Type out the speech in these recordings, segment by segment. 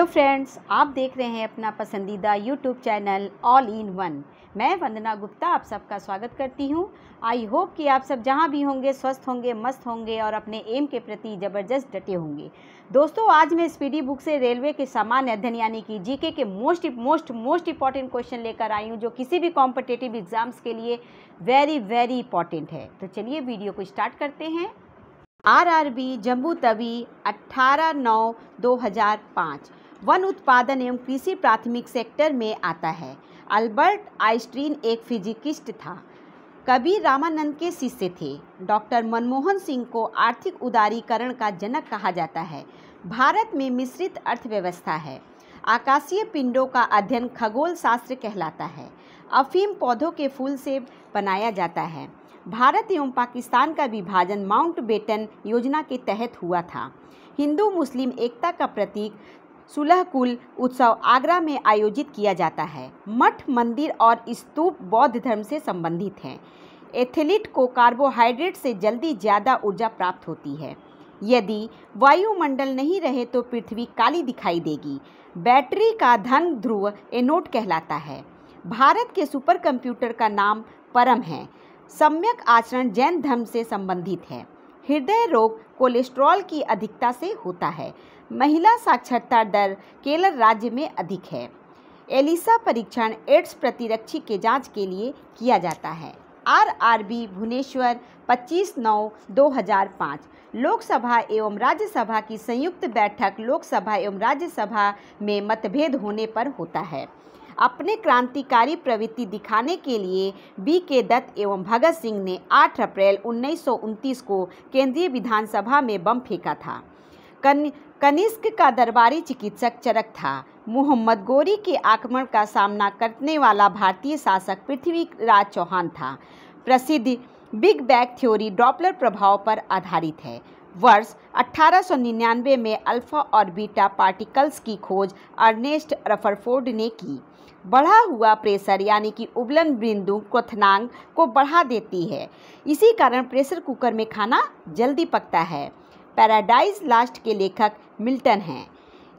Hello friends, आप देख रहे हैं अपना पसंदीदा YouTube channel all in one. मैं वंदना गुप्ता आप सबका स्वागत करती हूं। आई होप कि आप सब जहां भी होंगे स्वस्थ होंगे, मस्त होंगे और अपने एम के प्रति ज़बरदस्त डटे होंगे। दोस्तों, आज मैं स्पीडी बुक से रेलवे के सामान्य अध्ययन यानी कि जीके के मोस्ट इंपॉर्टेंट क्वेश्चन लेकर आई हूँ, जो किसी भी कॉम्पिटिटिव एग्जाम्स के लिए वेरी इंपॉर्टेंट है। तो चलिए वीडियो को स्टार्ट करते हैं। आरआरबी जम्मू तवी 18/9/2005 वन उत्पादन एवं कृषि प्राथमिक सेक्टर में आता है। अल्बर्ट आइंस्टीन एक फिजिकिस्ट था, कबीर रामानंद के शिष्य थे। डॉक्टर मनमोहन सिंह को आर्थिक उदारीकरण का जनक कहा जाता है। भारत में मिश्रित अर्थव्यवस्था है। आकाशीय पिंडों का अध्ययन खगोल शास्त्र कहलाता है। अफीम पौधों के फूल से बनाया जाता है। भारत एवं पाकिस्तान का विभाजन माउंटबेटन योजना के तहत हुआ था। हिंदू मुस्लिम एकता का प्रतीक सुलह कुल उत्सव आगरा में आयोजित किया जाता है। मठ, मंदिर और स्तूप बौद्ध धर्म से संबंधित हैं। एथलीट को कार्बोहाइड्रेट से जल्दी ज़्यादा ऊर्जा प्राप्त होती है। यदि वायुमंडल नहीं रहे तो पृथ्वी काली दिखाई देगी। बैटरी का धन ध्रुव एनोड कहलाता है। भारत के सुपर कंप्यूटर का नाम परम है। सम्यक आचरण जैन धर्म से संबंधित है। हृदय रोग कोलेस्ट्रॉल की अधिकता से होता है। महिला साक्षरता दर केरल राज्य में अधिक है। एलिसा परीक्षण एड्स प्रतिरक्षी के जांच के लिए किया जाता है। आरआरबी भुवनेश्वर 25/9/2005 लोकसभा एवं राज्यसभा की संयुक्त बैठक लोकसभा एवं राज्यसभा में मतभेद होने पर होता है। अपने क्रांतिकारी प्रवृत्ति दिखाने के लिए B.K. दत्त एवं भगत सिंह ने 8 अप्रैल 1929 को केंद्रीय विधानसभा में बम फेंका था। कनिष्क का दरबारी चिकित्सक चरक था। मोहम्मद गोरी के आक्रमण का सामना करने वाला भारतीय शासक पृथ्वीराज चौहान था। प्रसिद्ध बिग बैंग थ्योरी डॉपलर प्रभाव पर आधारित है। वर्ष 1899 में अल्फा और बीटा पार्टिकल्स की खोज अर्नेस्ट रदरफोर्ड ने की। बढ़ा हुआ प्रेशर यानी कि उबलन बिंदु क्वथनांक को बढ़ा देती है। इसी कारण प्रेशर कुकर में खाना जल्दी पकता है। पैराडाइज लास्ट के लेखक मिल्टन हैं।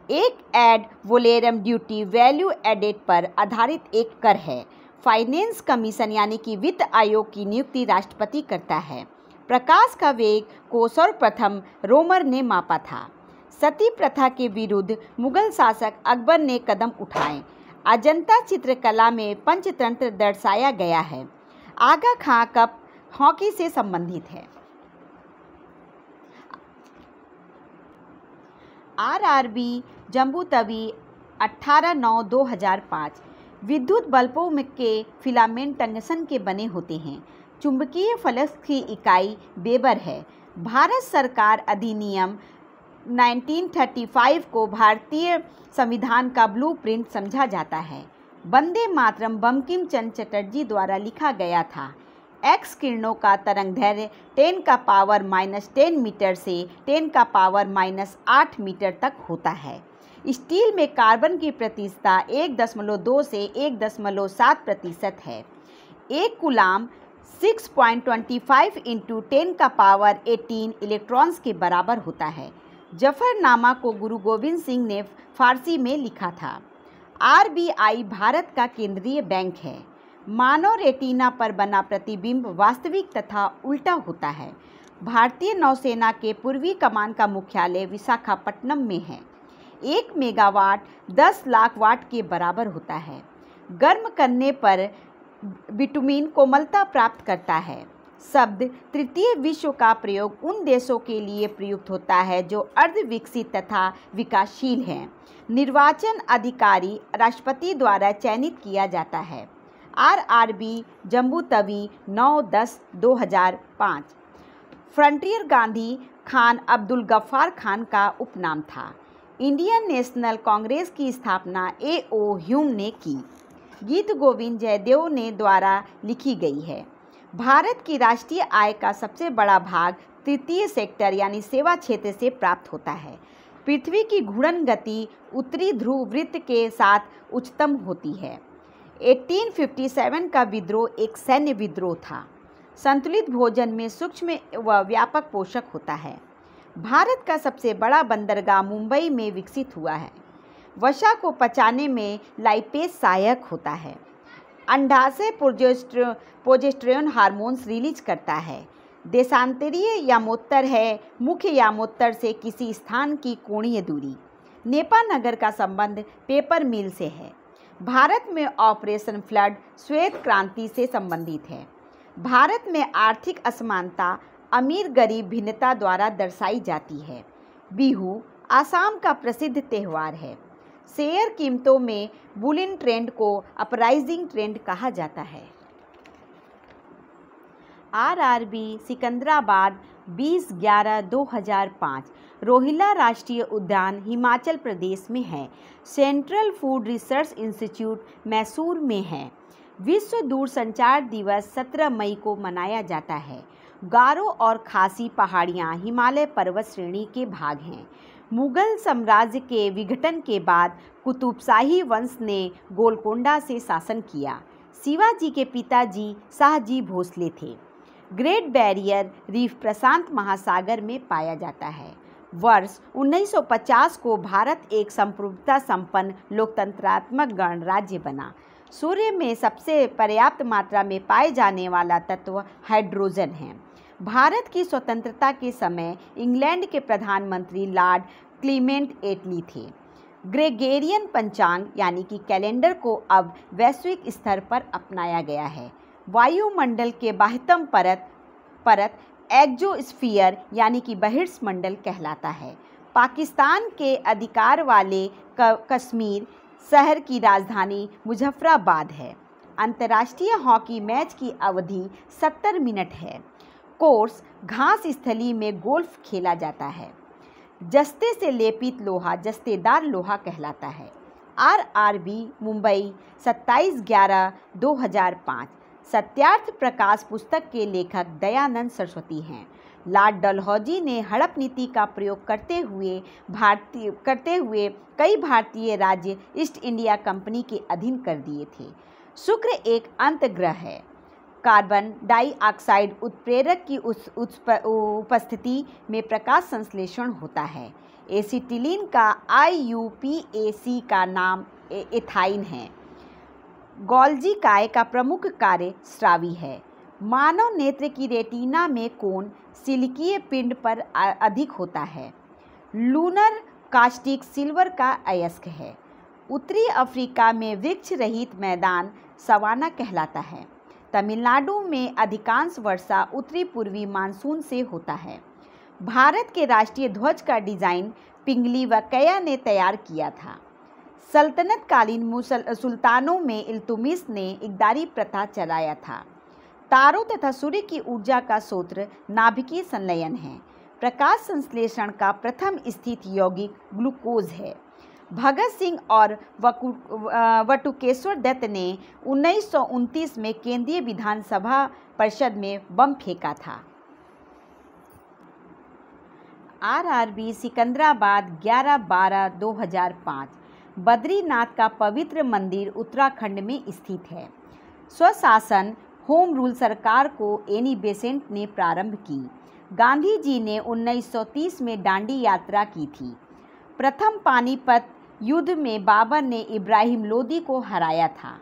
एक एड वोलेरम ड्यूटी वैल्यू एडेड पर आधारित एक कर है। फाइनेंस कमीशन यानी कि वित्त आयोग की नियुक्ति राष्ट्रपति करता है। प्रकाश का वेग को सर्वप्रथम रोमर ने मापा था। सती प्रथा के विरुद्ध मुगल शासक अकबर ने कदम उठाए। अजंता चित्रकला में पंचतंत्र दर्शाया गया है। आगा खां कप हॉकी से संबंधित है। आरआरबी जम्मू तवी 18/9/2005 विद्युत बल्बों के फिलामेंट टंगस्टन के बने होते हैं। चुंबकीय फ्लक्स की इकाई वेबर है। भारत सरकार अधिनियम 1935 को भारतीय संविधान का ब्लूप्रिंट समझा जाता है। वंदे मातरम बंकिम चंद्र चटर्जी द्वारा लिखा गया था। एक्स किरणों का तरंगदैर्घ्य 10⁻⁻10 मीटर से 10⁻⁻8 मीटर तक होता है। स्टील में कार्बन की प्रतिशतता 1.2 से 1.7% है। एक कूलाम 6.25 × 10⁻18 इलेक्ट्रॉन्स के बराबर होता है। जफरनामा को गुरु गोविंद सिंह ने फारसी में लिखा था। आरबीआई भारत का केंद्रीय बैंक है। मानव रेटिना पर बना प्रतिबिंब वास्तविक तथा उल्टा होता है। भारतीय नौसेना के पूर्वी कमान का मुख्यालय विशाखापट्टनम में है। 1 मेगावाट 10 लाख वाट के बराबर होता है। गर्म करने पर बिटुमिन कोमलता प्राप्त करता है। शब्द तृतीय विश्व का प्रयोग उन देशों के लिए प्रयुक्त होता है जो अर्ध विकसित तथा विकासशील हैं। निर्वाचन अधिकारी राष्ट्रपति द्वारा चयनित किया जाता है। आरआरबी जम्मू तवी 9/10/2005 फ्रंटियर गांधी खान अब्दुल गफ्फार खान का उपनाम था। इंडियन नेशनल कांग्रेस की स्थापना A.O. ह्यूम ने की। गीत गोविंद जयदेव ने द्वारा लिखी गई है। भारत की राष्ट्रीय आय का सबसे बड़ा भाग तृतीय सेक्टर यानी सेवा क्षेत्र से प्राप्त होता है। पृथ्वी की घूर्णन गति उत्तरी ध्रुव वृत्त के साथ उच्चतम होती है। 1857 का विद्रोह एक सैन्य विद्रोह था। संतुलित भोजन में सूक्ष्म व व्यापक पोषक होता है। भारत का सबसे बड़ा बंदरगाह मुंबई में विकसित हुआ है। वसा को पचाने में लाइपेज सहायक होता है। अंडाशय प्रोजेस्टेरोन हार्मोन्स रिलीज करता है। देशांतरीय यामोत्तर है मुख्य यामोत्तर से किसी स्थान की कोणीय दूरी। नेपा नगर का संबंध पेपर मिल से है। भारत में ऑपरेशन फ्लड श्वेत क्रांति से संबंधित है। भारत में आर्थिक असमानता अमीर गरीब भिन्नता द्वारा दर्शाई जाती है। बिहू आसाम का प्रसिद्ध त्यौहार है। शेयर कीमतों में बुलियन ट्रेंड को अपराइजिंग ट्रेंड कहा जाता है। आरआरबी सिकंदराबाद 20/11/2005 रोहिला राष्ट्रीय उद्यान हिमाचल प्रदेश में है। Central food research institute Mysore में है। विश्व दूरसंचार दिवस 17 मई को मनाया जाता है। गारो और खासी पहाड़ियाँ हिमालय पर्वत श्रेणी के भाग हैं। मुगल साम्राज्य के विघटन के बाद कुतुबशाही वंश ने गोलकोंडा से शासन किया। शिवाजी के पिताजी शाहजी भोसले थे। ग्रेट बैरियर रीफ प्रशांत महासागर में पाया जाता है। वर्ष 1950 को भारत एक संप्रभुता संपन्न लोकतंत्रात्मक गणराज्य बना। सूर्य में सबसे पर्याप्त मात्रा में पाए जाने वाला तत्व हाइड्रोजन है। भारत की स्वतंत्रता के समय इंग्लैंड के प्रधानमंत्री लॉर्ड क्लीमेंट एटली थे। ग्रेगोरियन पंचांग यानी कि कैलेंडर को अब वैश्विक स्तर पर अपनाया गया है। वायुमंडल के बाह्यतम परत एक्सोस्फीयर यानी कि बहिर्मंडल कहलाता है। पाकिस्तान के अधिकार वाले कश्मीर शहर की राजधानी मुजफ्फराबाद है। अंतर्राष्ट्रीय हॉकी मैच की अवधि 70 मिनट है। कोर्स घास स्थली में गोल्फ खेला जाता है। जस्ते से लेपित लोहा जस्तेदार लोहा कहलाता है। आरआरबी मुंबई 27/11/2005 सत्यार्थ प्रकाश पुस्तक के लेखक दयानंद सरस्वती हैं। लॉर्ड डलहौजी ने हड़प नीति का प्रयोग करते हुए कई भारतीय राज्य ईस्ट इंडिया कंपनी के अधीन कर दिए थे। शुक्र एक अंतःग्रह है। कार्बन डाइऑक्साइड उत्प्रेरक की उपस्थिति में प्रकाश संश्लेषण होता है। एसिटिलीन का IUPAC का नाम एथाइन है। गोल्जी काय का प्रमुख कार्य स्रावी है। मानव नेत्र की रेटिना में कोण सिलिकीय पिंड पर अधिक होता है। लूनर कास्टिक सिल्वर का अयस्क है। उत्तरी अफ्रीका में वृक्ष रहित मैदान सवाना कहलाता है। तमिलनाडु में अधिकांश वर्षा उत्तरी पूर्वी मानसून से होता है। भारत के राष्ट्रीय ध्वज का डिज़ाइन पिंगली व कया ने तैयार किया था। सल्तनतकालीन सुल्तानों में इल्तुमिश ने इकदारी प्रथा चलाया था। तारों तथा सूर्य की ऊर्जा का स्रोत नाभिकीय संलयन है। प्रकाश संश्लेषण का प्रथम स्थित यौगिक ग्लूकोज है। भगत सिंह और वटुकेश्वर दत्त ने 1929 में केंद्रीय विधानसभा परिषद में बम फेंका था। आरआरबी सिकंदराबाद 11/12/2005 बद्रीनाथ का पवित्र मंदिर उत्तराखंड में स्थित है। स्वशासन होम रूल सरकार को एनी बेसेंट ने प्रारंभ की। गांधी जी ने 1930 में दांडी यात्रा की थी। प्रथम पानीपत युद्ध में बाबर ने इब्राहिम लोदी को हराया था।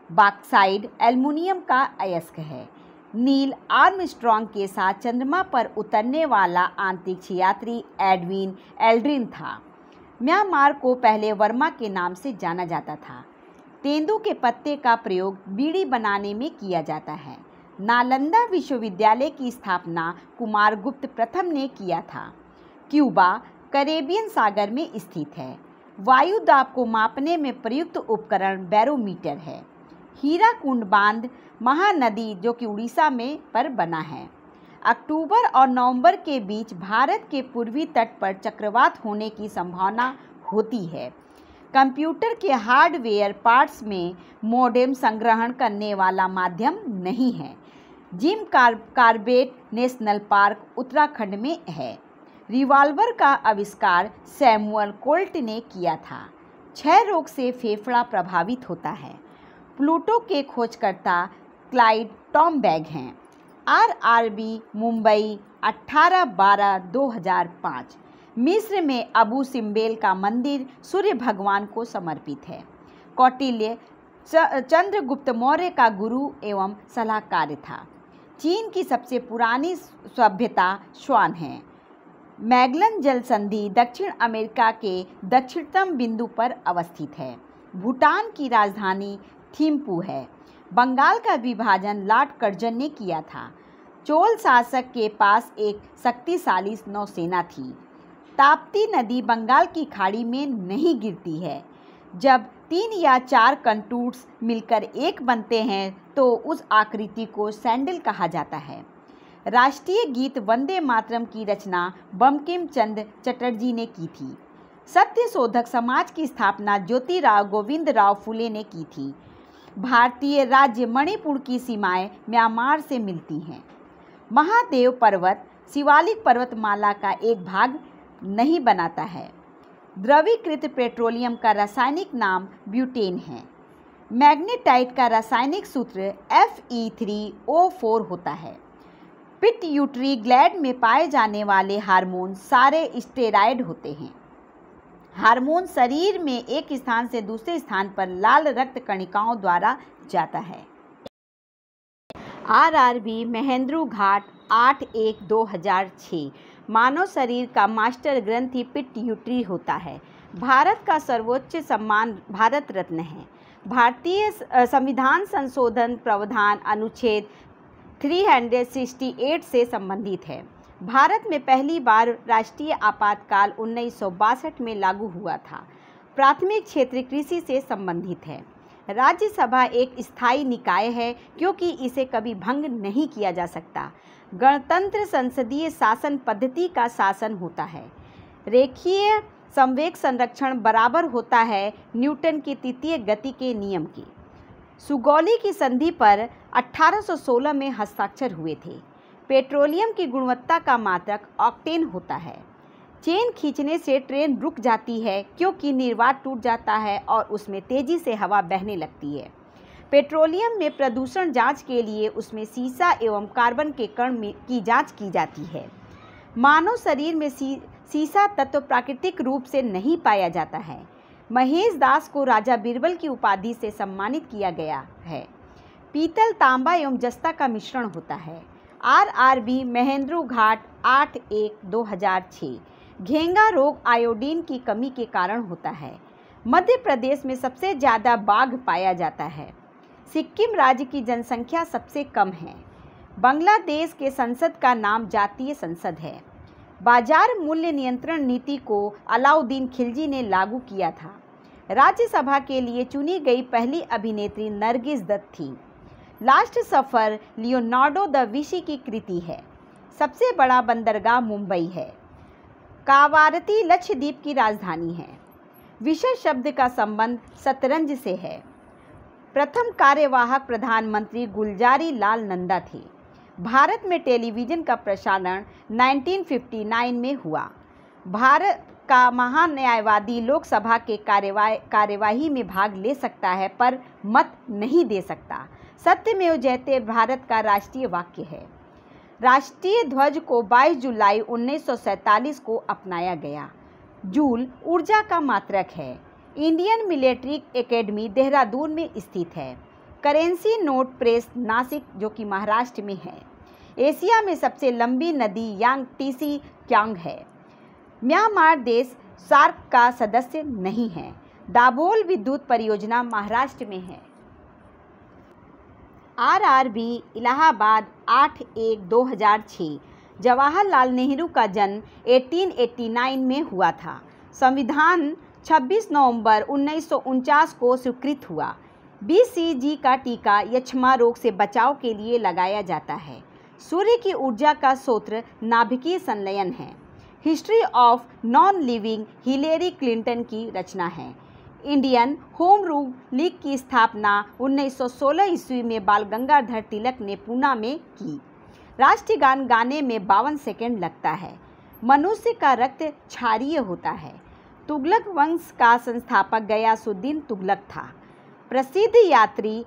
बॉक्साइड एल्युमिनियम का अयस्क है। नील आर्मस्ट्रॉन्ग के साथ चंद्रमा पर उतरने वाला अंतरिक्ष यात्री एडविन एल्ड्रिन था। म्यांमार को पहले वर्मा के नाम से जाना जाता था। तेंदू के पत्ते का प्रयोग बीड़ी बनाने में किया जाता है। नालंदा विश्वविद्यालय की स्थापना कुमारगुप्त प्रथम ने किया था। क्यूबा कैरेबियन सागर में स्थित है। वायु दाब को मापने में प्रयुक्त उपकरण बैरोमीटर है। हीराकुंड बांध महानदी जो कि उड़ीसा में पर बना है। अक्टूबर और नवंबर के बीच भारत के पूर्वी तट पर चक्रवात होने की संभावना होती है। कंप्यूटर के हार्डवेयर पार्ट्स में मोडेम संग्रहण करने वाला माध्यम नहीं है। Jim Corbett national park Uttarakhand में है। रिवॉल्वर का आविष्कार सैमुअल कोल्ट ने किया था। क्षय रोग से फेफड़ा प्रभावित होता है। प्लूटो के खोजकर्ता क्लाइड टॉमबैग हैं। आरआरबी मुंबई 18/12/2005 मिस्र में अबू सिम्बेल का मंदिर सूर्य भगवान को समर्पित है। कौटिल्य चंद्रगुप्त मौर्य का गुरु एवं सलाहकार था। चीन की सबसे पुरानी सभ्यता श्वान है। मैगलन जल संधि दक्षिण अमेरिका के दक्षिणतम बिंदु पर अवस्थित है। भूटान की राजधानी थिम्पू है। बंगाल का विभाजन लॉर्ड कर्जन ने किया था। चोल शासक के पास एक शक्तिशाली नौसेना थी। ताप्ती नदी बंगाल की खाड़ी में नहीं गिरती है। जब 3 या 4 कंटूर्स मिलकर एक बनते हैं तो उस आकृति को सैंडल कहा जाता है। राष्ट्रीय गीत वंदे मातरम की रचना बंकिम चंद्र चटर्जी ने की थी। सत्य शोधक समाज की स्थापना ज्योतिराव गोविंदराव फुले ने की थी। भारतीय राज्य मणिपुर की सीमाएं म्यांमार से मिलती हैं। महादेव पर्वत शिवालिक पर्वतमाला का एक भाग नहीं बनाता है। द्रवीकृत पेट्रोलियम का रासायनिक नाम ब्यूटेन है। मैग्नेटाइट का रासायनिक सूत्र Fe3O4 होता है। पिट्यूटरी ग्लैंड में पाए जाने वाले हार्मोन सारे स्टेरॉयड होते हैं। हार्मोन शरीर में एक स्थान से दूसरे स्थान पर लाल रक्त कणिकाओं द्वारा जाता है। RRB महेंद्रू घाट 8/1/2006 मानव शरीर का मास्टर ग्रंथि पिट्यूटरी होता है। भारत का सर्वोच्च सम्मान भारत रत्न है। भारतीय संविधान संशोधन प्रावधान अनुच्छेद 368 से संबंधित है। भारत में पहली बार राष्ट्रीय आपातकाल 1962 में लागू हुआ था। प्राथमिक क्षेत्र कृषि से संबंधित है। राज्यसभा एक स्थायी निकाय है क्योंकि इसे कभी भंग नहीं किया जा सकता। गणतंत्र संसदीय शासन पद्धति का शासन होता है। रेखीय संवेग संरक्षण बराबर होता है न्यूटन की तृतीय गति के नियम की। सुगौली की संधि पर 1816 में हस्ताक्षर हुए थे। पेट्रोलियम की गुणवत्ता का मात्रक ऑक्टेन होता है। चेन खींचने से ट्रेन रुक जाती है क्योंकि निर्वात टूट जाता है और उसमें तेजी से हवा बहने लगती है। पेट्रोलियम में प्रदूषण जांच के लिए उसमें सीसा एवं कार्बन के कण की जांच की जाती है। मानव शरीर में सीसा तत्व प्राकृतिक रूप से नहीं पाया जाता है। महेश दास को राजा बीरबल की उपाधि से सम्मानित किया गया है। पीतल, तांबा एवं जस्ता का मिश्रण होता है। RRB महेंद्रू घाट 8/1/2006 घेंगा रोग आयोडीन की कमी के कारण होता है। मध्य प्रदेश में सबसे ज़्यादा बाघ पाया जाता है। सिक्किम राज्य की जनसंख्या सबसे कम है। बांग्लादेश के संसद का नाम जातीय संसद है। बाजार मूल्य नियंत्रण नीति को अलाउद्दीन खिलजी ने लागू किया था। राज्यसभा के लिए चुनी गई पहली अभिनेत्री नरगिस दत्त थी। लास्ट सफ़र लियोनार्डो द विंची की कृति है। सबसे बड़ा बंदरगाह मुंबई है। कावारती लक्षद्वीप की राजधानी है। विषय शब्द का संबंध शतरंज से है। प्रथम कार्यवाहक प्रधानमंत्री गुलजारी लाल नंदा थे। भारत में टेलीविज़न का प्रसारण 1959 में हुआ। भारत का महान न्यायवादी लोकसभा के कार्यवाही में भाग ले सकता है पर मत नहीं दे सकता। सत्यमेव जयते भारत का राष्ट्रीय वाक्य है। राष्ट्रीय ध्वज को 22 जुलाई 1947 को अपनाया गया। जूल ऊर्जा का मात्रक है। इंडियन मिलिट्री एकेडमी देहरादून में स्थित है। करेंसी नोट प्रेस नासिक जो कि महाराष्ट्र में है। एशिया में सबसे लंबी नदी यांगटीसी क्यांग है। म्यांमार देश सार्क का सदस्य नहीं है। दाभोल विद्युत परियोजना महाराष्ट्र में है। RRB इलाहाबाद 8/1/2006 जवाहरलाल नेहरू का जन्म 1889 में हुआ था। संविधान 26 नवंबर 1949 को स्वीकृत हुआ। BCG का टीका यक्ष्मा रोग से बचाव के लिए लगाया जाता है। सूर्य की ऊर्जा का स्रोत नाभिकीय संलयन है। History of non living Hillary Clinton की रचना है। इंडियन होम रूल लीग की स्थापना 1916 ईस्वी में बाल गंगाधर तिलक ने पूना में की। राष्ट्रीय गान गाने में 52 सेकंड लगता है। मनुष्य का रक्त क्षारीय होता है। तुगलक वंश का संस्थापक गयासुद्दीन तुगलक था। प्रसिद्ध यात्री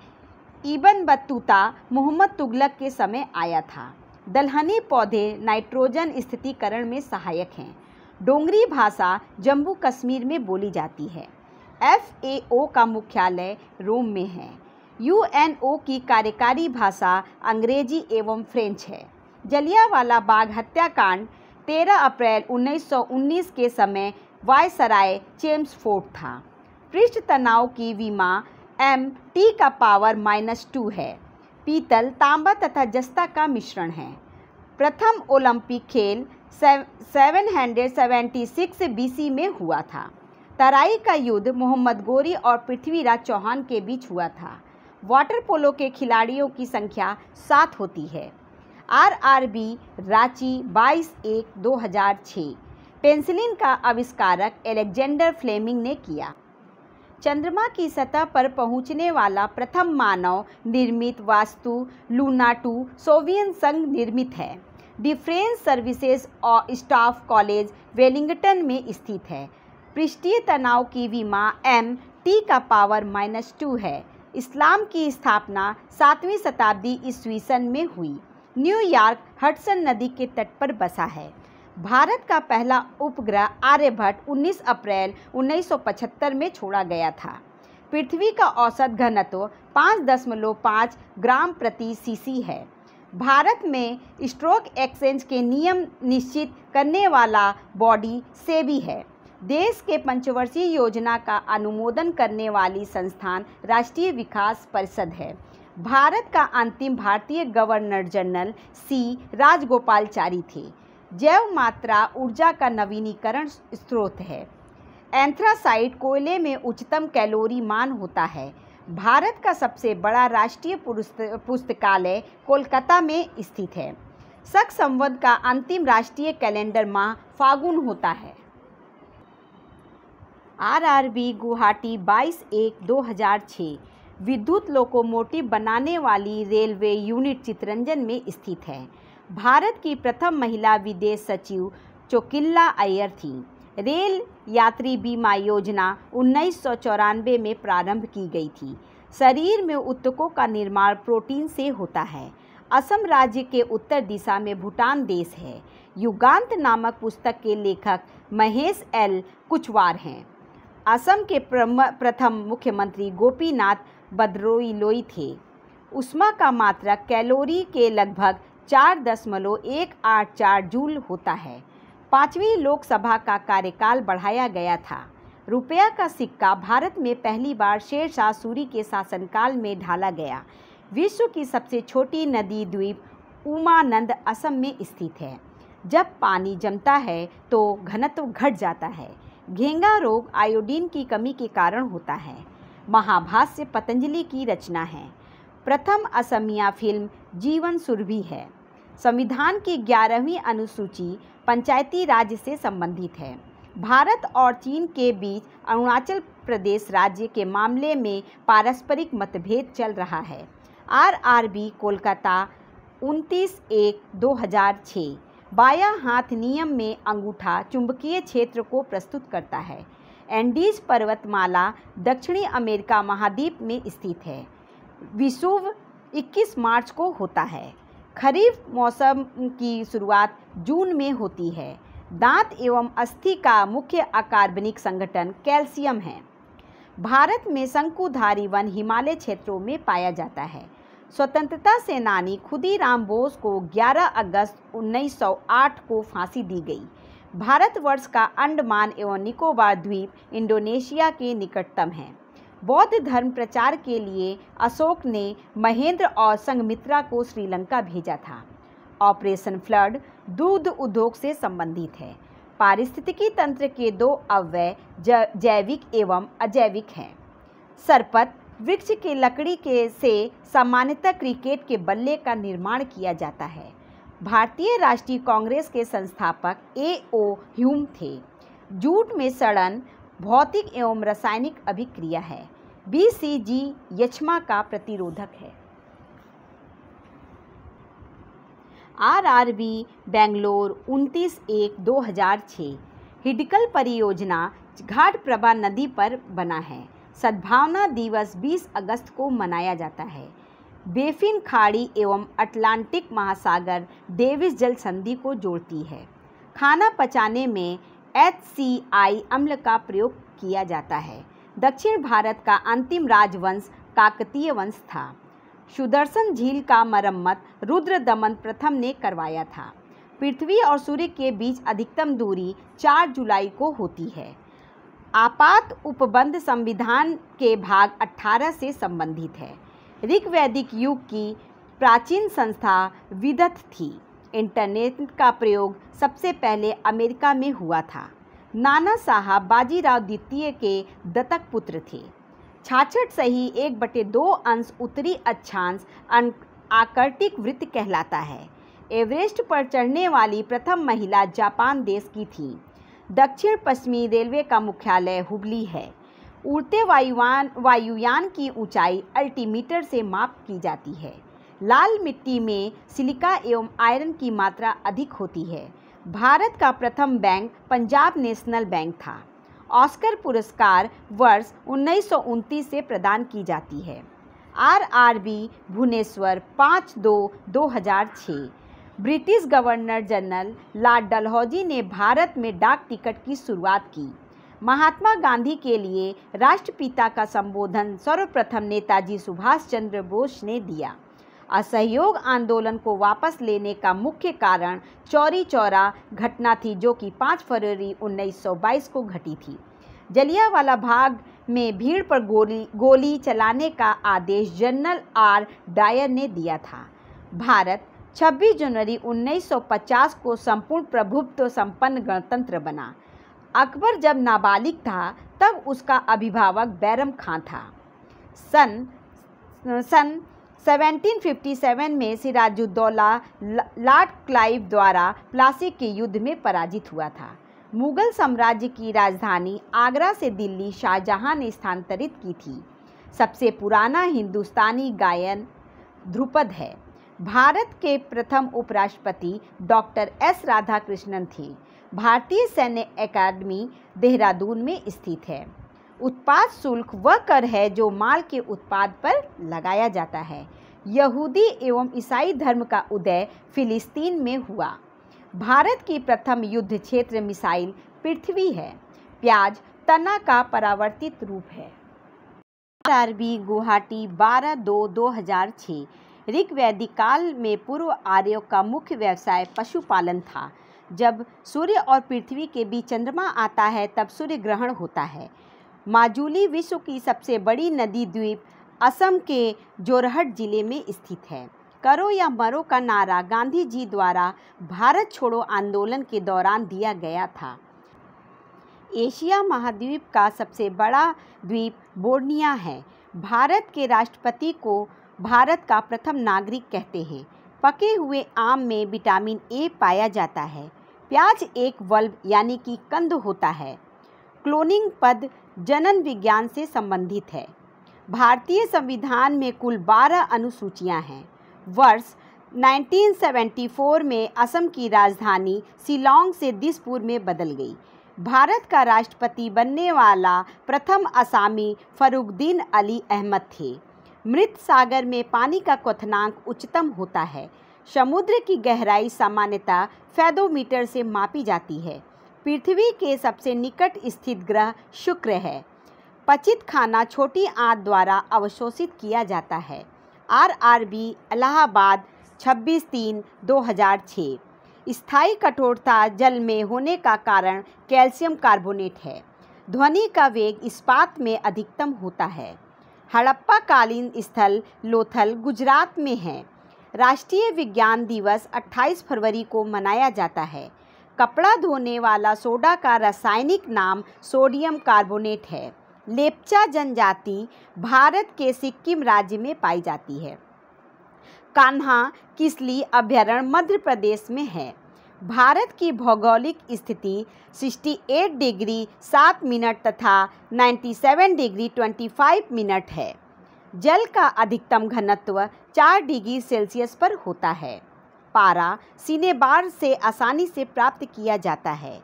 इब्न बतूता मोहम्मद तुगलक के समय आया था। दलहनी पौधे नाइट्रोजन स्थितीकरण में सहायक हैं। डोंगरी भाषा जम्मू कश्मीर में बोली जाती है। FAO का मुख्यालय रोम में है। UNO की कार्यकारी भाषा अंग्रेजी एवं फ्रेंच है। जलियांवाला बाग हत्याकांड 13 अप्रैल 1919 के समय वायसराय चेम्सफोर्ड था। पृष्ठ तनाव की विमा T⁻⁻2 है। पीतल, तांबा तथा जस्ता का मिश्रण है। प्रथम ओलंपिक खेल 776 BC में हुआ था। तराई का युद्ध मोहम्मद गोरी और पृथ्वीराज चौहान के बीच हुआ था। वाटर पोलो के खिलाड़ियों की संख्या 7 होती है। RRB रांची 22/1/2006। पेंसिलिन का आविष्कारक अलेक्जेंडर फ्लेमिंग ने किया। चंद्रमा की सतह पर पहुंचने वाला प्रथम मानव निर्मित वास्तु लूना 2 सोवियत संघ निर्मित है। डिफेंस सर्विसेज और स्टाफ कॉलेज वेलिंगटन में स्थित है। पृष्ठीय तनाव की विमा T⁻⁻2 है। इस्लाम की स्थापना 7वीं शताब्दी ईस्वी सन में हुई। न्यूयॉर्क हडसन नदी के तट पर बसा है। भारत का पहला उपग्रह आर्यभट्ट 19 अप्रैल 1975 में छोड़ा गया था। पृथ्वी का औसत घनत्व 5.5 ग्राम प्रति सीसी है। भारत में स्टॉक एक्सचेंज के नियम निश्चित करने वाला बॉडी सेबी है। देश के पंचवर्षीय योजना का अनुमोदन करने वाली संस्थान राष्ट्रीय विकास परिषद है। भारत का अंतिम भारतीय गवर्नर जनरल C राजगोपालाचारी थे। जैव मात्रा ऊर्जा का नवीनीकरण स्रोत है। एंथ्रासाइट कोयले में उच्चतम कैलोरी मान होता है। भारत का सबसे बड़ा राष्ट्रीय पुस्तकालय कोलकाता में स्थित है। शक संवत का अंतिम राष्ट्रीय कैलेंडर माह फागुन होता है। RRB गुवाहाटी 22/1/2006 विद्युत लोकोमोटिव बनाने वाली रेलवे यूनिट चितरंजन में स्थित है। भारत की प्रथम महिला विदेश सचिव चोकिल्ला अय्यर थी। रेल यात्री बीमा योजना 1994 में प्रारंभ की गई थी। शरीर में ऊतकों का निर्माण प्रोटीन से होता है। असम राज्य के उत्तर दिशा में भूटान देश है। युगांत नामक पुस्तक के लेखक महेश L कुचवार हैं। असम के प्रथम मुख्यमंत्री गोपीनाथ बरदलोई थे। ऊष्मा का मात्रक कैलोरी के लगभग 4.184 जूल होता है। 5वीं लोकसभा का कार्यकाल बढ़ाया गया था। रुपया का सिक्का भारत में पहली बार शेरशाह सूरी के शासनकाल में ढाला गया। विश्व की सबसे छोटी नदी द्वीप उमानंद असम में स्थित है। जब पानी जमता है तो घनत्व घट जाता है। घेंगा रोग आयोडीन की कमी के कारण होता है। महाभाष्य पतंजलि की रचना है। प्रथम असमिया फिल्म जीवन सुरभि है। संविधान की 11वीं अनुसूची पंचायती राज से संबंधित है। भारत और चीन के बीच अरुणाचल प्रदेश राज्य के मामले में पारस्परिक मतभेद चल रहा है। RRB कोलकाता 29/1/2006 बायां हाथ नियम में अंगूठा चुंबकीय क्षेत्र को प्रस्तुत करता है। एंडीज पर्वतमाला दक्षिणी अमेरिका महाद्वीप में स्थित है। विषुव 21 मार्च को होता है। खरीफ मौसम की शुरुआत जून में होती है। दांत एवं अस्थि का मुख्य अकार्बनिक संगठन कैल्शियम है। भारत में शंकुधारी वन हिमालय क्षेत्रों में पाया जाता है। स्वतंत्रता सेनानी खुदीराम बोस को 11 अगस्त 1908 को फांसी दी गई। भारतवर्ष का अंडमान एवं निकोबार द्वीप इंडोनेशिया के निकटतम है। बौद्ध धर्म प्रचार के लिए अशोक ने महेंद्र और संघमित्रा को श्रीलंका भेजा था। ऑपरेशन फ्लड दूध उद्योग से संबंधित है। पारिस्थितिकी तंत्र के 2 अवयव जैविक एवं अजैविक हैं। सरपत वृक्ष की लकड़ी के से सामान्यतः क्रिकेट के बल्ले का निर्माण किया जाता है। भारतीय राष्ट्रीय कांग्रेस के संस्थापक A.O. ह्यूम थे। जूट में सड़न भौतिक एवं रासायनिक अभिक्रिया है। BCG यक्ष्मा का प्रतिरोधक है। RRB बेंगलोर 29/1/2006 हिडकल परियोजना घाटप्रभा नदी पर बना है। सद्भावना दिवस 20 अगस्त को मनाया जाता है। बेफिन खाड़ी एवं अटलांटिक महासागर डेविस जल संधि को जोड़ती है। खाना पचाने में HCl अम्ल का प्रयोग किया जाता है। दक्षिण भारत का अंतिम राजवंश काकतीय वंश था। सुदर्शन झील का मरम्मत रुद्रदमन प्रथम ने करवाया था। पृथ्वी और सूर्य के बीच अधिकतम दूरी 4 जुलाई को होती है। आपात उपबंध संविधान के भाग 18 से संबंधित है। ऋग्वैदिक युग की प्राचीन संस्था विदथ थी। इंटरनेट का प्रयोग सबसे पहले अमेरिका में हुआ था। नाना साहब बाजीराव द्वितीय के दत्तक पुत्र थे। 66 सही 1/2 अंश उत्तरी अक्षांश आर्कटिक वृत्त कहलाता है। एवरेस्ट पर चढ़ने वाली प्रथम महिला जापान देश की थी। दक्षिण पश्चिमी रेलवे का मुख्यालय हुबली है। उड़ते वायुयान की ऊंचाई अल्टीमीटर से माप की जाती है। लाल मिट्टी में सिलिका एवं आयरन की मात्रा अधिक होती है। भारत का प्रथम बैंक पंजाब नेशनल बैंक था। ऑस्कर पुरस्कार वर्ष 1929 से प्रदान की जाती है। RRB Bhubaneswar 5/2/2006। British governor general lord Dalhousie ने भारत में डाक टिकट की शुरुआत की। महात्मा गांधी के लिए राष्ट्रपिता का संबोधन सर्वप्रथम नेताजी सुभाष चंद्र बोस ने दिया। असहयोग आंदोलन को वापस लेने का मुख्य कारण चौरी चौरा घटना थी, जो कि 5 फरवरी 1922 को घटी थी। जलियांवाला बाग में भीड़ पर गोली चलाने का आदेश जनरल R. डायर ने दिया था। भारत 26 जनवरी 1950 को संपूर्ण प्रभुत्व संपन्न गणतंत्र बना। अकबर जब नाबालिग था तब उसका अभिभावक बैरम खां था। सन 1757 में सिराजुद्दौला लॉर्ड क्लाइव द्वारा प्लासी के युद्ध में पराजित हुआ था। मुगल साम्राज्य की राजधानी आगरा से दिल्ली शाहजहां ने स्थानांतरित की थी। सबसे पुराना हिंदुस्तानी गायन ध्रुपद है। भारत के प्रथम उपराष्ट्रपति डॉक्टर S. राधाकृष्णन थे। भारतीय सैन्य अकादमी देहरादून में स्थित है। उत्पाद शुल्क वह कर है जो माल के उत्पाद पर लगाया जाता है। यहूदी एवं ईसाई धर्म का उदय फिलिस्तीन में हुआ। भारत की प्रथम युद्ध क्षेत्र मिसाइल पृथ्वी है। प्याज तना का परावर्तित रूप है। RRB गुवाहाटी 12/2/2006। ऋग्वैदिक काल में पूर्व आर्यों का मुख्य व्यवसाय पशुपालन था। जब सूर्य और पृथ्वी के बीच चंद्रमा आता है तब सूर्य ग्रहण होता है। माजुली विश्व की सबसे बड़ी नदी द्वीप असम के जोरहट जिले में स्थित है। करो या मरो का नारा गांधी जी द्वारा भारत छोड़ो आंदोलन के दौरान दिया गया था। एशिया महाद्वीप का सबसे बड़ा द्वीप बोर्निया है। भारत के राष्ट्रपति को भारत का प्रथम नागरिक कहते हैं। पके हुए आम में विटामिन ए पाया जाता है। प्याज एक वल्ब यानी कि कंद होता है। क्लोनिंग पद जनन विज्ञान से संबंधित है। भारतीय संविधान में कुल 12 अनुसूचियां हैं। वर्ष 1974 में असम की राजधानी शिलांग से दिसपुर में बदल गई। भारत का राष्ट्रपति बनने वाला प्रथम असामी फरुखदीन अली अहमद थे। मृत सागर में पानी का क्वथनांक उच्चतम होता है। समुद्र की गहराई सामान्यतः फैदोमीटर से मापी जाती है। पृथ्वी के सबसे निकट स्थित ग्रह शुक्र है। पचित खाना छोटी आंत द्वारा अवशोषित किया जाता है। RRB इलाहाबाद 26/3/2006। स्थायी कठोरता जल में होने का कारण कैल्शियम कार्बोनेट है। ध्वनि का वेग इस्पात में अधिकतम होता है। हड़प्पा कालीन स्थल लोथल गुजरात में है। राष्ट्रीय विज्ञान दिवस 28 फरवरी को मनाया जाता है। कपड़ा धोने वाला सोडा का रासायनिक नाम सोडियम कार्बोनेट है। लेप्चा जनजाति भारत के सिक्किम राज्य में पाई जाती है। कान्हा किसली अभयारण्य मध्य प्रदेश में है। भारत की भौगोलिक स्थिति 68 डिग्री 7 मिनट तथा 97 डिग्री 25 मिनट है। जल का अधिकतम घनत्व 4 डिग्री सेल्सियस पर होता है। पारा सिनेबार से आसानी से प्राप्त किया जाता है।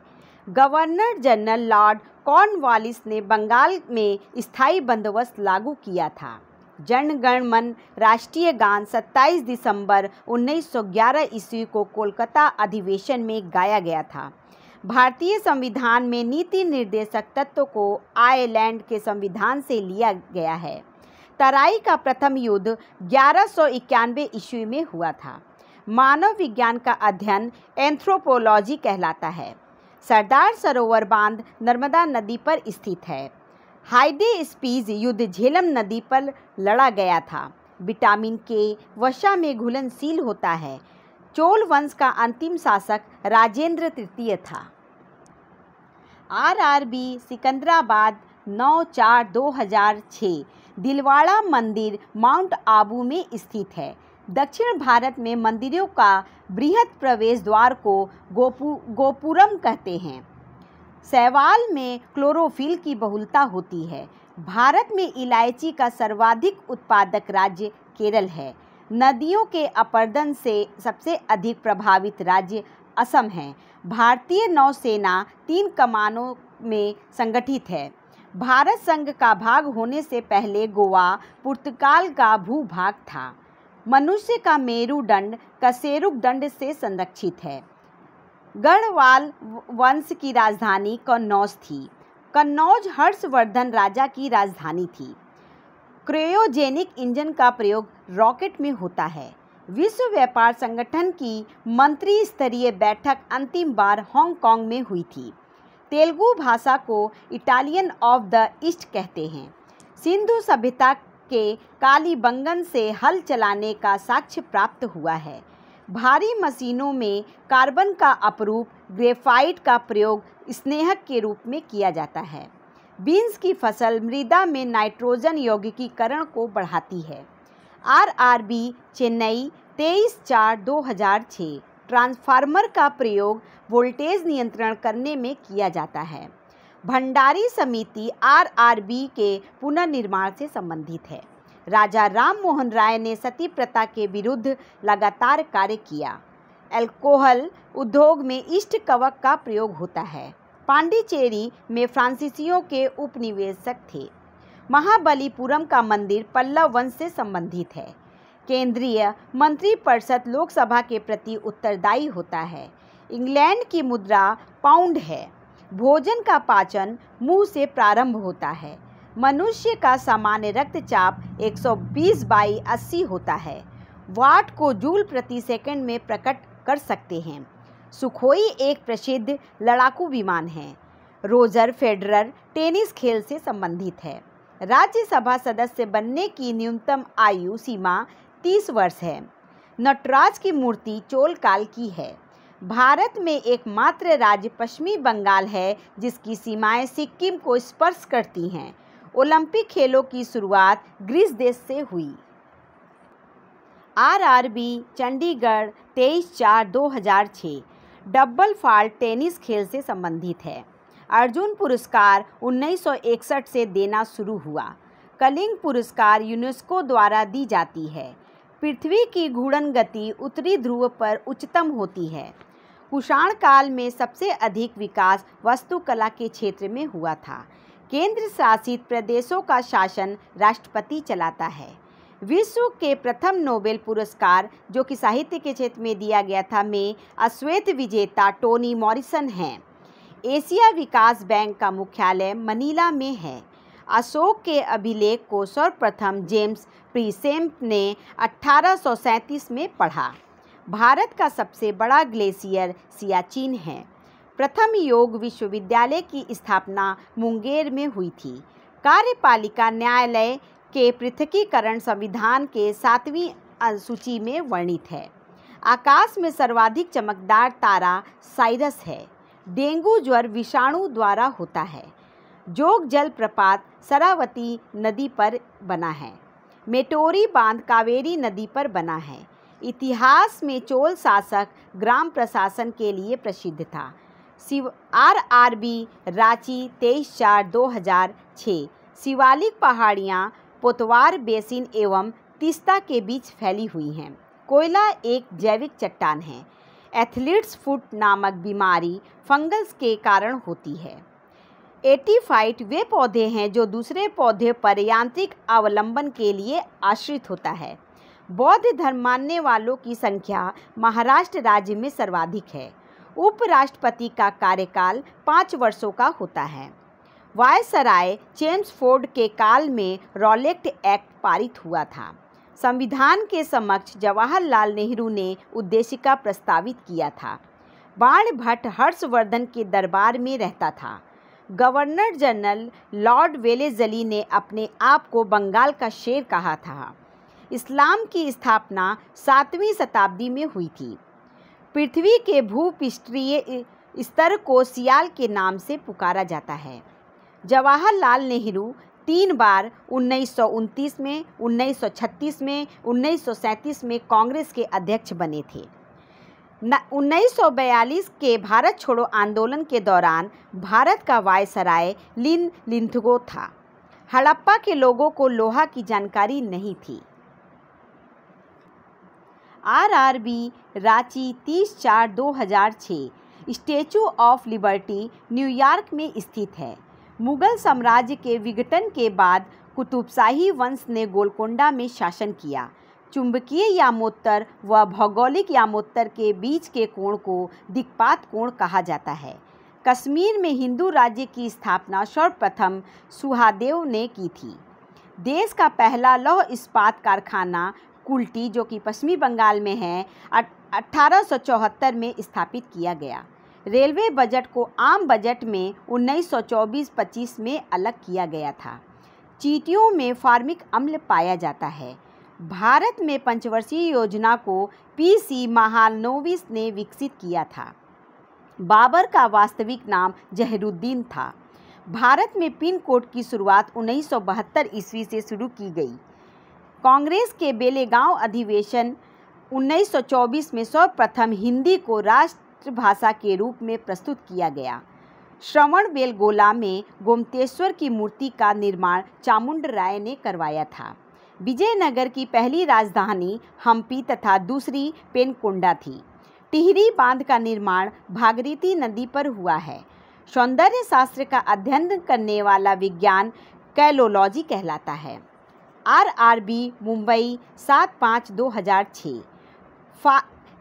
गवर्नर जनरल लॉर्ड कॉर्नवालिस ने बंगाल में स्थायी बंदोबस्त लागू किया था। जन गण मन राष्ट्रीय गान 27 दिसंबर 1911 ईस्वी को कोलकाता अधिवेशन में गाया गया था। भारतीय संविधान में नीति निर्देशक तत्व को आयरलैंड के संविधान से लिया गया है। तराई का प्रथम युद्ध 1191 ईस्वी में हुआ था। मानव विज्ञान का अध्ययन एंथ्रोपोलॉजी कहलाता है। सरदार सरोवर बांध नर्मदा नदी पर स्थित है। हाइडेस्पीस युद्ध झेलम नदी पर लड़ा गया था। विटामिन के वसा में घुलनशील होता है। चोल वंश का अंतिम शासक राजेंद्र तृतीय था। आरआरबी सिकंदराबाद 9/4/2006 दिलवाड़ा मंदिर माउंट आबू में स्थित है। दक्षिण भारत में मंदिरों का बृहद प्रवेश द्वार को गोपुरम कहते हैं। शैवाल में क्लोरोफिल की बहुलता होती है। भारत में इलायची का सर्वाधिक उत्पादक राज्य केरल है। नदियों के अपरदन से सबसे अधिक प्रभावित राज्य असम है। भारतीय नौसेना 3 कमानों में संगठित है। भारत संघ का भाग होने से पहले गोवा पुर्तगाल का भूभाग था। मनुष्य का मेरुदंड कशेरुक दंड से संरक्षित है। गढ़वाल वंश की राजधानी कन्नौज थी। कन्नौज हर्षवर्धन राजा की राजधानी थी। क्रायोजेनिक इंजन का प्रयोग रॉकेट में होता है। विश्व व्यापार संगठन की मंत्री स्तरीय बैठक अंतिम बार हांगकांग में हुई थी। तेलुगु भाषा को इटालियन ऑफ द ईस्ट कहते हैं। सिंधु सभ्यता के कालीबंगन से हल चलाने का साक्ष्य प्राप्त हुआ है। भारी मशीनों में कार्बन का अपरूप ग्रेफाइट का प्रयोग स्नेहक के रूप में किया जाता है। बीन्स की फसल मृदा में नाइट्रोजन यौगिकीकरण को बढ़ाती है। आरआरबी चेन्नई 23/4/2006 ट्रांसफार्मर का प्रयोग वोल्टेज नियंत्रण करने में किया जाता है। भंडारी समिति आरआरबी के पुनर्निर्माण से संबंधित है। राजा राम मोहन राय ने सती प्रथा के विरुद्ध लगातार कार्य किया। अल्कोहल उद्योग में ईस्ट कवक का प्रयोग होता है। पांडिचेरी में फ्रांसीसियों के उपनिवेशक थे। महाबलीपुरम का मंदिर पल्लव वंश से संबंधित है। केंद्रीय मंत्रिपरिषद लोकसभा के प्रति उत्तरदायी होता है। इंग्लैंड की मुद्रा पाउंड है। भोजन का पाचन मुंह से प्रारंभ होता है। मनुष्य का सामान्य रक्तचाप 120/80 होता है। वाट को जूल प्रति सेकंड में प्रकट कर सकते हैं। सुखोई एक प्रसिद्ध लड़ाकू विमान है। रोजर फेडरर टेनिस खेल से संबंधित है। राज्यसभा सदस्य बनने की न्यूनतम आयु सीमा 30 वर्ष है। नटराज की मूर्ति चोल काल की है। भारत में एकमात्र राज्य पश्चिमी बंगाल है जिसकी सीमाएं सिक्किम को स्पर्श करती हैं। ओलंपिक खेलों की शुरुआत ग्रीस देश से हुई। RRB Chandigarh 23/4/2006 double fault tennis खेल से संबंधित है। अर्जुन पुरस्कार 1961 से देना शुरू हुआ। कलिंग पुरस्कार यूनेस्को द्वारा दी जाती है। पृथ्वी की घूर्णन गति उत्तरी ध्रुव पर उच्चतम होती है। कुषाण काल में सबसे अधिक विकास वास्तुकला के क्षेत्र में हुआ था। केंद्र शासित प्रदेशों का शासन राष्ट्रपति चलाता है। विश्व के प्रथम नोबेल पुरस्कार जो कि साहित्य के क्षेत्र में दिया गया था में अश्वेत विजेता टोनी मॉरिसन हैं। एशिया विकास बैंक का मुख्यालय मनीला में है। अशोक के अभिलेख को सर्वप्रथम जेम्स प्रीसेम्प ने 1837 में पढ़ा। भारत का सबसे बड़ा ग्लेशियर सियाचिन है। प्रथम योग विश्वविद्यालय की स्थापना मुंगेर में हुई थी। कार्यपालिका न्यायालय के पृथकीकरण संविधान के 7वीं अनुसूची में वर्णित है। आकाश में सर्वाधिक चमकदार तारा साइरस है। डेंगू ज्वर विषाणु द्वारा होता है। जोग जलप्रपात शरावती नदी पर बना है। मेटोरी बांध कावेरी नदी पर बना है। इतिहास में चोल शासक ग्राम प्रशासन के लिए प्रसिद्ध था। आरआरबी रांची 23/4/2006 शिवालिक पहाड़ियाँ पोतवार बेसिन एवं तीस्ता के बीच फैली हुई हैं। कोयला एक जैविक चट्टान है। एथलीट्स फुट नामक बीमारी फंगस के कारण होती है। एटीफाइट वे पौधे हैं जो दूसरे पौधे पर यांत्रिक अवलंबन के लिए आश्रित होता है। बौद्ध धर्म मानने वालों की संख्या महाराष्ट्र राज्य में सर्वाधिक है। उपराष्ट्रपति का कार्यकाल 5 वर्षों का होता है। वायसराय चेम्सफोर्ड के काल में रॉलेट एक्ट पारित हुआ था। संविधान के समक्ष जवाहरलाल नेहरू ने उद्देशिका प्रस्तावित किया था। बाणभट्ट हर्षवर्धन के दरबार में रहता था। गवर्नर जनरल लॉर्ड वेलेज़ली ने अपने आप को बंगाल का शेर कहा था। इस्लाम की स्थापना 7वीं शताब्दी में हुई थी। पृथ्वी के भूपृष्ठीय स्तर को सियाल के नाम से पुकारा जाता है। जवाहरलाल नेहरू 3 बार 1929 में, 1936 में, 1937 में कांग्रेस के अध्यक्ष बने थे। 1942 के भारत छोड़ो आंदोलन के दौरान भारत का वायसराय लिंथगो था। हड़प्पा के लोगों को लोहा की जानकारी नहीं थी। RRB Ranchi 30/4/2006 statue of liberty New York में स्थित है। मुगल साम्राज्य के विघटन के बाद कुतुबशाही वंश ने गोलकोंडा में शासन किया। चुंबकीय यामोत्तर व भौगोलिक यामोत्तर के बीच के कोण को दिक्पात कोण कहा जाता है। कश्मीर में हिंदू राज्य की स्थापना सर्वप्रथम सुहादेव ने की थी। देश का पहला लौह इस्पात कारखाना कुल्टी, जो कि पश्चिमी बंगाल में है, 1874 में स्थापित किया गया। रेलवे बजट को आम बजट में 1924-25 में अलग किया गया था। चींटियों में फार्मिक अम्ल पाया जाता है। भारत में पंचवर्षीय योजना को पीसी महालनोबिस ने विकसित किया था। बाबर का वास्तविक नाम जहीरुद्दीन था। भारत में पिन कोड की शुरुआत 1972 ईस्वी से शुरू की गई। कांग्रेस के बेलेगांव अधिवेशन 1924 में सर्वप्रथम हिंदी को राष्ट्रभाषा के रूप में प्रस्तुत किया गया। श्रवणबेलगोला में गोमतेश्वर की मूर्ति का निर्माण चामुंडराय ने करवाया था। विजयनगर की पहली राजधानी हम्पी तथा दूसरी पेनकोंडा थी। टिहरी बांध का निर्माण भागीरथी नदी पर हुआ है। सौंदर्य शास्त्र का अध्ययन करने वाला विज्ञान कैलोलॉजी कहलाता है। RRB Mumbai 7/5/2006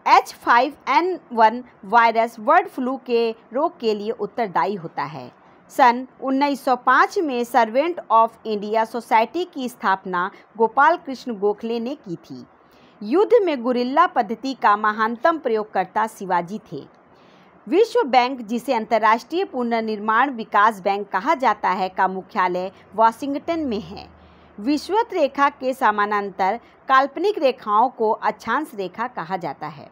H5N1 virus bird flu के रोग के लिए उत्तरदायी होता है। सन 1905 में सर्वेंट ऑफ इंडिया सोसाइटी की स्थापना गोपाल कृष्ण गोखले ने की थी। युद्ध में गुरिल्ला पद्धति का महानतम प्रयोगकर्ता शिवाजी थे। विश्व बैंक, जिसे अंतर्राष्ट्रीय पुनर्निर्माण विकास बैंक कहा जाता है, का मुख्यालय वाशिंगटन में है। विषुवत रेखा के समानांतर काल्पनिक रेखाओं को अक्षांश रेखा कहा जाता है।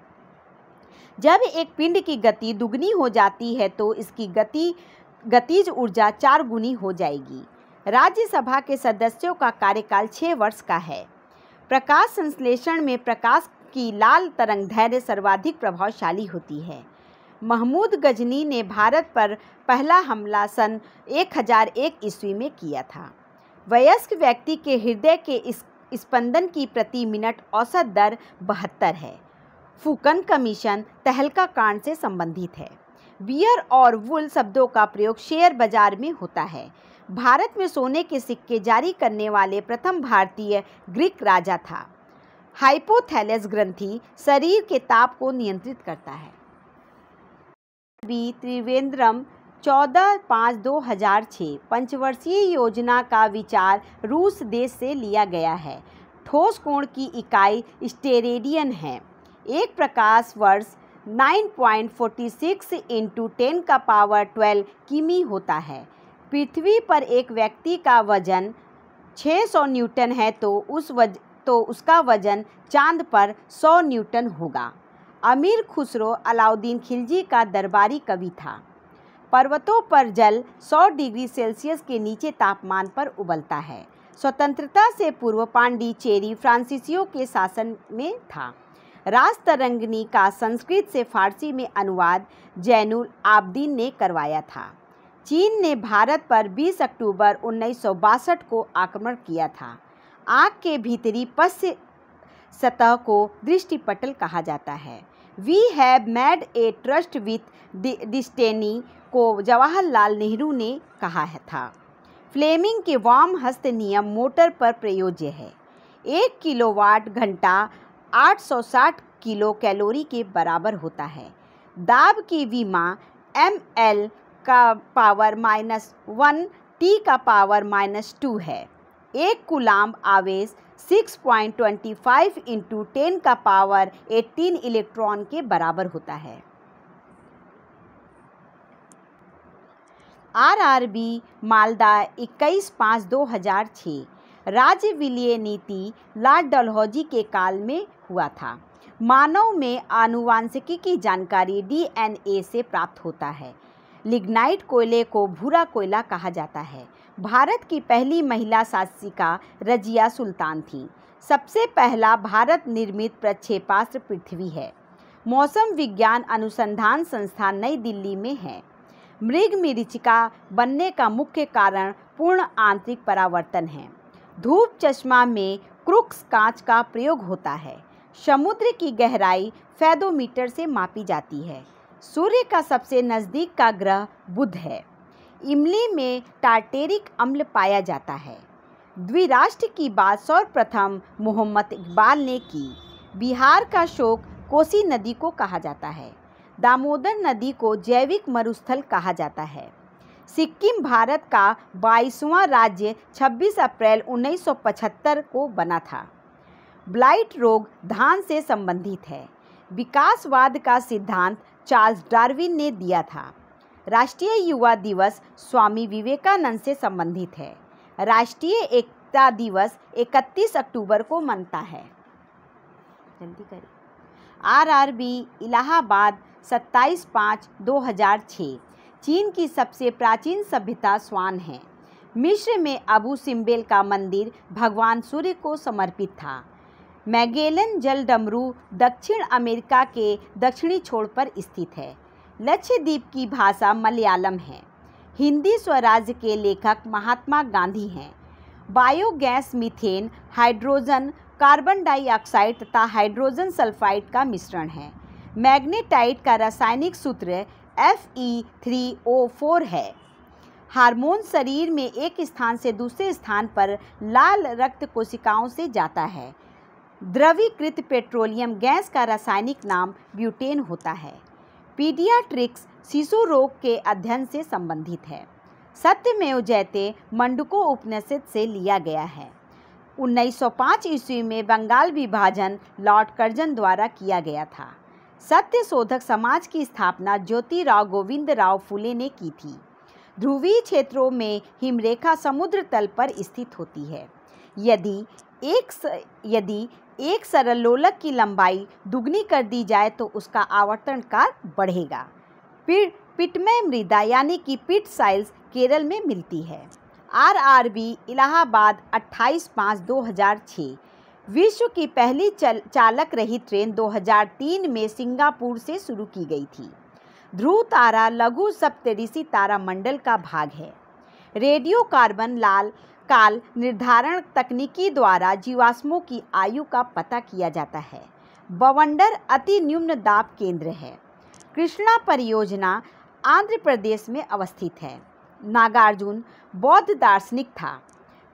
जब एक पिंड की गति दुगनी हो जाती है तो इसकी गतिज ऊर्जा 4 गुनी हो जाएगी। राज्यसभा के सदस्यों का कार्यकाल 6 वर्ष का है। प्रकाश संश्लेषण में प्रकाश की लाल तरंगदैर्घ्य सर्वाधिक प्रभावशाली होती है। महमूद गजनी ने भारत पर पहला हमला सन 1001 ईस्वी में किया था। वयस्क व्यक्ति के हृदय के स्पंदन की प्रति मिनट औसत दर 72 है। फूकन कमीशन तहलका कांड से संबंधित है। बियर और वुल शब्दों का प्रयोग शेयर बाजार में होता है। भारत में सोने के सिक्के जारी करने वाले प्रथम भारतीय ग्रीक राजा था। हाइपोथैलेमस ग्रंथि शरीर के ताप को नियंत्रित करता है। त्रिवेंद्रम 14/5/2006 पंचवर्षीय योजना का विचार रूस देश से लिया गया है। ठोस कोण की इकाई स्टेरेडियन है। एक प्रकाश वर्ष 9.46 × 10⁻12 किमी होता है। पृथ्वी पर एक व्यक्ति का वजन 600 न्यूटन है तो उसका वजन चांद पर 100 न्यूटन होगा। अमीर खुसरो अलाउद्दीन खिलजी का दरबारी कवि था। पर्वतों पर जल 100 डिग्री सेल्सियस के नीचे तापमान पर उबलता है। स्वतंत्रता से पूर्व पांडिचेरी फ्रांसीसियों के शासन में था। राजतरंगिणी का संस्कृत से फारसी में अनुवाद जैनुल आबदीन ने करवाया था। चीन ने भारत पर 20 अक्टूबर 1962 को आक्रमण किया था। आँख के भीतरी पश्च सतह को दृष्टिपटल कहा जाता है। We have made a tryst with destiny को जवाहरलाल नेहरू ने कहा था। फ्लेमिंग के वाम हस्त नियम मोटर पर प्रयोज्य है। 1 किलोवाट घंटा 860 किलो कैलोरी के बराबर होता है। दाब की विमा ml का पावर -1 T का पावर -2 है। एक कूलाम्ब आवेश 6.25 × 10 का पावर 18 इलेक्ट्रॉन के बराबर होता है। RRB मालदा 21/5/2006 राज्य विलय नीति लॉर्ड डलहौजी के काल में हुआ था। मानव में आनुवांशिकी की जानकारी DNA से प्राप्त होता है। लिग्नाइट कोयले को भूरा कोयला कहा जाता है। भारत की पहली महिला शासिका रजिया सुल्तान थी। सबसे पहला भारत निर्मित प्रक्षेपास्त्र पृथ्वी है। मौसम विज्ञान अनुसंधान संस्थान नई दिल्ली में है। मृगमरीचिका बनने का मुख्य कारण पूर्ण आंतरिक परावर्तन है। धूप चश्मा में क्रूक्स कांच का प्रयोग होता है। समुद्र की गहराई फेदोमीटर से मापी जाती है। सूर्य का सबसे नज़दीक का ग्रह बुध है। इमली में टार्टेरिक अम्ल पाया जाता है। द्विराष्ट्र की बात सर्वप्रथम मोहम्मद इकबाल ने की। बिहार का शोक कोसी नदी को कहा जाता है। दामोदर नदी को जैविक मरुस्थल कहा जाता है। सिक्किम भारत का 22वां राज्य 26 अप्रैल 1975 को बना था। ब्लाइट रोग धान से संबंधित है। विकासवाद का सिद्धांत चार्ल्स डार्विन ने दिया था। राष्ट्रीय युवा दिवस स्वामी विवेकानंद से संबंधित है। राष्ट्रीय एकता दिवस 31 अक्टूबर को मनता है। जल्दी करिए। RRB इलाहाबाद 27/5/2006 चीन की सबसे प्राचीन सभ्यता स्वान है। मिस्र में अबू सिम्बेल का मंदिर भगवान सूर्य को समर्पित था। मैगेलन जलडमरू दक्षिण अमेरिका के दक्षिणी छोर पर स्थित है। लक्षद्वीप की भाषा मलयालम है। हिंदी स्वराज्य के लेखक महात्मा गांधी हैं। Biogas methane, hydrogen, carbon dioxide तथा हाइड्रोजन सल्फाइड का मिश्रण है। मैग्नेटाइट का रासायनिक सूत्र Fe3O4 है। हार्मोन शरीर में एक स्थान से दूसरे स्थान पर लाल रक्त कोशिकाओं से जाता है। द्रवीकृत पेट्रोलियम गैस का रासायनिक नाम ब्यूटेन होता है। पीडियाट्रिक्स शिशु रोग के अध्ययन से संबंधित है। सत्यमेव जयते मंडूको उपनिषद से लिया गया है। 1905 ईस्वी में बंगाल विभाजन लॉर्ड कर्जन द्वारा किया गया था। सत्य शोधक समाज की स्थापना ज्योतिराव गोविंदराव फुले ने की थी। ध्रुवीय क्षेत्रों में हिमरेखा समुद्र तल पर स्थित होती है। यदि एक सरलोलक की लंबाई दुगनी कर दी जाए तो उसका आवर्तन काल बढ़ेगा। पिटमय मृदा यानी कि पिट साइल्स केरल में मिलती है। RRB इलाहाबाद 28/5/2006 विश्व की पहली चालक रहित ट्रेन 2003 में सिंगापुर से शुरू की गई थी। ध्रुव तारा लघु सप्तऋषि तारामंडल का भाग है। रेडियो कार्बन लाल काल निर्धारण तकनीकी द्वारा जीवाश्मों की आयु का पता किया जाता है। बवंडर अति निम्न दाब केंद्र है। कृष्णा परियोजना आंध्र प्रदेश में अवस्थित है। नागार्जुन बौद्ध दार्शनिक था।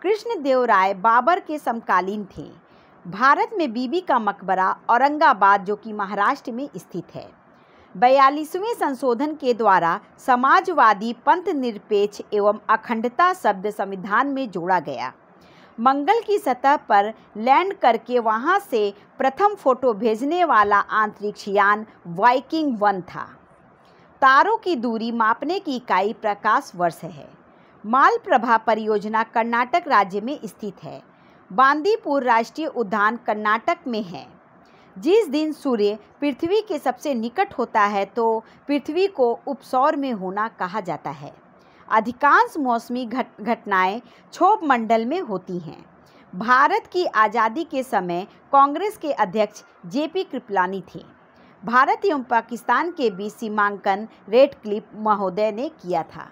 कृष्णदेव राय बाबर के समकालीन थे। भारत में बीबी का मकबरा औरंगाबाद जो कि महाराष्ट्र में स्थित है। 42वें संशोधन के द्वारा समाजवादी पंथ निरपेक्ष एवं अखंडता शब्द संविधान में जोड़ा गया। मंगल की सतह पर लैंड करके वहां से प्रथम फोटो भेजने वाला अंतरिक्ष यान वाइकिंग 1 था। तारों की दूरी मापने की इकाई प्रकाश वर्ष है। मालप्रभा परियोजना कर्नाटक राज्य में स्थित है। बांदीपुर राष्ट्रीय उद्यान कर्नाटक में है। जिस दिन सूर्य पृथ्वी के सबसे निकट होता है तो पृथ्वी को उपसौर में होना कहा जाता है। अधिकांश मौसमी घटनाएं क्षोभ मंडल में होती हैं। भारत की आज़ादी के समय कांग्रेस के अध्यक्ष JP कृपलानी थे। भारत एवं पाकिस्तान के बीच सीमांकन रेडक्लिफ महोदय ने किया था।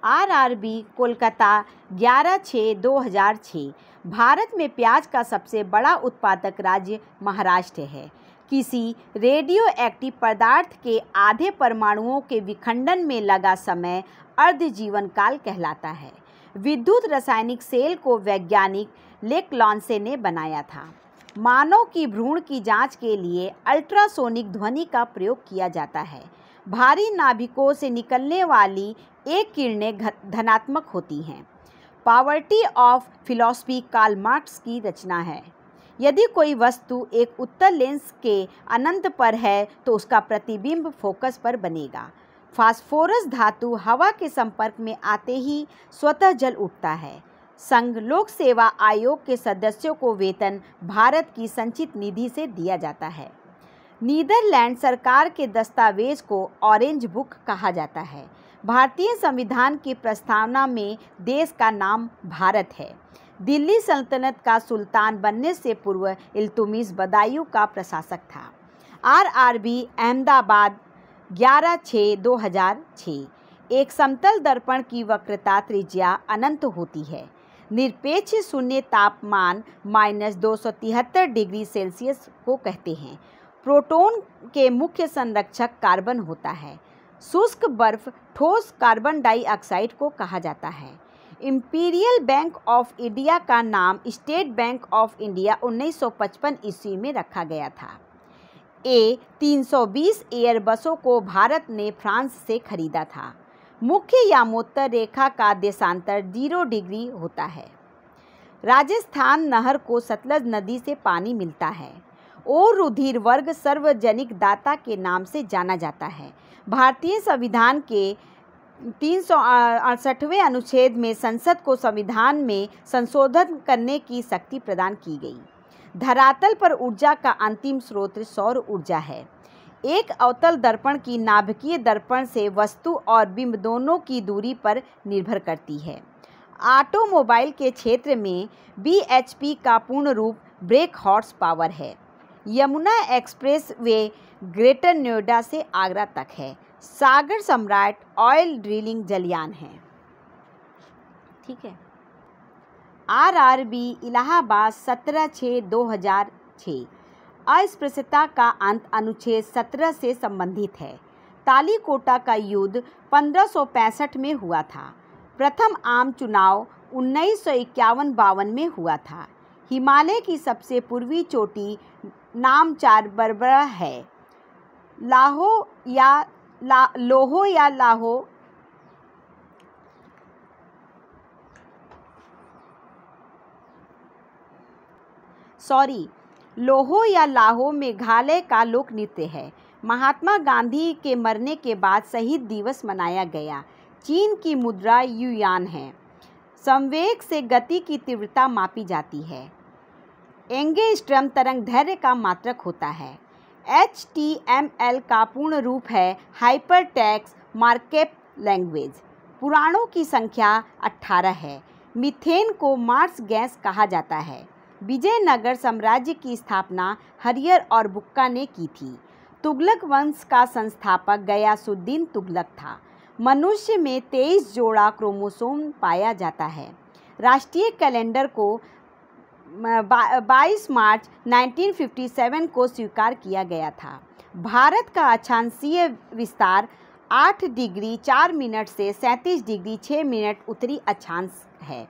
RRB कोलकाता 11/6/2006 भारत में प्याज का सबसे बड़ा उत्पादक राज्य महाराष्ट्र है। किसी रेडियो एक्टिव पदार्थ के आधे परमाणुओं के विखंडन में लगा समय अर्ध जीवन काल कहलाता है। विद्युत रासायनिक सेल को वैज्ञानिक लेक लॉन्से ने बनाया था। मानव की भ्रूण की जांच के लिए अल्ट्रासोनिक ध्वनि का प्रयोग किया जाता है। भारी नाभिकों से निकलने वाली एक किरणें धनात्मक होती हैं। Poverty of philosophy Karl Marx की रचना है। यदि कोई वस्तु एक उत्तल लेंस के अनंत पर है तो उसका प्रतिबिंब फोकस पर बनेगा। फास्फोरस धातु हवा के संपर्क में आते ही स्वतः जल उठता है। संघ लोक सेवा आयोग के सदस्यों को वेतन भारत की संचित निधि से दिया जाता है। नीदरलैंड सरकार के दस्तावेज को ऑरेंज बुक कहा जाता है। भारतीय संविधान की प्रस्तावना में देश का नाम भारत है। दिल्ली सल्तनत का सुल्तान बनने से पूर्व इल्तुतमिश बदायूं का प्रशासक था। आरआरबी अहमदाबाद 11/6/2006। एक समतल दर्पण की वक्रता त्रिज्या अनंत होती है। निरपेक्ष शून्य तापमान -273 डिग्री सेल्सियस को कहते हैं। प्रोटॉन के मुख्य संरक्षक कार्बन होता है। शुष्क बर्फ ठोस कार्बन डाइऑक्साइड को कहा जाता है। इंपीरियल बैंक ऑफ इंडिया का नाम स्टेट बैंक ऑफ इंडिया 1955 ईस्वी में रखा गया था। A320 एयरबसों को भारत ने फ्रांस से खरीदा था। मुख्य यामोत्तर रेखा का देशांतर 0 डिग्री होता है। राजस्थान नहर को सतलज नदी से पानी मिलता है। और रुधिर वर्ग सार्वजनिक दाता के नाम से जाना जाता है। भारतीय संविधान के 368वें अनुच्छेद में संसद को संविधान में संशोधन करने की शक्ति प्रदान की गई। धरातल पर ऊर्जा का अंतिम स्रोत सौर ऊर्जा है। एक अवतल दर्पण की नाभिकीय दर्पण से वस्तु और बिंब दोनों की दूरी पर निर्भर करती है। ऑटोमोबाइल के क्षेत्र में BHP का पूर्ण रूप ब्रेक हॉर्स पावर है। Yamuna express way greater Noida से आगरा तक है। सागर सम्राट ऑयल ड्रिलिंग जलयान है। ठीक है। आरआरबी इलाहाबाद 17/6/2006। अस्पृश्यता का अंत अनुच्छेद 17 से संबंधित है। तालीकोटा का युद्ध 1565 में हुआ था। प्रथम आम चुनाव 1951-52 में हुआ था। हिमालय की सबसे पूर्वी चोटी नामचार बरबरा है। लोहो या लाहो मेघालय का लोक नृत्य है। महात्मा गांधी के मरने के बाद शहीद दिवस मनाया गया। चीन की मुद्रा युआन है। संवेग से गति की तीव्रता मापी जाती है। एंगस्ट्रम तरंग दैर्घ्य का मात्रक होता है। HTML का पूर्ण रूप है हाइपरटेक्स्ट मार्कअप लैंग्वेज। पुराणों की संख्या 18 है। मीथेन को मार्स गैस कहा जाता है। विजयनगर साम्राज्य की स्थापना हरियर और बुक्का ने की थी। तुगलक वंश का संस्थापक गयासुद्दीन तुगलक था। मनुष्य में 23 जोड़ा क्रोमोसोम पाया जाता है। राष्ट्रीय कैलेंडर को 22 मार्च 1957 को स्वीकार किया गया था। भारत का अक्षांशीय विस्तार 8 डिग्री 4 मिनट से 37 डिग्री 6 मिनट उत्तरी अक्षांश है।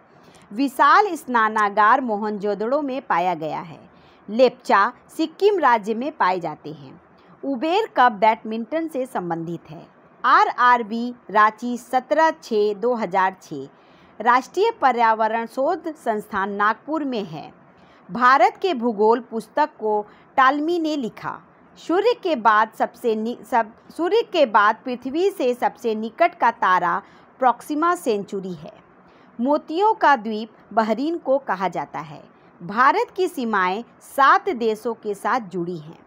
विशाल स्नानागार मोहनजोदड़ो में पाया गया है। लेप्चा सिक्किम राज्य में पाए जाते हैं। उबेर कप बैडमिंटन से संबंधित है। आरआरबी रांची 17/6/2006। राष्ट्रीय पर्यावरण शोध संस्थान नागपुर में है। भारत के भूगोल पुस्तक को टालमी ने लिखा। सूर्य के बाद पृथ्वी से सबसे निकट का तारा प्रॉक्सिमा सेंचुरी है। मोतियों का द्वीप बहरीन को कहा जाता है। भारत की सीमाएं 7 देशों के साथ जुड़ी हैं।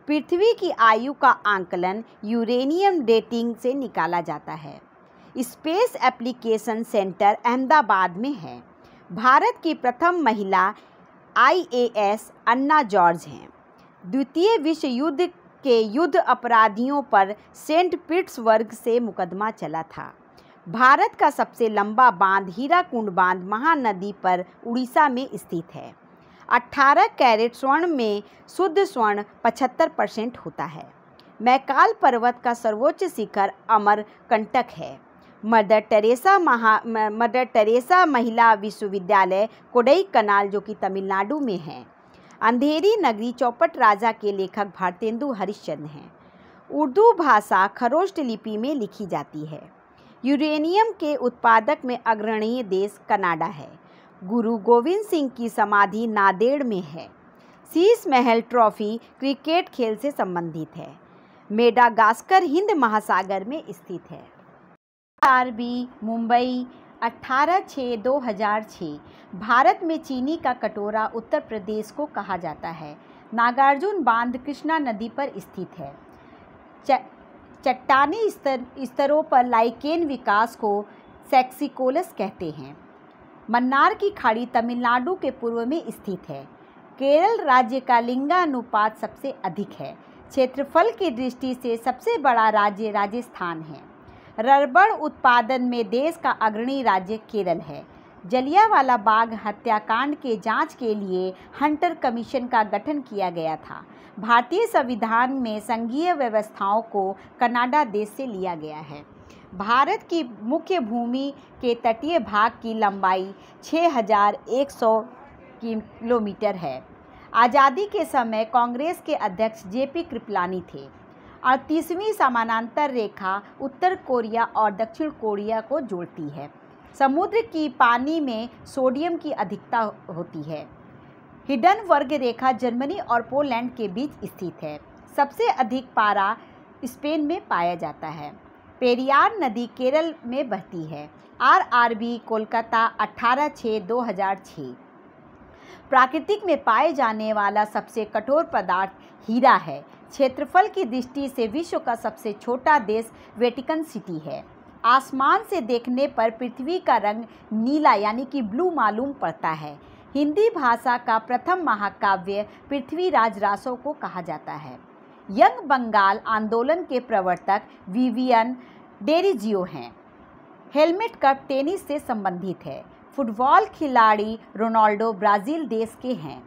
पृथ्वी की आयु का आंकलन यूरेनियम डेटिंग से निकाला जाता है। स्पेस एप्लीकेशन सेंटर अहमदाबाद में है। भारत की प्रथम महिला IAS अन्ना जॉर्ज हैं। द्वितीय विश्व युद्ध के युद्ध अपराधियों पर सेंट पीटर्सबर्ग से मुकदमा चला था। भारत का सबसे लंबा बांध हीराकुंड बांध महानदी पर उड़ीसा में स्थित है। 18 कैरेट स्वर्ण में शुद्ध स्वर्ण 75% होता है। मैकाल पर्वत का सर्वोच्च शिखर अमरकंटक है। मदर टेरेसा महिला विश्वविद्यालय कोडई कनाल जो कि तमिलनाडु में है। अंधेरी नगरी चौपट राजा के लेखक भारतेंदु हरिश्चंद्र हैं। उर्दू भाषा खरोष्ट लिपि में लिखी जाती है। यूरेनियम के उत्पादक में अग्रणी देश कनाडा है। गुरु गोविंद सिंह की समाधि नांदेड़ में है। शीश महल ट्रॉफी क्रिकेट खेल से संबंधित है। मेडागास्कर हिंद महासागर में स्थित है। आरबी मुंबई 18/6/2006। भारत में चीनी का कटोरा उत्तर प्रदेश को कहा जाता है। नागार्जुन बांध कृष्णा नदी पर स्थित है। चट्टानी स्तरों पर लाइकेन विकास को सेक्सिकोलस कहते हैं। मन्नार की खाड़ी तमिलनाडु के पूर्व में स्थित है। केरल राज्य का लिंगानुपात सबसे अधिक है। क्षेत्रफल की दृष्टि से सबसे बड़ा राज्य राजस्थान है। रबड़ उत्पादन में देश का अग्रणी राज्य केरल है। जलियांवाला बाग हत्याकांड के जांच के लिए हंटर कमीशन का गठन किया गया था। भारतीय संविधान में संघीय व्यवस्थाओं को कनाडा देश से लिया गया है। भारत की मुख्य भूमि के तटीय भाग की लंबाई 6100 किलोमीटर है। आज़ादी के समय कांग्रेस के अध्यक्ष जेपी कृपलानी थे। 38वीं समानांतर रेखा उत्तर कोरिया और दक्षिण कोरिया को जोड़ती है। समुद्र की पानी में सोडियम की अधिकता होती है। हिंडनबर्ग रेखा जर्मनी और पोलैंड के बीच स्थित है। सबसे अधिक पारा स्पेन में पाया जाता है। पेरियार नदी केरल में बहती है। आरआरबी कोलकाता 18/6/2006। प्राकृतिक में पाए जाने वाला सबसे कठोर पदार्थ हीरा है। क्षेत्रफल की दृष्टि से विश्व का सबसे छोटा देश वेटिकन सिटी है। आसमान से देखने पर पृथ्वी का रंग नीला यानी कि ब्लू मालूम पड़ता है। हिंदी भाषा का प्रथम महाकाव्य पृथ्वीराज रासो को कहा जाता है। यंग बंगाल आंदोलन के प्रवर्तक विवियन डेरिजियो हैं। हेलमेट कप टेनिस से संबंधित है। फुटबॉल खिलाड़ी रोनाल्डो ब्राज़ील देश के हैं।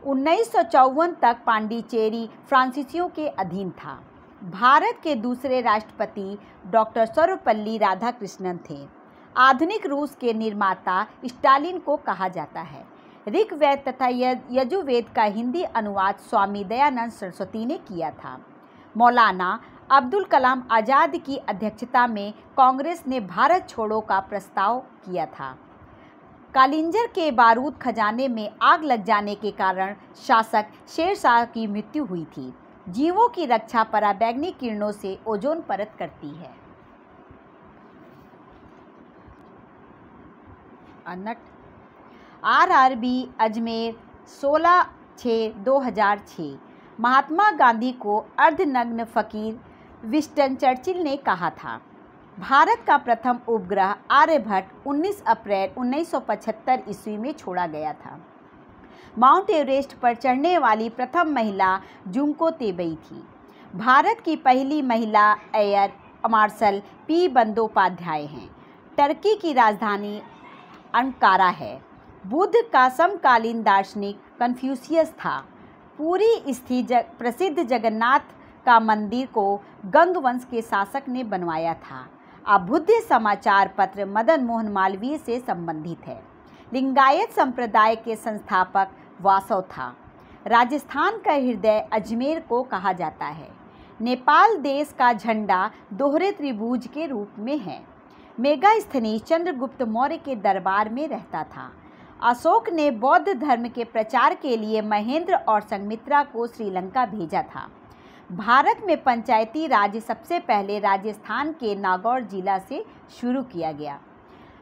1954 तक पांडिचेरी फ्रांसीसियों के अधीन था। भारत के दूसरे राष्ट्रपति डॉक्टर सर्वपल्ली राधाकृष्णन थे। आधुनिक रूस के निर्माता स्टालिन को कहा जाता है। ऋग्वेद तथा यजुर्वेद का हिंदी अनुवाद स्वामी दयानंद सरस्वती ने किया था। मौलाना अब्दुल कलाम आज़ाद की अध्यक्षता में कांग्रेस ने भारत छोड़ो का प्रस्ताव किया था। कालिंजर के बारूद खजाने में आग लग जाने के कारण शासक शेरशाह की मृत्यु हुई थी। जीवों की रक्षा पराबैंगनी किरणों से ओजोन परत करती है। आरआरबी अजमेर 16/6/2006। महात्मा गांधी को अर्धनग्न फकीर विंस्टन चर्चिल ने कहा था। भारत का प्रथम उपग्रह आर्यभट्ट 19 अप्रैल 1975 ईस्वी में छोड़ा गया था। माउंट एवरेस्ट पर चढ़ने वाली प्रथम महिला जुंको तेबई थी। भारत की पहली महिला एयर मार्शल पी बंदोपाध्याय हैं। टर्की की राजधानी अंकारा है। बुद्ध का समकालीन दार्शनिक कन्फ्यूशियस था। पुरी स्थित प्रसिद्ध जगन्नाथ का मंदिर को गंग वंश के शासक ने बनवाया था। अभुद्य समाचार पत्र मदन मोहन मालवीय से संबंधित है। लिंगायत संप्रदाय के संस्थापक वासव था। राजस्थान का हृदय अजमेर को कहा जाता है। नेपाल देश का झंडा दोहरे त्रिभुज के रूप में है। मेगास्थनीज चंद्रगुप्त मौर्य के दरबार में रहता था। अशोक ने बौद्ध धर्म के प्रचार के लिए महेंद्र और संघमित्रा को श्रीलंका भेजा था। भारत में पंचायती राज सबसे पहले राजस्थान के नागौर जिला से शुरू किया गया।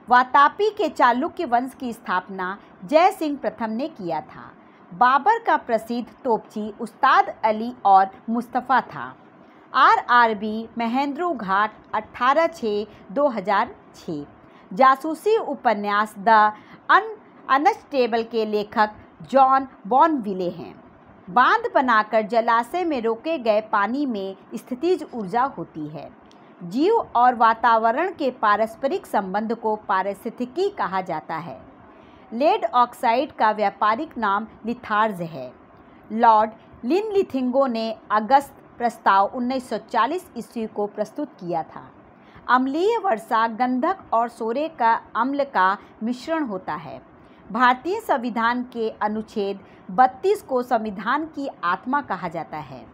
वातापी के चालुक्य वंश की स्थापना जय सिंह प्रथम ने किया था। बाबर का प्रसिद्ध तोपची उस्ताद अली और मुस्तफ़ा था। आरआरबी महेंद्रू घाट 18/6/2006। जासूसी उपन्यास द अनस्टेबल के लेखक जॉन बॉर्नविले हैं। बांध बनाकर जलाशय में रोके गए पानी में स्थितिज ऊर्जा होती है। जीव और वातावरण के पारस्परिक संबंध को पारिस्थितिकी कहा जाता है। लेड ऑक्साइड का व्यापारिक नाम लिथार्ज है। लॉर्ड लिनलिथिंगो ने अगस्त प्रस्ताव 1940 ईस्वी को प्रस्तुत किया था। अम्लीय वर्षा गंधक और सोरे का अम्ल का मिश्रण होता है। भारतीय संविधान के अनुच्छेद 32 को संविधान की आत्मा कहा जाता है।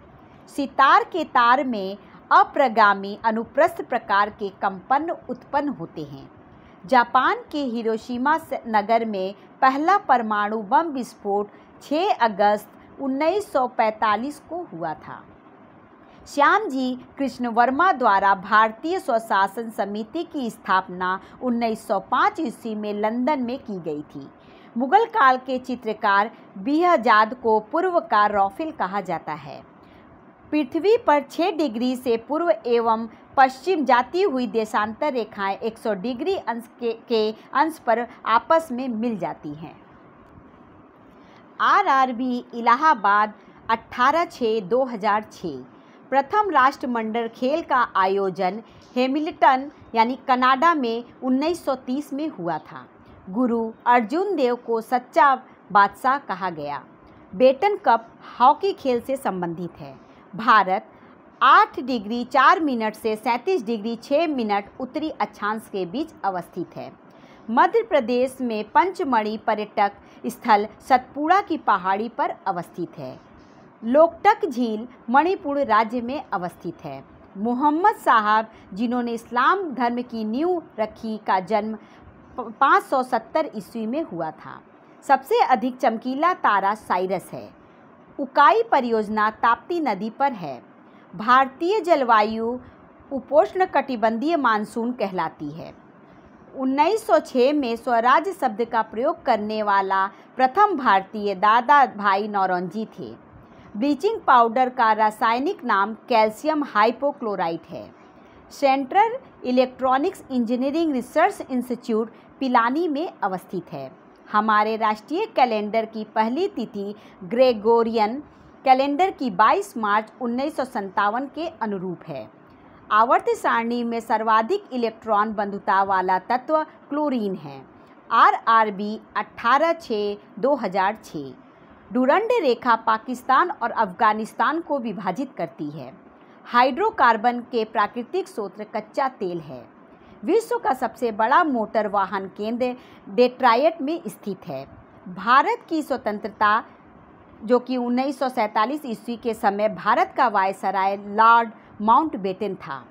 सितार के तार में अप्रगामी अनुप्रस्थ प्रकार के कंपन उत्पन्न होते हैं। जापान के हिरोशिमा नगर में पहला परमाणु बम विस्फोट 6 अगस्त 1945 को हुआ था। श्यामजी कृष्ण वर्मा द्वारा भारतीय स्वशासन समिति की स्थापना 1905 ईस्वी में लंदन में की गई थी। मुगल काल के चित्रकार बिहजाद को पूर्व का रॉफिल कहा जाता है। पृथ्वी पर 6 डिग्री से पूर्व एवं पश्चिम जाती हुई देशांतर रेखाएं 100 डिग्री अंश के अंश पर आपस में मिल जाती हैं। आरआरबी इलाहाबाद 18/6/2006। प्रथम राष्ट्रमंडल खेल का आयोजन हैमिल्टन यानी कनाडा में 1930 में हुआ था। गुरु अर्जुन देव को सच्चा बादशाह कहा गया। बेटन कप हॉकी खेल से संबंधित है। भारत 8 डिग्री 4 मिनट से 37 डिग्री 6 मिनट उत्तरी अक्षांश के बीच अवस्थित है। मध्य प्रदेश में पंचमढ़ी पर्यटक स्थल सतपुड़ा की पहाड़ी पर अवस्थित है। लोकटक झील मणिपुर राज्य में अवस्थित है। मोहम्मद साहब जिन्होंने इस्लाम धर्म की नींव रखी का जन्म 570 ईस्वी में हुआ था। सबसे अधिक चमकीला तारा साइरस है। उकाई परियोजना ताप्ती नदी पर है। भारतीय जलवायु उपोष्णकटिबंधीय मानसून कहलाती है। 1906 में स्वराज शब्द का प्रयोग करने वाला प्रथम भारतीय दादा भाई नौरोजी थे। ब्लीचिंग पाउडर का रासायनिक नाम कैल्शियम हाइपोक्लोराइट है। Central electronics engineering research institute Pilani में अवस्थित है। हमारे राष्ट्रीय कैलेंडर की पहली तिथि ग्रेगोरियन कैलेंडर की 22 मार्च 1957 के अनुरूप है। आवर्त सारणी में सर्वाधिक इलेक्ट्रॉन बंधुता वाला तत्व क्लोरीन है। आरआरबी 18/6/2006। डुरंड रेखा पाकिस्तान और अफगानिस्तान को विभाजित करती है। हाइड्रोकार्बन के प्राकृतिक स्रोत कच्चा तेल है। विश्व का सबसे बड़ा मोटर वाहन केंद्र डेट्रॉयट में स्थित है। भारत की स्वतंत्रता जो कि 1947 ईस्वी के समय भारत का वायसराय लॉर्ड माउंटबेटन था।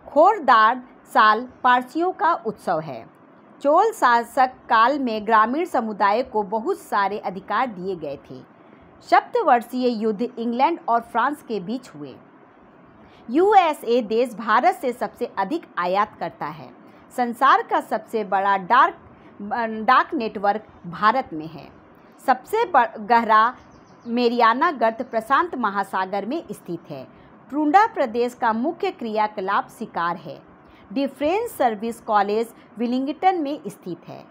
खोरदाद साल पारसियों का उत्सव है। चोल शासक काल में ग्रामीण समुदाय को बहुत सारे अधिकार दिए गए थे। सप्तवर्षीय युद्ध इंग्लैंड और फ्रांस के बीच हुए। यूएसए देश भारत से सबसे अधिक आयात करता है। संसार का सबसे बड़ा डाक नेटवर्क भारत में है। सबसे गहरा मेरियाना गर्त प्रशांत महासागर में स्थित है। ट्रुंडा प्रदेश का मुख्य क्रियाकलाप शिकार है। डिफेंस सर्विस कॉलेज विलिंगटन में स्थित है।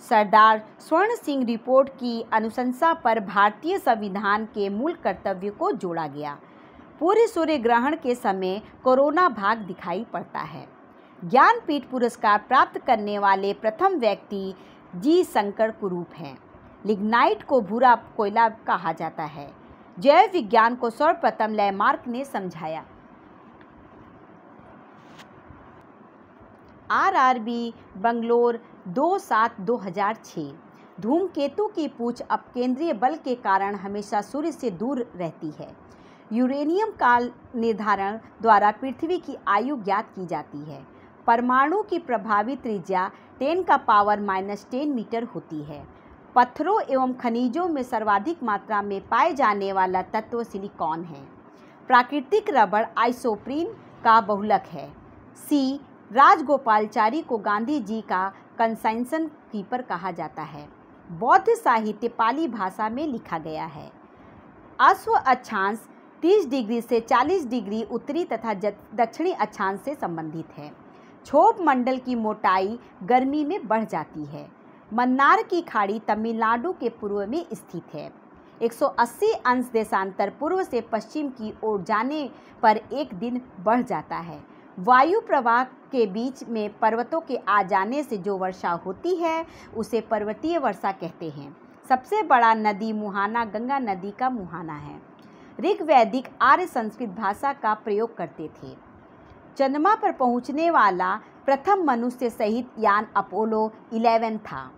सरदार स्वर्ण सिंह रिपोर्ट की अनुशंसा पर भारतीय संविधान के मूल कर्तव्य को जोड़ा गया। पूरे सूर्य ग्रहण के समय कोरोना भाग दिखाई पड़ता है। ज्ञानपीठ पुरस्कार प्राप्त करने वाले प्रथम व्यक्ति जी शंकर कुरूप हैं। लिग्नाइट को भूरा कोयला कहा जाता है। जैव विज्ञान को सर्वप्रथम लैमार्क ने समझाया। आरआरबी बंगलोर 2/7/2006। धूमकेतु की पूंछ अपकेंद्रीय बल के कारण हमेशा सूर्य से दूर रहती है। यूरेनियम काल निर्धारण द्वारा पृथ्वी की आयु ज्ञात की जाती है। परमाणु की प्रभावी त्रिज्या 10⁻⁻10 मीटर होती है। पत्थरों एवं खनिजों में सर्वाधिक मात्रा में पाए जाने वाला तत्व सिलिकॉन है। प्राकृतिक रबड़ आइसोप्रीन का बहुलक है। सी राजगोपालचारी को गांधी जी का कंसाइंसन कीपर कहा जाता है। बौद्ध साहित्य पाली भाषा में लिखा गया है। अश्व अक्षांश 30 डिग्री से 40 डिग्री उत्तरी तथा दक्षिणी अक्षांश से संबंधित है। क्षोभ मंडल की मोटाई गर्मी में बढ़ जाती है। मन्नार की खाड़ी तमिलनाडु के पूर्व में स्थित है। 180 अंश देशांतर पूर्व से पश्चिम की ओर जाने पर एक दिन बढ़ जाता है। वायु प्रवाह के बीच में पर्वतों के आ जाने से जो वर्षा होती है उसे पर्वतीय वर्षा कहते हैं। सबसे बड़ा नदी मुहाना गंगा नदी का मुहाना है। ऋग्वैदिक आर्य संस्कृत भाषा का प्रयोग करते थे। चंद्रमा पर पहुंचने वाला प्रथम मनुष्य सहित यान अपोलो 11 था।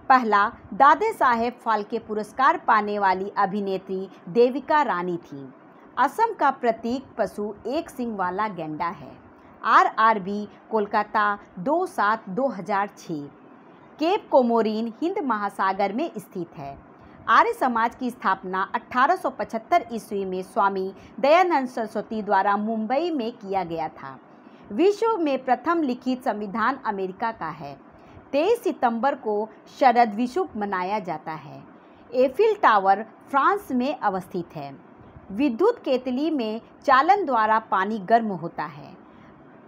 पहला दादे साहेब फाल्के पुरस्कार पाने वाली अभिनेत्री देविका रानी थी। असम का प्रतीक पशु एक सींग वाला गैंडा है। RRB Kolkata 2/7/2006। Cape Comorin Hind महासागर में स्थित है। आर्य समाज की स्थापना 1875 ईस्वी में स्वामी दयानंद सरस्वती द्वारा मुंबई में किया गया था। विश्व में प्रथम लिखित संविधान अमेरिका का है। 23 सितंबर को शरद विषुव मनाया जाता है। एफिल टावर फ्रांस में अवस्थित है। विद्युत केतली में चालन द्वारा पानी गर्म होता है।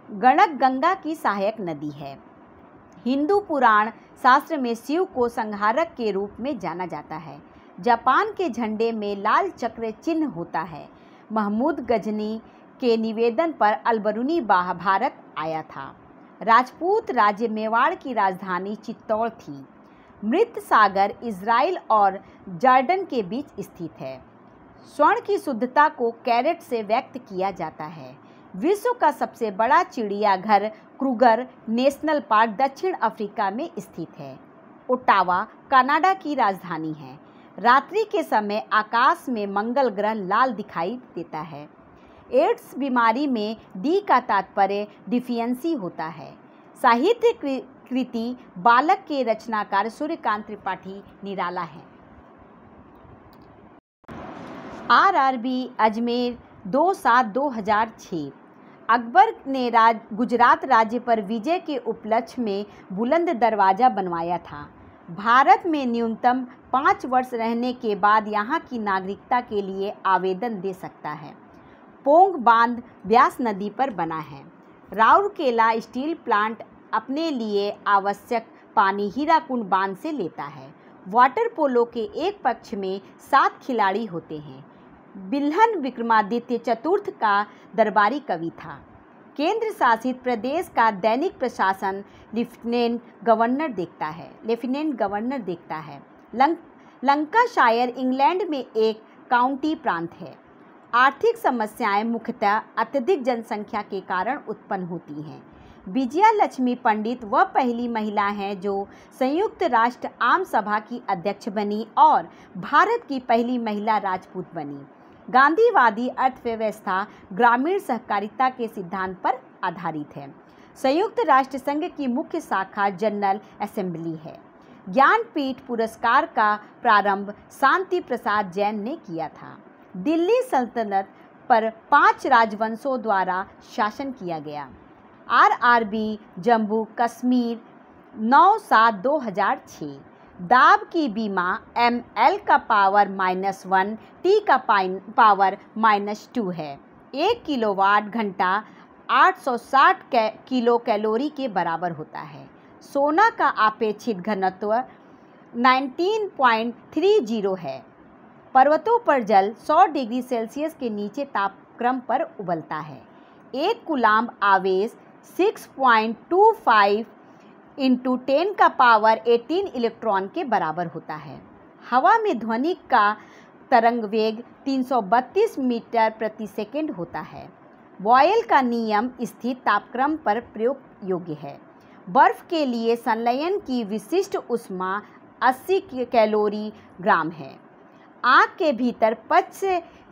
गणक गंगा की सहायक नदी है। हिंदू पुराण शास्त्र में शिव को संहारक के रूप में जाना जाता है। जापान के झंडे में लाल चक्र चिन्ह होता है। महमूद गजनी के निवेदन पर अलबरूनी भारत आया था। राजपूत राज्य मेवाड़ की राजधानी चित्तौड़ थी। मृत सागर इज़राइल और जॉर्डन के बीच स्थित है। स्वर्ण की शुद्धता को कैरेट से व्यक्त किया जाता है। विश्व का सबसे बड़ा चिड़ियाघर क्रूगर नेशनल पार्क दक्षिण अफ्रीका में स्थित है। ओटावा कनाडा की राजधानी है। रात्रि के समय आकाश में मंगल ग्रह लाल दिखाई देता है। एड्स बीमारी में डी का तात्पर्य डिफियंसी होता है। साहित्य कृति बालक के रचनाकार सूर्यकांत त्रिपाठी निराला है। RRB अजमेर 2/7/2006। अकबर ने गुजरात राज्य पर विजय के उपलक्ष्य में बुलंद दरवाज़ा बनवाया था। भारत में न्यूनतम 5 वर्ष रहने के बाद यहाँ की नागरिकता के लिए आवेदन दे सकता है। पोंग बांध ब्यास नदी पर बना है। राउरकेला स्टील प्लांट अपने लिए आवश्यक पानी हीराकुंड बांध से लेता है। वाटर पोलो के एक पक्ष में 7 खिलाड़ी होते हैं। बिल्हन विक्रमादित्य चतुर्थ का दरबारी कवि था। केंद्र शासित प्रदेश का दैनिक प्रशासन लेफ्टिनेंट गवर्नर देखता है। लंकाशायर इंग्लैंड में एक काउंटी प्रांत है। आर्थिक समस्याएं मुख्यतः अत्यधिक जनसंख्या के कारण उत्पन्न होती हैं। विजया लक्ष्मी पंडित वह पहली महिला हैं जो संयुक्त राष्ट्र आम सभा की अध्यक्ष बनी और भारत की पहली महिला राजपूत बनी। गांधीवादी अर्थव्यवस्था ग्रामीण सहकारिता के सिद्धांत पर आधारित है। संयुक्त राष्ट्र संघ की मुख्य शाखा जनरल असेंबली है। ज्ञानपीठ पुरस्कार का प्रारंभ शांति प्रसाद जैन ने किया था। दिल्ली सल्तनत पर 5 राजवंशों द्वारा शासन किया गया। RRB जम्मू कश्मीर 9/7/2006। दाब की बीमा ml का पावर -1 t का पावर -2 है। 1 किलोवाट घंटा 860 किलो कैलोरी के बराबर होता है। सोना का आपेक्षिक घनत्व 19.30 है। पर्वतों पर जल 100 डिग्री सेल्सियस के नीचे तापक्रम पर उबलता है। 1 कूलाम्ब आवेश 6.25 × 10 का पावर 18 इलेक्ट्रॉन के बराबर होता है। हवा में ध्वनि का तरंग वेग 332 मीटर प्रति सेकंड होता है। बॉयल का नियम स्थिर तापक्रम पर प्रयोग योग्य है। बर्फ के लिए संलयन की विशिष्ट ऊष्मा 80 कैलोरी ग्राम है। आँख के भीतर पच्छ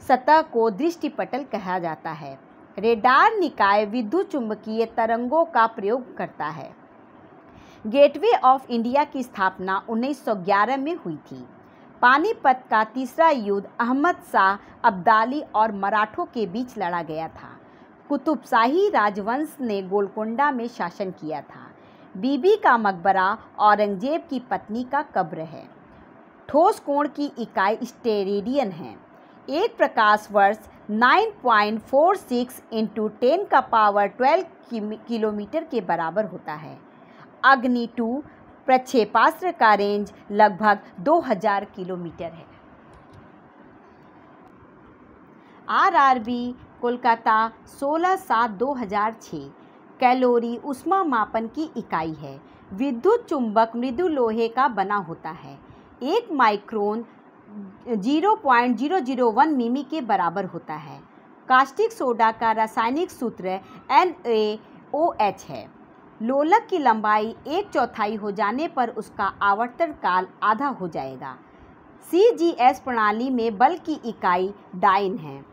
सतह को दृष्टिपटल कहा जाता है। रेडार निकाय विद्युत चुंबकीय तरंगों का प्रयोग करता है। गेटवे ऑफ इंडिया की स्थापना 1911 में हुई थी। पानीपत का तीसरा युद्ध अहमद शाह अब्दाली और मराठों के बीच लड़ा गया था। कुतुबशाही राजवंश ने गोलकोंडा में शासन किया था। बीबी का मकबरा औरंगजेब की पत्नी का कब्र है। ठोस कोण की इकाई स्टेरेडियन है। एक प्रकाश वर्ष 9.46 × 10 का पावर 12 किलोमीटर के बराबर होता है। अग्नि 2 प्रक्षेपास्त्र का रेंज लगभग 2000 किलोमीटर है। RRB कोलकाता 16/7/2006। कैलोरी ऊष्मा मापन की इकाई है। विद्युत चुंबक मृदु लोहे का बना होता है। 1 माइक्रोन 0.001 मिमी के बराबर होता है। कास्टिक सोडा का रासायनिक सूत्र NaOH है। लोलक की लंबाई 1/4 हो जाने पर उसका आवर्तन काल आधा हो जाएगा। CGS प्रणाली में बल की इकाई डाइन है।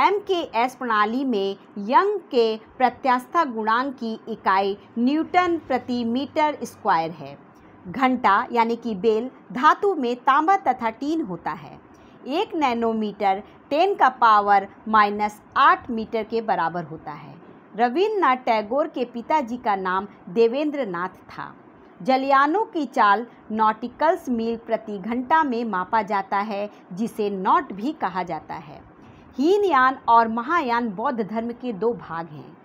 MKS प्रणाली में यंग के प्रत्यास्था गुणांक की इकाई न्यूटन प्रति मीटर स्क्वायर है। घंटा यानी कि बेल धातु में तांबा तथा टीन होता है। 1 नैनोमीटर 10⁻⁻8 मीटर के बराबर होता है। रविन्द्रनाथ टैगोर के पिताजी का नाम देवेंद्र नाथ था। जलयानों की चाल नॉटिकल्स मील प्रति घंटा में मापा जाता है, जिसे नॉट भी कहा जाता है। हीनयान और महायान बौद्ध धर्म के 2 भाग हैं।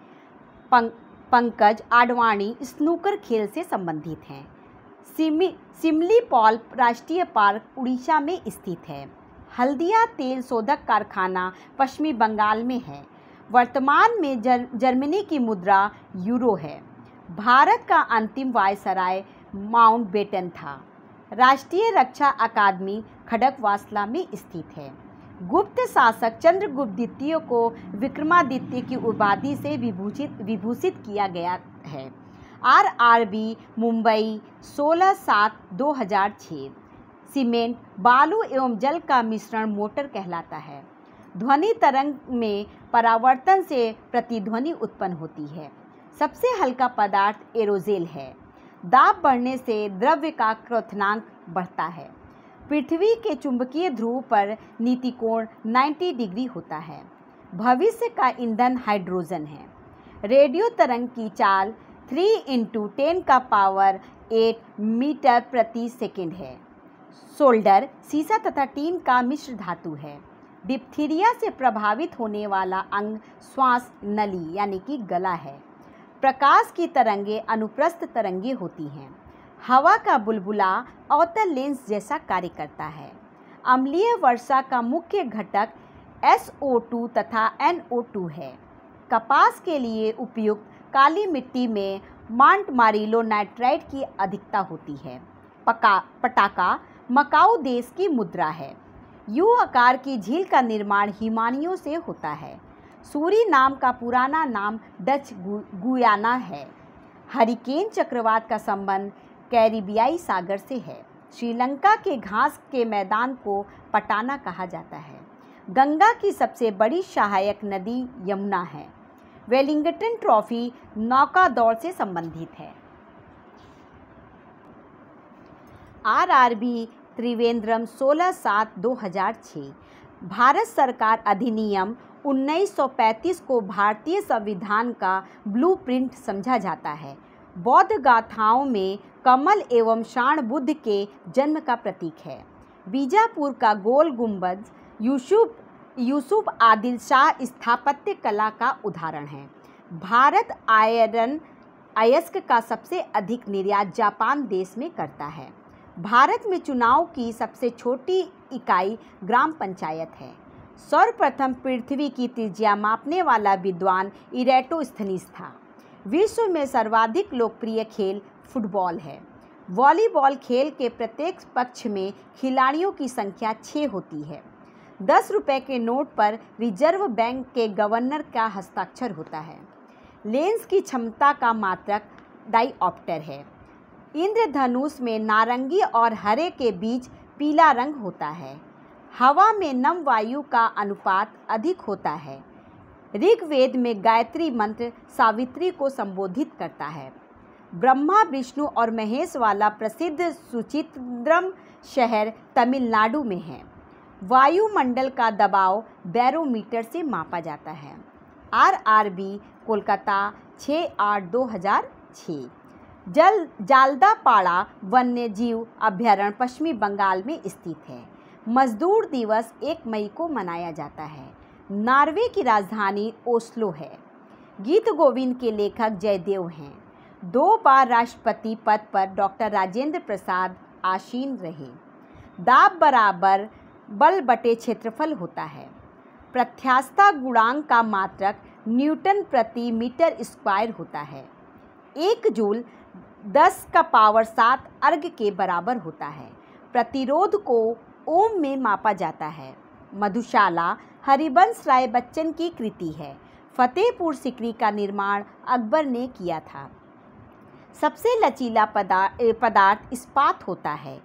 पंकज आडवाणी स्नूकर खेल से संबंधित हैं। सिमलीपाल राष्ट्रीय पार्क उड़ीसा में स्थित है। हल्दिया तेल शोधक कारखाना पश्चिमी बंगाल में है। वर्तमान में जर्मनी की मुद्रा यूरो है। भारत का अंतिम वायसराय माउंटबेटन था। राष्ट्रीय रक्षा अकादमी खड़गवासला में स्थित है। गुप्त शासक चंद्रगुप्त द्वितीय को विक्रमादित्य की उपाधि से विभूषित किया गया है। RRB मुंबई 16/7/2006। सीमेंट, बालू एवं जल का मिश्रण मोटर कहलाता है। ध्वनि तरंग में परावर्तन से प्रतिध्वनि उत्पन्न होती है। सबसे हल्का पदार्थ एरोजेल है। दाब बढ़ने से द्रव्य का क्वथनांक बढ़ता है। पृथ्वी के चुंबकीय ध्रुव पर नीतिकोण 90 डिग्री होता है। भविष्य का ईंधन हाइड्रोजन है। रेडियो तरंग की चाल 3 × 10⁸ मीटर प्रति सेकंड है। सोल्डर सीसा तथा टीन का मिश्र धातु है। डिप्थीरिया से प्रभावित होने वाला अंग श्वास नली यानी कि गला है। प्रकाश की तरंगें अनुप्रस्थ तरंगें होती हैं। हवा का बुलबुला अवतल लेंस जैसा कार्य करता है। अम्लीय वर्षा का मुख्य घटक SO2 तथा NO2 है। कपास के लिए उपयुक्त काली मिट्टी में मांटमारिलो नाइट्राइट की अधिकता होती है। पटाका मकाऊ देश की मुद्रा है। यू आकार की झील का निर्माण हिमानियों से होता है। सूरीनाम का पुराना नाम डच गुयाना है। हरिकेन चक्रवात का संबंध कैरिबियाई सागर से है। श्रीलंका के घास के मैदान को पटाना कहा जाता है। गंगा की सबसे बड़ी सहायक नदी यमुना है। वेलिंगटन ट्रॉफी नौका दौड़ से संबंधित है। RRB त्रिवेंद्रम 16/7/2006। भारत सरकार अधिनियम 1935 को भारतीय संविधान का ब्लूप्रिंट समझा जाता है। बौद्ध गाथाओं में कमल एवं शाण बुद्ध के जन्म का प्रतीक है। बीजापुर का गोल गुंबद यूसुफ आदिल शाह स्थापत्य कला का उदाहरण है। भारत आयरन अयस्क का सबसे अधिक निर्यात जापान देश में करता है। भारत में चुनाव की सबसे छोटी इकाई ग्राम पंचायत है। सर्वप्रथम पृथ्वी की त्रिज्या मापने वाला विद्वान इरेटोस्थनीज था। विश्व में सर्वाधिक लोकप्रिय खेल फुटबॉल है। वॉलीबॉल खेल के प्रत्येक पक्ष में खिलाड़ियों की संख्या 6 होती है। 10 रुपये के नोट पर रिजर्व बैंक के गवर्नर का हस्ताक्षर होता है। लेंस की क्षमता का मात्रक डायऑप्टर है। इंद्रधनुष में नारंगी और हरे के बीच पीला रंग होता है। हवा में नम वायु का अनुपात अधिक होता है। ऋग्वेद में गायत्री मंत्र सावित्री को संबोधित करता है। ब्रह्मा विष्णु और महेश वाला प्रसिद्ध सुचित्रम शहर तमिलनाडु में है। वायुमंडल का दबाव बैरोमीटर से मापा जाता है। RRB कोलकाता 6/8/2006। जालदापाड़ा वन्य जीव अभ्यारण्य पश्चिमी बंगाल में स्थित है। मजदूर दिवस 1 मई को मनाया जाता है। नॉर्वे की राजधानी ओस्लो है। गीत गोविंद के लेखक जयदेव हैं। 2 बार राष्ट्रपति पद पर डॉक्टर राजेंद्र प्रसाद आसीन रहे। दाब बराबर बल बटे क्षेत्रफल होता है। प्रत्यास्था गुणांक का मात्रक न्यूटन प्रति मीटर स्क्वायर होता है। 1 जूल 10⁻7 अर्ग के बराबर होता है। प्रतिरोध को ओम में मापा जाता है। मधुशाला हरिवंश राय बच्चन की कृति है। फतेहपुर सिकरी का निर्माण अकबर ने किया था। सबसे लचीला पदार्थ इस्पात होता है।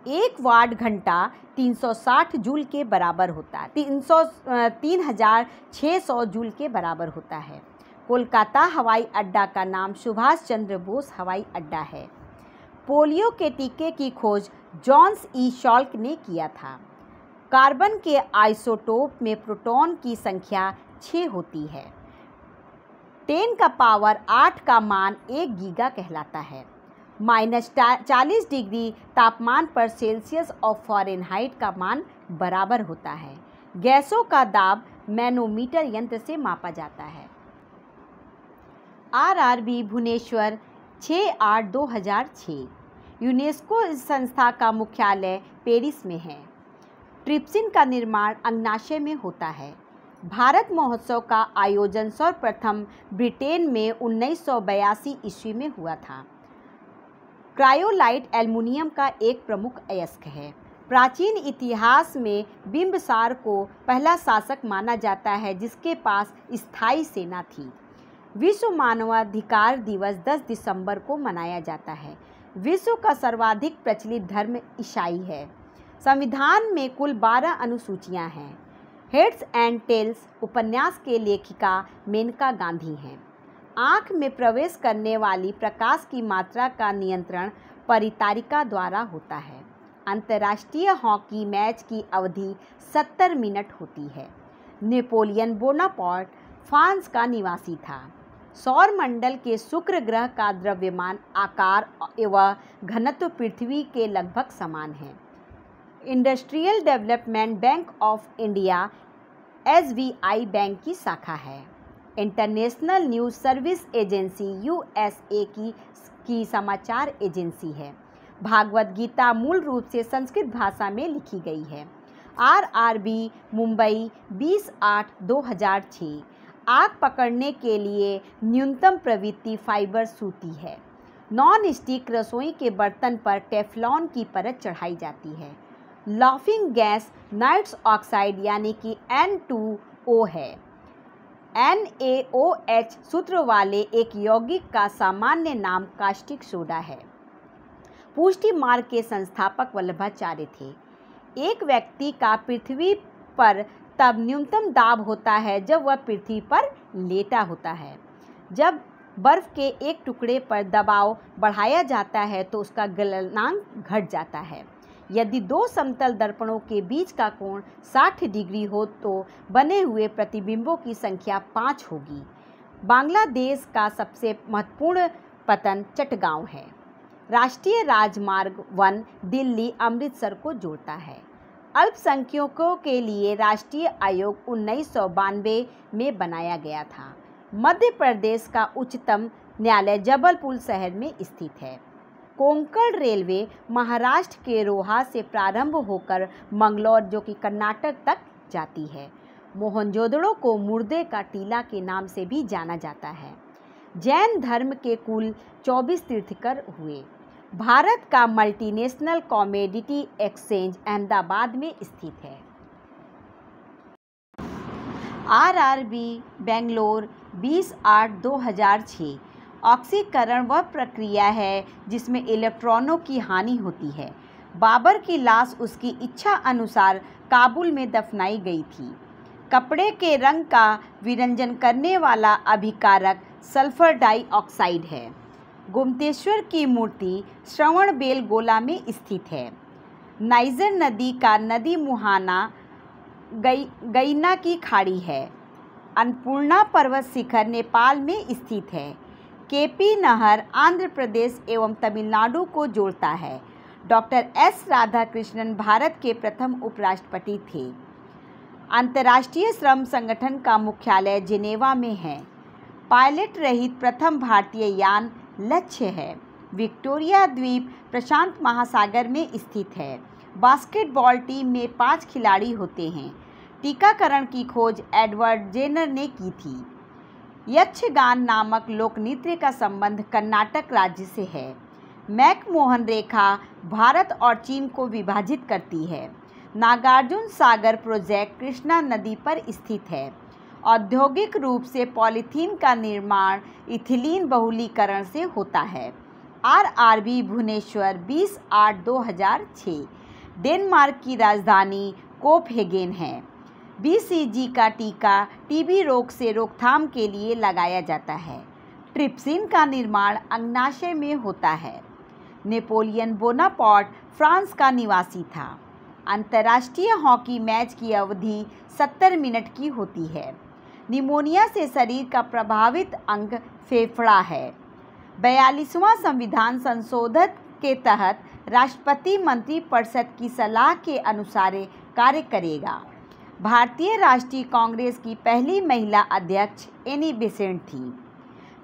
1 वाट घंटा 360 जूल के बराबर होता है, 3600 जूल के बराबर होता है। कोलकाता हवाई अड्डा का नाम सुभाष चंद्र बोस हवाई अड्डा है। पोलियो के टीके की खोज जॉन्स ई शॉल्क ने किया था। कार्बन के आइसोटोप में प्रोटॉन की संख्या 6 होती है। 10 का पावर 8 का मान 1 गीगा कहलाता है। -40 डिग्री तापमान पर सेल्सियस और फ़ारेनहाइट का मान बराबर होता है। गैसों का दाब मैनोमीटर यंत्र से मापा जाता है। RRB भुवनेश्वर 6/8/2006। यूनेस्को इस संस्था का मुख्यालय पेरिस में है। ट्रिप्सिन का निर्माण अग्नाशय में होता है। भारत महोत्सव का आयोजन सर्वप्रथम ब्रिटेन में 1982 ईस्वी में हुआ था। क्रायोलाइट एल्युमिनियम का एक प्रमुख अयस्क है। प्राचीन इतिहास में बिंबिसार को पहला शासक माना जाता है जिसके पास स्थायी सेना थी। विश्व मानवाधिकार दिवस 10 दिसंबर को मनाया जाता है। विश्व का सर्वाधिक प्रचलित धर्म ईसाई है। संविधान में कुल 12 अनुसूचियां हैं। हेड्स एंड टेल्स उपन्यास के लेखिका मेनका गांधी हैं। आँख में प्रवेश करने वाली प्रकाश की मात्रा का नियंत्रण परितारिका द्वारा होता है। अंतर्राष्ट्रीय हॉकी मैच की अवधि 70 मिनट होती है। नेपोलियन बोनापार्ट फ्रांस का निवासी था। सौर मंडल के शुक्र ग्रह का द्रव्यमान, आकार एवं घनत्व पृथ्वी के लगभग समान है। Industrial development bank of India SBI bank की शाखा है। International news service agency USA की समाचार एजेंसी है। भागवत गीता मूल रूप से संस्कृत भाषा में लिखी गई है। RRB मुंबई 20/8/2006। आग पकड़ने के लिए न्यूनतम प्रवृत्ति फाइबर सूती है। नॉन स्टिक रसोई के बर्तन पर टेफ्लॉन की परत चढ़ाई जाती है। लाफिंग गैस नाइट्रस ऑक्साइड यानी कि N2O है। NaOH सूत्र वाले एक यौगिक का सामान्य नाम कास्टिक सोडा है। पुष्टि मार्ग के संस्थापक वल्लभाचार्य थे। एक व्यक्ति का पृथ्वी पर तब न्यूनतम दाब होता है जब वह पृथ्वी पर लेटा होता है। जब बर्फ के एक टुकड़े पर दबाव बढ़ाया जाता है तो उसका गलनांक घट जाता है। यदि 2 समतल दर्पणों के बीच का कोण 60 डिग्री हो तो बने हुए प्रतिबिंबों की संख्या 5 होगी। बांग्लादेश का सबसे महत्वपूर्ण पतन चटगांव है। राष्ट्रीय राजमार्ग 1 दिल्ली अमृतसर को जोड़ता है। अल्पसंख्यकों के लिए राष्ट्रीय आयोग 1992 में बनाया गया था। मध्य प्रदेश का उच्चतम न्यायालय जबलपुर शहर में स्थित है। कोंकण रेलवे महाराष्ट्र के रोहा से प्रारंभ होकर मंगलौर जो कि कर्नाटक तक जाती है। मोहनजोदड़ो को मुर्दे का टीला के नाम से भी जाना जाता है। जैन धर्म के कुल 24 तीर्थंकर हुए। भारत का मल्टीनेशनल कमोडिटी एक्सचेंज अहमदाबाद में स्थित है। RRB बेंगलोर 20/8/2006। ऑक्सीकरण वह प्रक्रिया है जिसमें इलेक्ट्रॉनों की हानि होती है। बाबर की लाश उसकी इच्छा अनुसार काबुल में दफनाई गई थी। कपड़े के रंग का विरंजन करने वाला अभिकारक सल्फर डाइऑक्साइड है। गोमतेश्वर की मूर्ति श्रवणबेलगोला में स्थित है। नाइजर नदी का नदी मुहाना गयना की खाड़ी है। अन्नपूर्णा पर्वत शिखर नेपाल में स्थित है। केपी नहर आंध्र प्रदेश एवं तमिलनाडु को जोड़ता है। डॉक्टर S राधाकृष्णन भारत के प्रथम उपराष्ट्रपति थे। अंतर्राष्ट्रीय श्रम संगठन का मुख्यालय जिनेवा में है। पायलट रहित प्रथम भारतीय यान लक्ष्य है। विक्टोरिया द्वीप प्रशांत महासागर में स्थित है। बास्केटबॉल टीम में 5 खिलाड़ी होते हैं। टीकाकरण की खोज एडवर्ड जेनर ने की थी। यक्षगान नामक लोक नृत्य का संबंध कर्नाटक राज्य से है। मैकमोहन रेखा भारत और चीन को विभाजित करती है। नागार्जुन सागर प्रोजेक्ट कृष्णा नदी पर स्थित है। औद्योगिक रूप से पॉलीथीन का निर्माण इथिलीन बहुलीकरण से होता है। RRB भुवनेश्वर 20/8/2006। डेनमार्क की राजधानी कोपहेगन है। BCG का टीका टीबी रोग से रोकथाम के लिए लगाया जाता है। ट्रिप्सिन का निर्माण अग्नाशय में होता है। नेपोलियन बोनापार्ट फ्रांस का निवासी था। अंतर्राष्ट्रीय हॉकी मैच की अवधि 70 मिनट की होती है। निमोनिया से शरीर का प्रभावित अंग फेफड़ा है। 42वां संविधान संशोधन के तहत राष्ट्रपति मंत्रिपरिषद की सलाह के अनुसार कार्य करेगा। भारतीय राष्ट्रीय कांग्रेस की पहली महिला अध्यक्ष एनी बेसेंट थी।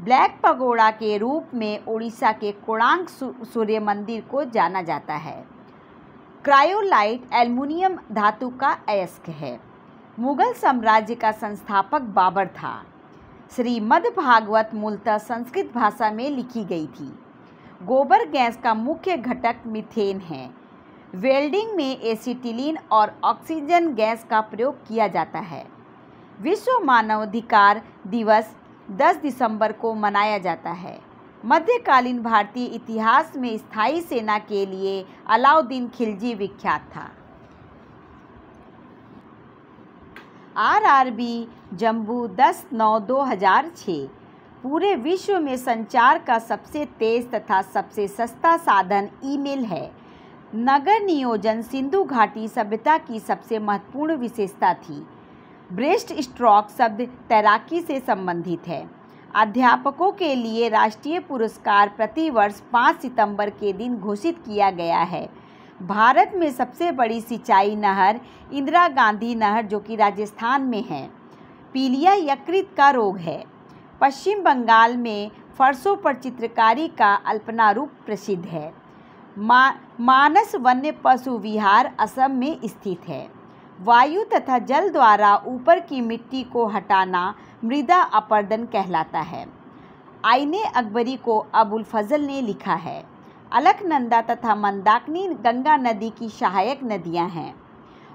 ब्लैक पगोड़ा के रूप में उड़ीसा के कोणार्क सूर्य मंदिर को जाना जाता है। क्रायोलाइट एल्युमिनियम धातु का अयस्क है। मुगल साम्राज्य का संस्थापक बाबर था। श्रीमद्भागवत मूलतः संस्कृत भाषा में लिखी गई थी। गोबर गैस का मुख्य घटक मीथेन है। वेल्डिंग में एसिटिलीन और ऑक्सीजन गैस का प्रयोग किया जाता है। विश्व मानवाधिकार दिवस 10 दिसंबर को मनाया जाता है। मध्यकालीन भारतीय इतिहास में स्थायी सेना के लिए अलाउद्दीन खिलजी विख्यात था। RRB जम्बू 10/9/2006 पूरे विश्व में संचार का सबसे तेज तथा सबसे सस्ता साधन ईमेल है। नगर नियोजन सिंधु घाटी सभ्यता की सबसे महत्वपूर्ण विशेषता थी। ब्रेस्ट स्ट्रोक शब्द तैराकी से संबंधित है। अध्यापकों के लिए राष्ट्रीय पुरस्कार प्रतिवर्ष 5 सितंबर के दिन घोषित किया गया है। भारत में सबसे बड़ी सिंचाई नहर इंदिरा गांधी नहर जो कि राजस्थान में है। पीलिया यकृत का रोग है। पश्चिम बंगाल में फर्शों पर चित्रकारी का अल्पना रूप प्रसिद्ध है। मानस वन्य पशु विहार असम में स्थित है। वायु तथा जल द्वारा ऊपर की मिट्टी को हटाना मृदा अपरदन कहलाता है। आईने अकबरी को अबुल फजल ने लिखा है। अलकनंदा तथा मंदाकिनी गंगा नदी की सहायक नदियां हैं।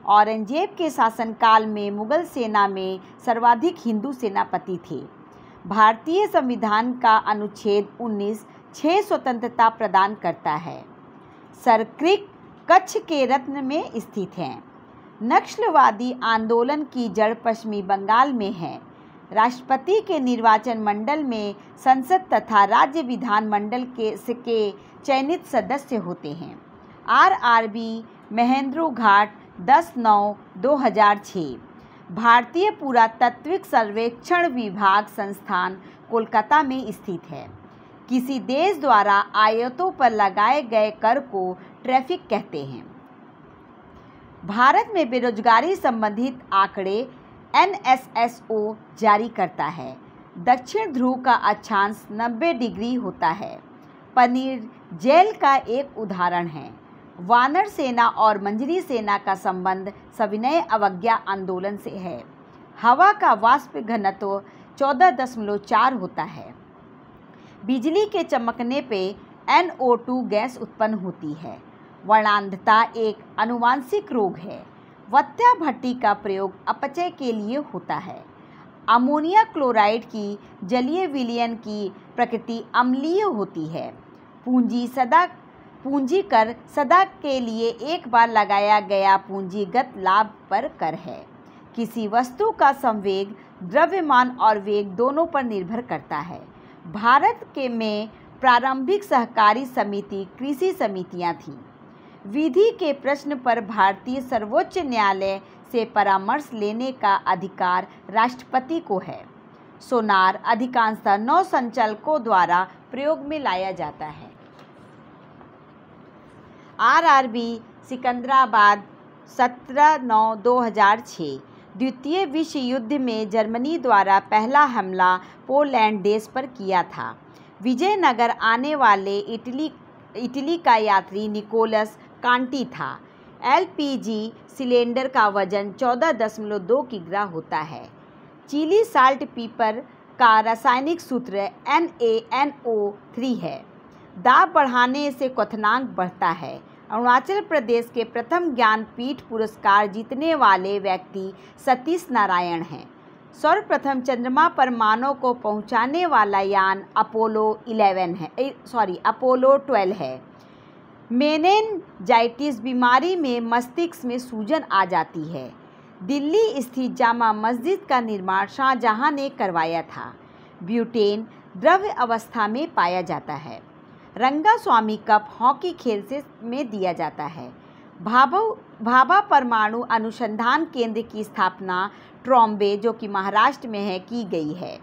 औरंगजेब के शासनकाल में मुगल सेना में सर्वाधिक हिंदू सेनापति थे। भारतीय संविधान का अनुच्छेद 19 6 स्वतंत्रता प्रदान करता है। सरक्रिक कच्छ के रत्न में स्थित हैं। नक्सलवादी आंदोलन की जड़ पश्चिमी बंगाल में है। राष्ट्रपति के निर्वाचन मंडल में संसद तथा राज्य विधान मंडल के चयनित सदस्य होते हैं। RRB महेंद्रो घाट 10/9/2006 भारतीय पुरातात्विक सर्वेक्षण विभाग संस्थान कोलकाता में स्थित है। किसी देश द्वारा आयातों पर लगाए गए कर को टैरिफ कहते हैं। भारत में बेरोजगारी संबंधित आंकड़े NSSO जारी करता है। दक्षिण ध्रुव का अक्षांश 90 डिग्री होता है। पनीर जेल का एक उदाहरण है। वानर सेना और मंजरी सेना का संबंध सविनय अवज्ञा आंदोलन से है। हवा का वाष्प घनत्व 14.4 होता है। बिजली के चमकने पे NO2 गैस उत्पन्न होती है। वर्णांधता एक आनुवांशिक रोग है। वत्या भट्टी का प्रयोग अपचय के लिए होता है। अमोनिया क्लोराइड की जलीय विलयन की प्रकृति अम्लीय होती है। पूंजी कर सदा के लिए एक बार लगाया गया पूंजीगत लाभ पर कर है। किसी वस्तु का संवेग द्रव्यमान और वेग दोनों पर निर्भर करता है। भारत के में प्रारंभिक सहकारी समिति कृषि समितियां थीं। विधि के प्रश्न पर भारतीय सर्वोच्च न्यायालय से परामर्श लेने का अधिकार राष्ट्रपति को है। सोनार अधिकांशतः नौ संचालकों द्वारा प्रयोग में लाया जाता है। RRB सिकंदराबाद 17/9/2006 द्वितीय विश्व युद्ध में जर्मनी द्वारा पहला हमला पोलैंड देश पर किया था। विजयनगर आने वाले इटली का यात्री निकोलस कांटी था। LPG सिलेंडर का वजन 14.2 किग्रा होता है। चिली साल्ट पीपर का रासायनिक सूत्र NaNO3 है। दाब बढ़ाने से क्वथनांक बढ़ता है। अरुणाचल प्रदेश के प्रथम ज्ञानपीठ पुरस्कार जीतने वाले व्यक्ति सतीश नारायण हैं। सर्वप्रथम चंद्रमा पर मानव को पहुंचाने वाला यान अपोलो 12 है। मेनिनजाइटिस बीमारी में मस्तिष्क में सूजन आ जाती है। दिल्ली स्थित जामा मस्जिद का निर्माण शाहजहां ने करवाया था। ब्यूटेन द्रव्य अवस्था में पाया जाता है। रंगास्वामी कप हॉकी खेल में दिया जाता है। भाभा परमाणु अनुसंधान केंद्र की स्थापना ट्रॉम्बे, जो कि महाराष्ट्र में है, की गई है।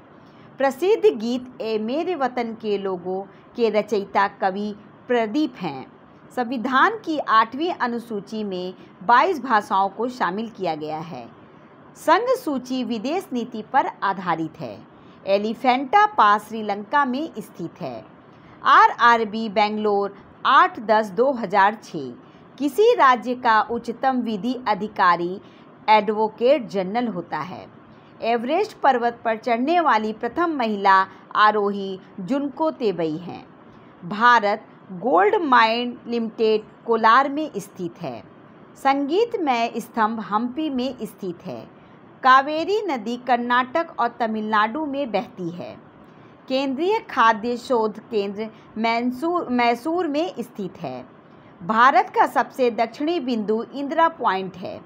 प्रसिद्ध गीत ए मेरे वतन के लोगों के रचयिता कवि प्रदीप हैं। संविधान की 8वीं अनुसूची में 22 भाषाओं को शामिल किया गया है। संघ सूची विदेश नीति पर आधारित है। एलिफेंटा पास श्रीलंका में स्थित है। RRB बेंगलोर 8/10/2006। किसी राज्य का उच्चतम विधि अधिकारी एडवोकेट जनरल होता है। एवरेस्ट पर्वत पर चढ़ने वाली प्रथम महिला आरोही जुनको तेबई हैं। Bharat gold mine limited Kolar में स्थित है। संगीतमय स्तंभ हम्पी में स्थित है। कावेरी नदी कर्नाटक और तमिलनाडु में बहती है। केंद्रीय खाद्य शोध केंद्र मैसूर में स्थित है। भारत का सबसे दक्षिणी बिंदु इंदिरा पॉइंट है।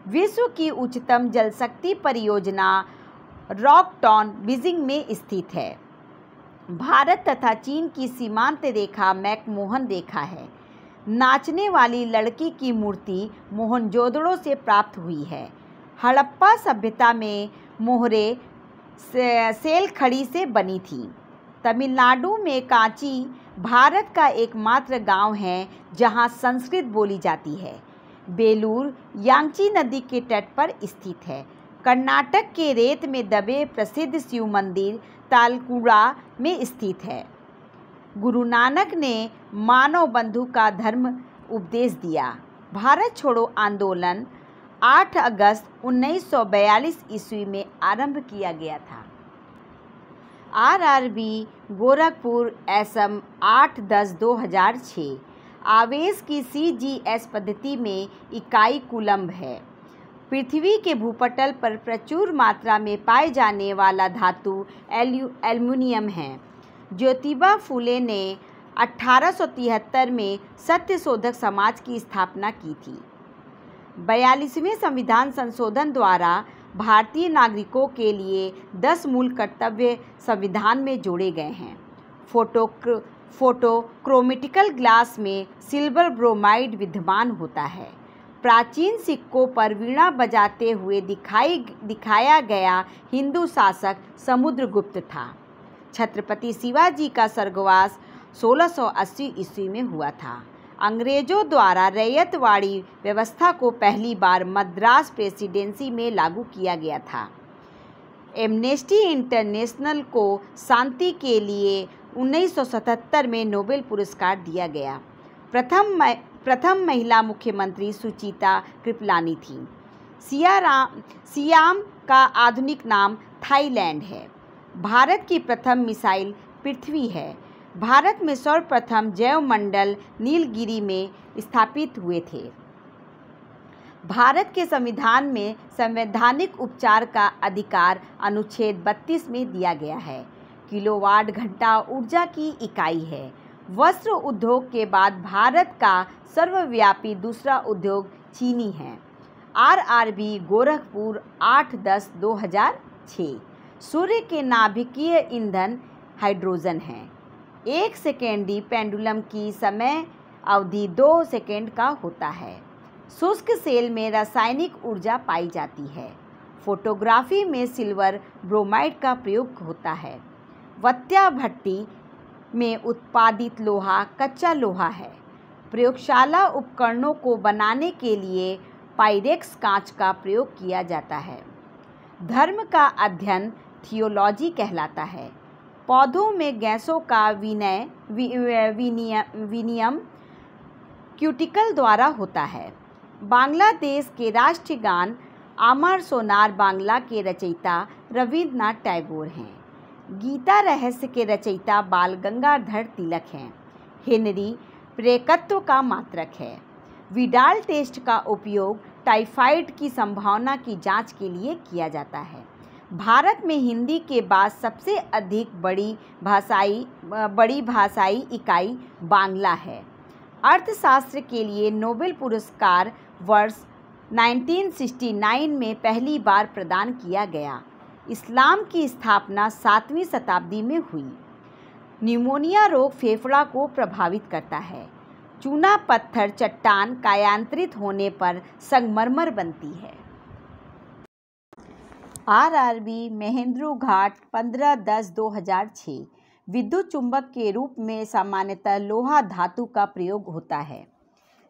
विश्व की उच्चतम जलशक्ति परियोजना रॉकटॉन बीजिंग में स्थित है। भारत तथा चीन की सीमांत रेखा मैकमोहन रेखा है। नाचने वाली लड़की की मूर्ति मोहनजोदड़ो से प्राप्त हुई है। हड़प्पा सभ्यता में मोहरें सेल खड़ी से बनी थी। तमिलनाडु में कांची भारत का एकमात्र गांव है जहां संस्कृत बोली जाती है। बेलूर यांची नदी के तट पर स्थित है। कर्नाटक के रेत में दबे प्रसिद्ध शिव मंदिर तालकुड़ा में स्थित है। गुरु नानक ने मानव बंधु का धर्म उपदेश दिया। भारत छोड़ो आंदोलन 8 अगस्त 1942 ईस्वी में आरंभ किया गया था। RRB गोरखपुर असम 8/10/2006। आवेश की CGS पद्धति में इकाई कूलम्ब है। पृथ्वी के भूपटल पर प्रचुर मात्रा में पाए जाने वाला धातु एल्युमिनियम है। ज्योतिबा फुले ने 1873 में सत्यशोधक समाज की स्थापना की थी। 42वें संविधान संशोधन द्वारा भारतीय नागरिकों के लिए 10 मूल कर्तव्य संविधान में जोड़े गए हैं। फोटोक्रोमेटिकल ग्लास में सिल्वर ब्रोमाइड विद्यमान होता है। प्राचीन सिक्कों पर वीणा बजाते हुए दिखाया गया हिंदू शासक समुद्रगुप्त था। छत्रपति शिवाजी का स्वर्गवास 1680 ईस्वी में हुआ था। अंग्रेजों द्वारा रैयतवाड़ी व्यवस्था को पहली बार मद्रास प्रेसिडेंसी में लागू किया गया था। एमनेस्टी इंटरनेशनल को शांति के लिए 1977 में नोबेल पुरस्कार दिया गया। प्रथम महिला मुख्यमंत्री सुचिता कृपलानी थी। सियाम का आधुनिक नाम थाईलैंड है। भारत की प्रथम मिसाइल पृथ्वी है। भारत में सर्वप्रथम जैव मंडल नीलगिरी में स्थापित हुए थे। भारत के संविधान में संवैधानिक उपचार का अधिकार अनुच्छेद 32 में दिया गया है। किलोवाट घंटा ऊर्जा की इकाई है। वस्त्र उद्योग के बाद भारत का सर्वव्यापी दूसरा उद्योग चीनी है। RRB गोरखपुर 8/10/2006। सूर्य के नाभिकीय ईंधन हाइड्रोजन है। 1 सेकेंडी पेंडुलम की समय अवधि 2 सेकेंड का होता है। शुष्क सेल में रासायनिक ऊर्जा पाई जाती है। फोटोग्राफी में सिल्वर ब्रोमाइड का प्रयोग होता है। वत्या भट्टी में उत्पादित लोहा कच्चा लोहा है। प्रयोगशाला उपकरणों को बनाने के लिए पाइरेक्स कांच का प्रयोग किया जाता है। धर्म का अध्ययन थियोलॉजी कहलाता है। पौधों में गैसों का विनियम क्यूटिकल द्वारा होता है। बांग्लादेश के राष्ट्रीय गान अमर सोनार बांग्ला के रचयिता रविन्द्रनाथ टैगोर हैं। गीता रहस्य के रचयिता बाल गंगाधर तिलक हैं। हेनरी प्रेकत्व का मात्रक है। विडाल टेस्ट का उपयोग टाइफाइड की संभावना की जांच के लिए किया जाता है। भारत में हिंदी के बाद सबसे अधिक बड़ी भाषाई इकाई बांग्ला है। अर्थशास्त्र के लिए नोबेल पुरस्कार वर्ष 1969 में पहली बार प्रदान किया गया। इस्लाम की स्थापना 7वीं शताब्दी में हुई। न्यूमोनिया रोग फेफड़ा को प्रभावित करता है। चूना पत्थर चट्टान कायांतरित होने पर संगमरमर बनती है। आरआरबी महेंद्रू घाट 15/10/2006 विद्युत चुंबक के रूप में सामान्यतः लोहा धातु का प्रयोग होता है।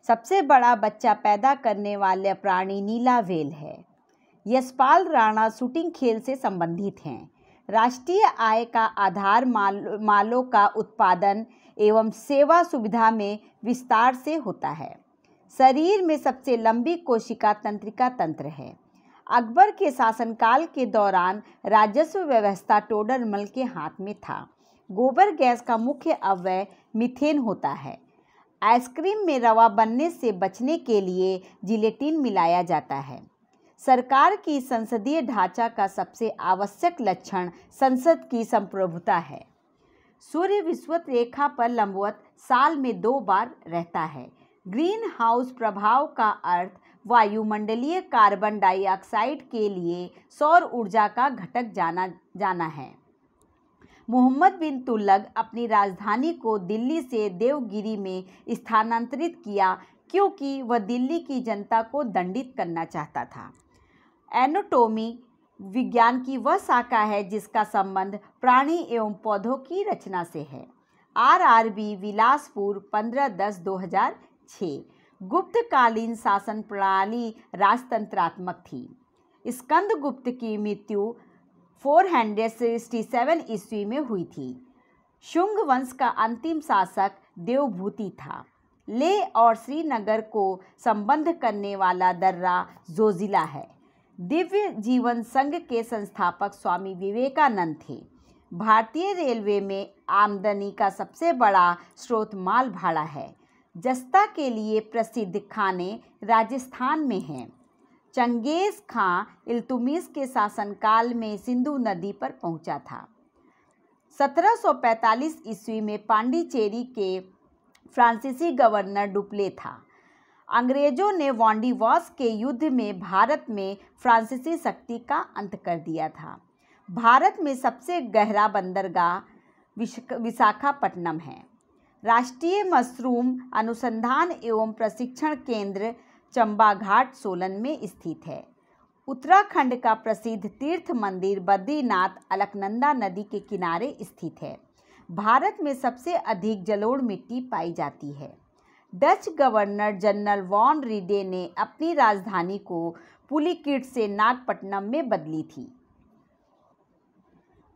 सबसे बड़ा बच्चा पैदा करने वाला प्राणी नीला व्हेल है। यशपाल राणा शूटिंग खेल से संबंधित हैं। राष्ट्रीय आय का आधार मालों का उत्पादन एवं सेवा सुविधा में विस्तार से होता है। शरीर में सबसे लंबी कोशिका तंत्रिका तंत्र है। अकबर के शासनकाल के दौरान राजस्व व्यवस्था टोडरमल के हाथ में था। गोबर गैस का मुख्य अवयव मीथेन होता है। आइसक्रीम में रवा बनने से बचने के लिए जिलेटिन मिलाया जाता है। सरकार की संसदीय ढांचा का सबसे आवश्यक लक्षण संसद की संप्रभुता है। सूर्य विषुवत रेखा पर लंबवत साल में 2 बार रहता है। ग्रीन हाउस प्रभाव का अर्थ वायुमंडलीय कार्बन डाइऑक्साइड के लिए सौर ऊर्जा का घटक जाना है। मोहम्मद बिन तुगलक अपनी राजधानी को दिल्ली से देवगिरी में स्थानांतरित किया क्योंकि वह दिल्ली की जनता को दंडित करना चाहता था। एनाटॉमी विज्ञान की वह शाखा है जिसका संबंध प्राणी एवं पौधों की रचना से है। आरआरबी बिलासपुर 15/10/2006 गुप्तकालीन शासन प्रणाली राजतंत्रात्मक थी। स्कंदगुप्त की मृत्यु 467 ईस्वी में हुई थी। शुंग वंश का अंतिम शासक देवभूति था। लेह और श्रीनगर को संबंध करने वाला दर्रा जोजिला है। दिव्य जीवन संघ के संस्थापक स्वामी विवेकानंद थे। भारतीय रेलवे में आमदनी का सबसे बड़ा स्रोत माल भाड़ा है। जस्ता के लिए प्रसिद्ध खाने राजस्थान में हैं। चंगेज़ खां इल्तुतमिश के शासनकाल में सिंधु नदी पर पहुंचा था। 1745 ईस्वी में पांडिचेरी के फ्रांसीसी गवर्नर डुप्ले था। अंग्रेजों ने वांडीवास के युद्ध में भारत में फ्रांसीसी शक्ति का अंत कर दिया था। भारत में सबसे गहरा बंदरगाह विशाखापट्टनम है। राष्ट्रीय मशरूम अनुसंधान एवं प्रशिक्षण केंद्र चंबा घाट सोलन में स्थित है। उत्तराखंड का प्रसिद्ध तीर्थ मंदिर बद्रीनाथ अलकनंदा नदी के किनारे स्थित है। भारत में सबसे अधिक जलोढ़ मिट्टी पाई जाती है। डच गवर्नर जनरल वॉन रीडे ने अपनी राजधानी को पुलिकिट से नागपट्टनम में बदली थी।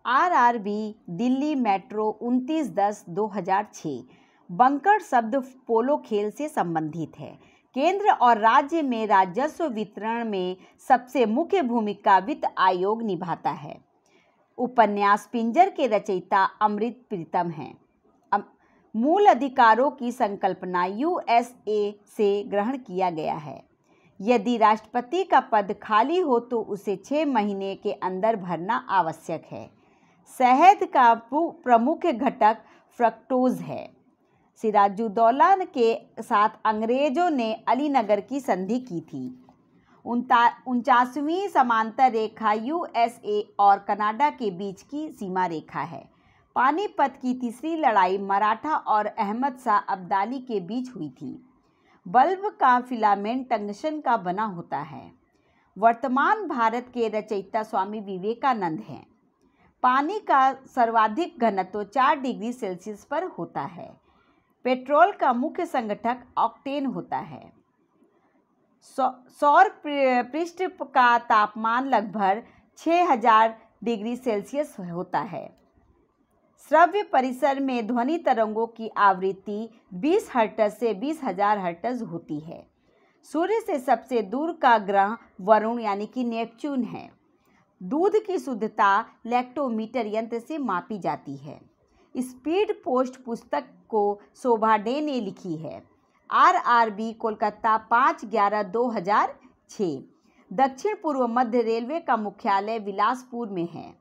आरआरबी दिल्ली मेट्रो 29/10/2006 बंकर शब्द पोलो खेल से संबंधित है। केंद्र और राज्य में राजस्व वितरण में सबसे मुख्य भूमिका वित्त आयोग निभाता है। उपन्यास पिंजर के रचयिता अमृत प्रीतम हैं। मूल अधिकारों की संकल्पना यूएसए से ग्रहण किया गया है। यदि राष्ट्रपति का पद खाली हो तो उसे 6 महीने के अंदर भरना आवश्यक है। शहद का प्रमुख घटक फ्रक्टोज है। सिराजुद्दौला के साथ अंग्रेजों ने अलीनगर की संधि की थी। 49वीं समांतर रेखा यूएसए और कनाडा के बीच की सीमा रेखा है। पानीपत की तीसरी लड़ाई मराठा और अहमद शाह अब्दाली के बीच हुई थी। बल्ब का फिलामेंट टंगस्टन का बना होता है। वर्तमान भारत के रचयिता स्वामी विवेकानंद हैं। पानी का सर्वाधिक घनत्व 4 डिग्री सेल्सियस पर होता है। पेट्रोल का मुख्य संगठक ऑक्टेन होता है। सौर पृष्ठ का तापमान लगभग 6000 डिग्री सेल्सियस होता है। श्रव्य परिसर में ध्वनि तरंगों की आवृत्ति 20 हर्ट्ज से 20,000 हर्ट्ज होती है। सूर्य से सबसे दूर का ग्रह वरुण यानी कि नेपच्यून है। दूध की शुद्धता लैक्टोमीटर यंत्र से मापी जाती है। स्पीड पोस्ट पुस्तक को शोभा डे ने लिखी है। आरआरबी कोलकाता 5/11/2006 दक्षिण पूर्व मध्य रेलवे का मुख्यालय बिलासपुर में है।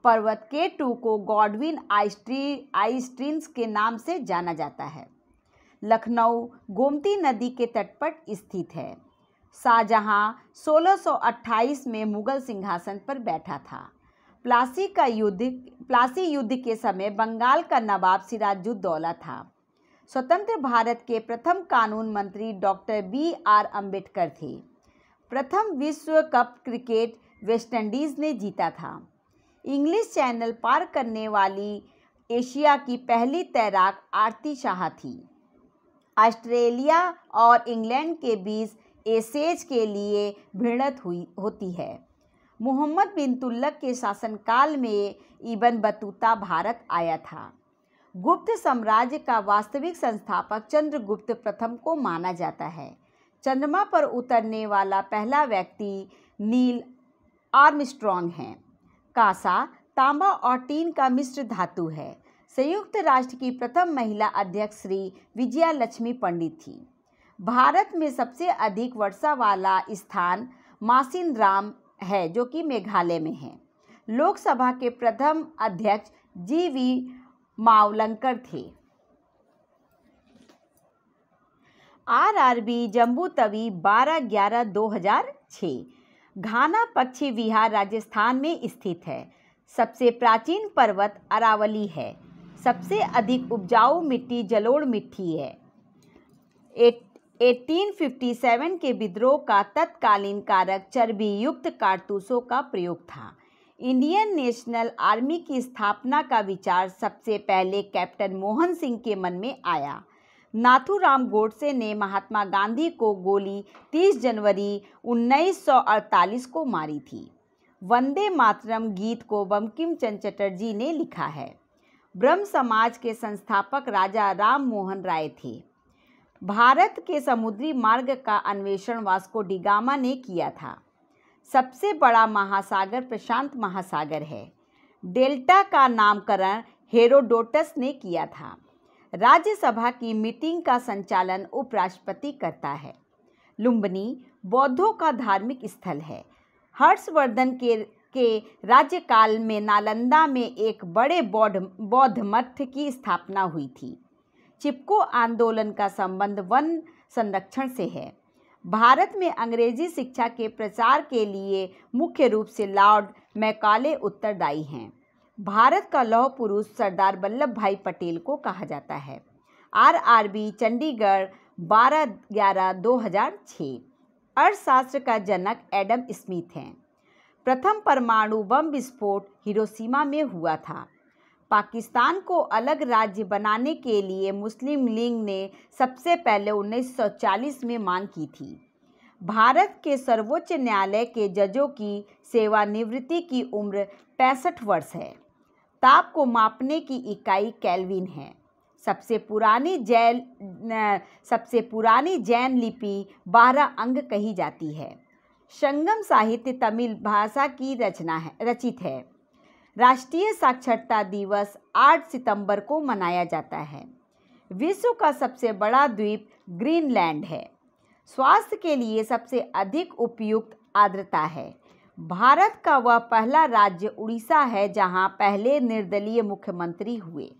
पर्वत K2 को गॉडविन आइस्ट्रीन्स के नाम से जाना जाता है। लखनऊ गोमती नदी के तट पर स्थित है। शाहजहां 1628 में मुगल सिंहासन पर बैठा था। प्लासी युद्ध के समय बंगाल का नवाब सिराजुद्दौला था। स्वतंत्र भारत के प्रथम कानून मंत्री डॉक्टर B.R. अम्बेडकर थे। प्रथम विश्व कप क्रिकेट वेस्टइंडीज़ ने जीता था। इंग्लिश चैनल पार करने वाली एशिया की पहली तैराक आरती शाह थी। ऑस्ट्रेलिया और इंग्लैंड के बीच एशेज के लिए भिड़ंत होती है। मोहम्मद बिन तुगलक के शासनकाल में इब्न बतूता भारत आया था। गुप्त साम्राज्य का वास्तविक संस्थापक चंद्रगुप्त प्रथम को माना जाता है। चंद्रमा पर उतरने वाला पहला व्यक्ति नील आर्मस्ट्रॉन्ग है। कांसा, तांबा और टीन का मिश्र धातु है। संयुक्त राष्ट्र की प्रथम महिला अध्यक्ष श्री विजया लक्ष्मी पंडित थी। भारत में सबसे अधिक वर्षा वाला स्थान मासिनराम है, जो कि मेघालय में है। लोकसभा के प्रथम अध्यक्ष GV मावलंकर थे। RRB जम्बूतवी 12/11/2006 घाना पश्चिम विहार राजस्थान में स्थित है। सबसे प्राचीन पर्वत अरावली है। सबसे अधिक उपजाऊ मिट्टी जलोढ़ मिट्टी है। 1857 के विद्रोह का तत्कालीन कारक चर्बी युक्त कारतूसों का प्रयोग था। इंडियन नेशनल आर्मी की स्थापना का विचार सबसे पहले कैप्टन मोहन सिंह के मन में आया। नाथूराम गोडसे ने महात्मा गांधी को गोली 30 जनवरी 1948 को मारी थी। वंदे मातरम गीत को बंकिम चंद्र चटर्जी ने लिखा है। ब्रह्म समाज के संस्थापक राजा राम मोहन राय थे। भारत के समुद्री मार्ग का अन्वेषण वास्को डी गामा ने किया था। सबसे बड़ा महासागर प्रशांत महासागर है। डेल्टा का नामकरण हेरोडोटस ने किया था। राज्यसभा की मीटिंग का संचालन उपराष्ट्रपति करता है। लुम्बिनी बौद्धों का धार्मिक स्थल है। हर्षवर्धन के राज्यकाल में नालंदा में एक बड़े बौद्ध मठ की स्थापना हुई थी। चिपको आंदोलन का संबंध वन संरक्षण से है। भारत में अंग्रेजी शिक्षा के प्रचार के लिए मुख्य रूप से लॉर्ड मैकाले उत्तरदायी हैं। भारत का लौह पुरुष सरदार वल्लभ भाई पटेल को कहा जाता है। RRB चंडीगढ़ 12/11/2006 अर्थशास्त्र का जनक एडम स्मिथ हैं। प्रथम परमाणु बम विस्फोट हिरोशिमा में हुआ था। पाकिस्तान को अलग राज्य बनाने के लिए मुस्लिम लीग ने सबसे पहले 1940 में मांग की थी। भारत के सर्वोच्च न्यायालय के जजों की सेवानिवृत्ति की उम्र 65 वर्ष है। ताप को मापने की इकाई केल्विन है। सबसे पुरानी जैन लिपि 12 अंग कही जाती है। संगम साहित्य तमिल भाषा की रचित है। राष्ट्रीय साक्षरता दिवस 8 सितंबर को मनाया जाता है। विश्व का सबसे बड़ा द्वीप ग्रीनलैंड है। स्वास्थ्य के लिए सबसे अधिक उपयुक्त आर्द्रता है। भारत का वह पहला राज्य उड़ीसा है जहां पहले निर्दलीय मुख्यमंत्री हुए।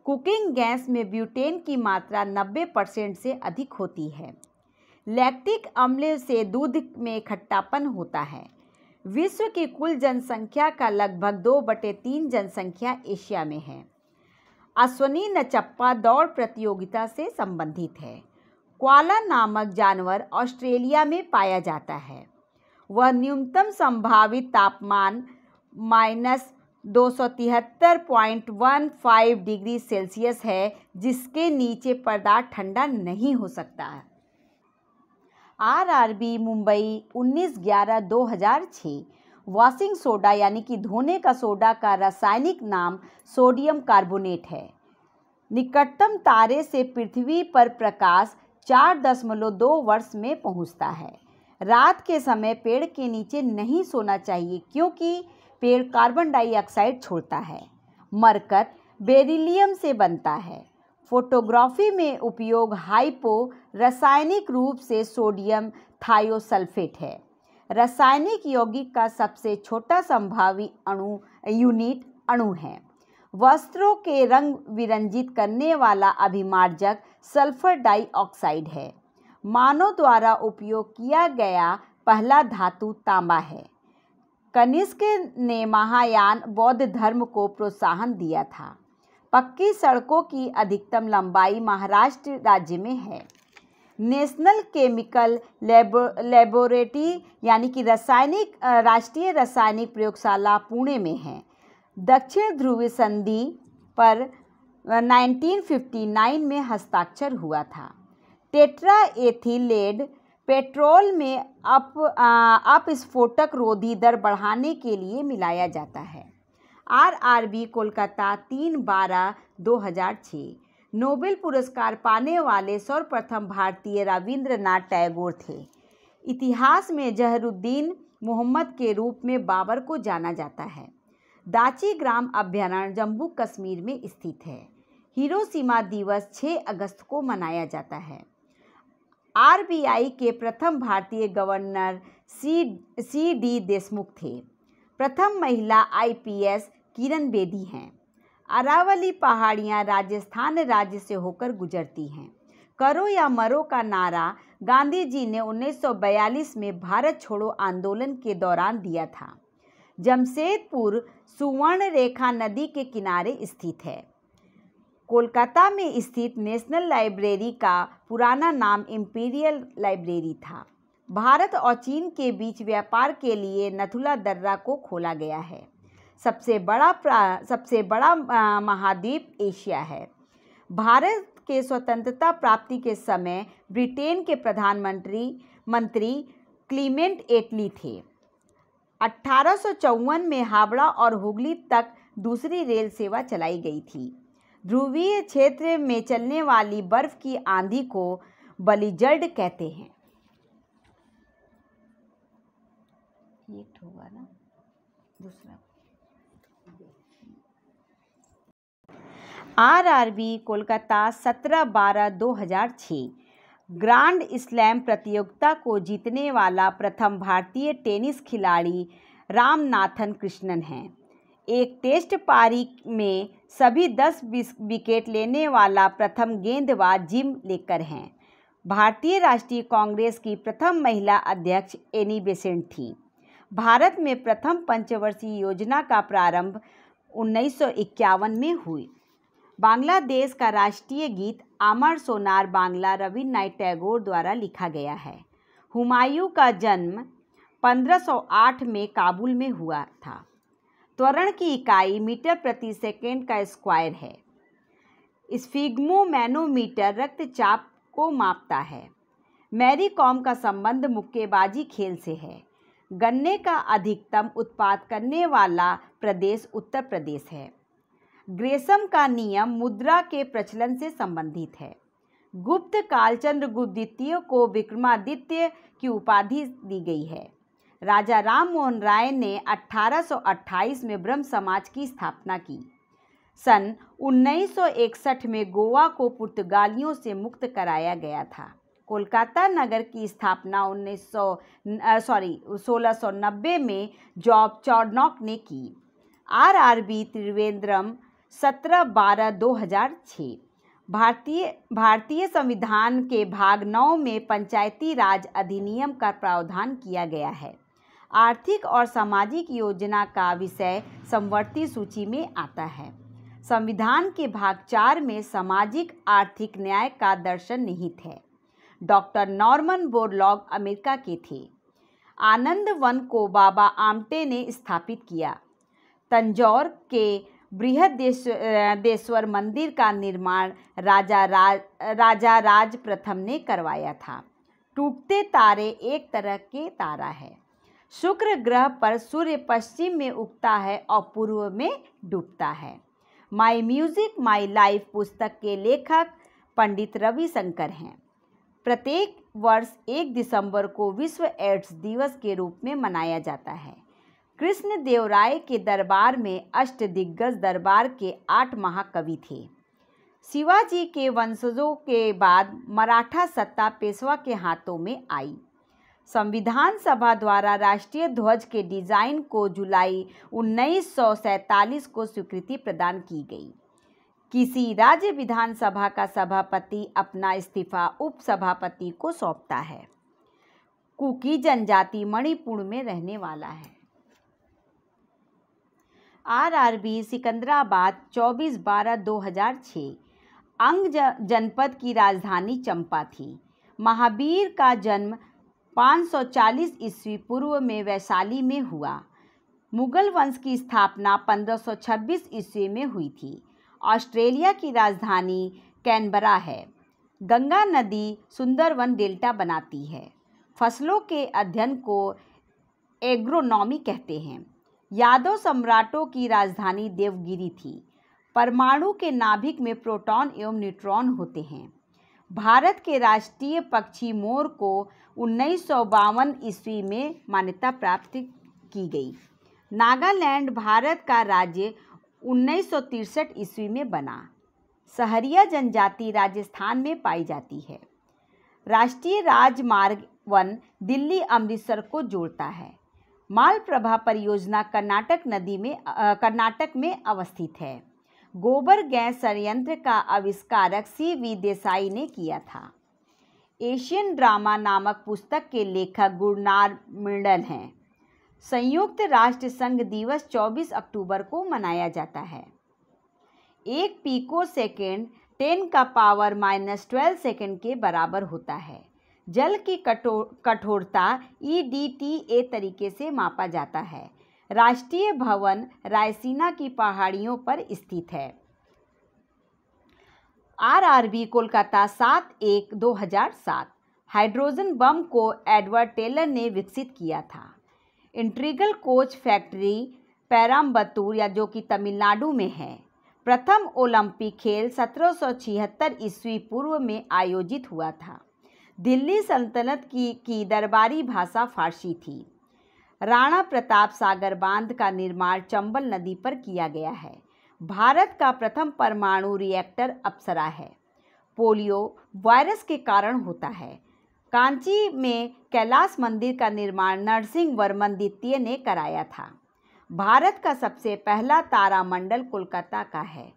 कुकिंग गैस में ब्यूटेन की मात्रा 90% से अधिक होती है। लैक्टिक अम्ल से दूध में खट्टापन होता है। विश्व की कुल जनसंख्या का लगभग 2/3 जनसंख्या एशिया में है। अश्वनी नचप्पा दौड़ प्रतियोगिता से संबंधित है। क्वाला नामक जानवर ऑस्ट्रेलिया में पाया जाता है। वह न्यूनतम संभावित तापमान -273.15 डिग्री सेल्सियस है, जिसके नीचे पदार्थ ठंडा नहीं हो सकता है। RRB मुंबई 19/11/2006 वॉशिंग सोडा यानी कि धोने का सोडा का रासायनिक नाम सोडियम कार्बोनेट है। निकटतम तारे से पृथ्वी पर प्रकाश 4.2 वर्ष में पहुंचता है। रात के समय पेड़ के नीचे नहीं सोना चाहिए क्योंकि पेड़ कार्बन डाइऑक्साइड छोड़ता है। मरकत बेरिलियम से बनता है। फोटोग्राफी में उपयोग हाइपो रासायनिक रूप से सोडियम थायोसल्फेट है। रासायनिक यौगिक का सबसे छोटा संभावी यूनिट अणु है। वस्त्रों के रंग विरंजित करने वाला अभिमार्जक सल्फर डाइऑक्साइड है। मानव द्वारा उपयोग किया गया पहला धातु तांबा है। कनिष्क ने महायान बौद्ध धर्म को प्रोत्साहन दिया था। पक्की सड़कों की अधिकतम लंबाई महाराष्ट्र राज्य में है। नेशनल केमिकल लेबोरेटरी यानी कि राष्ट्रीय रासायनिक प्रयोगशाला पुणे में है। दक्षिण ध्रुवीय संधि पर 1959 में हस्ताक्षर हुआ था। टेट्रा एथिलेड पेट्रोल में अपस्फोटक रोधी दर बढ़ाने के लिए मिलाया जाता है। RRB कोलकाता 3/12/2006 नोबेल पुरस्कार पाने वाले सर्वप्रथम भारतीय रविंद्रनाथ टैगोर थे। इतिहास में जहरुद्दीन मोहम्मद के रूप में बाबर को जाना जाता है। दाची ग्राम अभयारण्य जम्मू कश्मीर में स्थित है। हिरोशिमा दिवस 6 अगस्त को मनाया जाता है। RBI के प्रथम भारतीय गवर्नर C.D. देशमुख थे। प्रथम महिला IPS किरण बेदी हैं। अरावली पहाड़ियाँ राजस्थान राज्य से होकर गुजरती हैं। करो या मरो का नारा गांधी जी ने 1942 में भारत छोड़ो आंदोलन के दौरान दिया था। जमशेदपुर सुवर्ण रेखा नदी के किनारे स्थित है। कोलकाता में स्थित नेशनल लाइब्रेरी का पुराना नाम इंपीरियल लाइब्रेरी था। भारत और चीन के बीच व्यापार के लिए नथुला दर्रा को खोला गया है। सबसे बड़ा महाद्वीप एशिया है। भारत के स्वतंत्रता प्राप्ति के समय ब्रिटेन के प्रधानमंत्री क्लीमेंट एटली थे। 1854 में हावड़ा और हुगली तक दूसरी रेल सेवा चलाई गई थी। ध्रुवीय क्षेत्र में चलने वाली बर्फ की आंधी को बलिजर्ड कहते हैं। एक होगा ना दूसरा। RRB कोलकाता 17/12/2006 ग्रांड स्लैम प्रतियोगिता को जीतने वाला प्रथम भारतीय टेनिस खिलाड़ी रामनाथन कृष्णन हैं। एक टेस्ट पारी में सभी 10 विकेट लेने वाला प्रथम गेंदबाज जिम लेकर हैं। भारतीय राष्ट्रीय कांग्रेस की प्रथम महिला अध्यक्ष एनी बेसेंट थी। भारत में प्रथम पंचवर्षीय योजना का प्रारंभ 1951 में हुई। बांग्लादेश का राष्ट्रीय गीत आमर सोनार बांग्ला रविन्द्रनाथ टैगोर द्वारा लिखा गया है। हुमायूं का जन्म 1508 में काबुल में हुआ था। त्वरण की इकाई मीटर प्रति सेकंड का स्क्वायर है। स्फिग्मोमैनोमीटर रक्तचाप को मापता है। मैरी कॉम का संबंध मुक्केबाजी खेल से है। गन्ने का अधिकतम उत्पादन करने वाला प्रदेश उत्तर प्रदेश है। ग्रेसम का नियम मुद्रा के प्रचलन से संबंधित है। गुप्त काल चंद्रगुप्त द्वितीय को विक्रमादित्य की उपाधि दी गई है। राजा राम मोहन राय ने 1828 में ब्रह्म समाज की स्थापना की। सन 1961 में गोवा को पुर्तगालियों से मुक्त कराया गया था। कोलकाता नगर की स्थापना 1690 में जॉब चार्नॉक ने की। RRB त्रिवेंद्रम 17/12/2006 भारतीय संविधान के भाग 9 में पंचायती राज अधिनियम का प्रावधान किया गया है। आर्थिक और सामाजिक योजना का विषय समवर्ती सूची में आता है। संविधान के भाग 4 में सामाजिक आर्थिक न्याय का दर्शन निहित है। डॉक्टर नॉर्मन बोरलॉग अमेरिका के थे। आनंद वन को बाबा आमटे ने स्थापित किया। तंजौर के बृहदेश्वर मंदिर का निर्माण राजा राज प्रथम ने करवाया था। टूटते तारे एक तरह के तारा है। शुक्र ग्रह पर सूर्य पश्चिम में उगता है और पूर्व में डूबता है। माई म्यूजिक माई लाइफ पुस्तक के लेखक पंडित रविशंकर हैं। प्रत्येक वर्ष 1 दिसंबर को विश्व एड्स दिवस के रूप में मनाया जाता है। कृष्ण देव राय के दरबार में अष्टदिग्गज दरबार के 8 महाकवि थे। शिवाजी के वंशजों के बाद मराठा सत्ता पेशवा के हाथों में आई। संविधान सभा द्वारा राष्ट्रीय ध्वज के डिज़ाइन को जुलाई 1947 को स्वीकृति प्रदान की गई। किसी राज्य विधानसभा का सभापति अपना इस्तीफा उपसभापति को सौंपता है। कुकी जनजाति मणिपुर में रहने वाला है। आरआरबी सिकंदराबाद 24/12/2006। अंग जनपद की राजधानी चंपा थी। महावीर का जन्म 540 ईस्वी पूर्व में वैशाली में हुआ। मुगल वंश की स्थापना 1526 ईस्वी में हुई थी। ऑस्ट्रेलिया की राजधानी कैनबरा है। गंगा नदी सुंदरवन डेल्टा बनाती है। फसलों के अध्ययन को एग्रोनॉमी कहते हैं। यादव सम्राटों की राजधानी देवगिरी थी। परमाणु के नाभिक में प्रोटॉन एवं न्यूट्रॉन होते हैं। भारत के राष्ट्रीय पक्षी मोर को 1952 ईस्वी में मान्यता प्राप्त की गई। नागालैंड भारत का राज्य 1963 ईस्वी में बना। सहरिया जनजाति राजस्थान में पाई जाती है। राष्ट्रीय राजमार्ग 1 दिल्ली अमृतसर को जोड़ता है। मालप्रभा परियोजना कर्नाटक में अवस्थित है। गोबर गैस संयंत्र का आविष्कारक CV देसाई ने किया था। एशियन ड्रामा नामक पुस्तक के लेखक गुरनार मिंडल हैं। संयुक्त राष्ट्र संघ दिवस 24 अक्टूबर को मनाया जाता है। 1 पिको सेकेंड 10⁻⁻12 सेकेंड के बराबर होता है। जल की कठोरता EDTA तरीके से मापा जाता है। राष्ट्रीय भवन रायसीना की पहाड़ियों पर स्थित है। आरआरबी कोलकाता 7/1/2007। हाइड्रोजन बम को एडवर्ड टेलर ने विकसित किया था। इंटीग्रल कोच फैक्ट्री पेराम्बतूर या जो कि तमिलनाडु में है। प्रथम ओलंपिक खेल 1776 ईस्वी पूर्व में आयोजित हुआ था। दिल्ली सल्तनत की दरबारी भाषा फारसी थी। राणा प्रताप सागर बांध का निर्माण चंबल नदी पर किया गया है। भारत का प्रथम परमाणु रिएक्टर अप्सरा है। पोलियो वायरस के कारण होता है। कांची में कैलाश मंदिर का निर्माण नरसिंह वर्मन द्वितीय ने कराया था। भारत का सबसे पहला तारामंडल कोलकाता का है।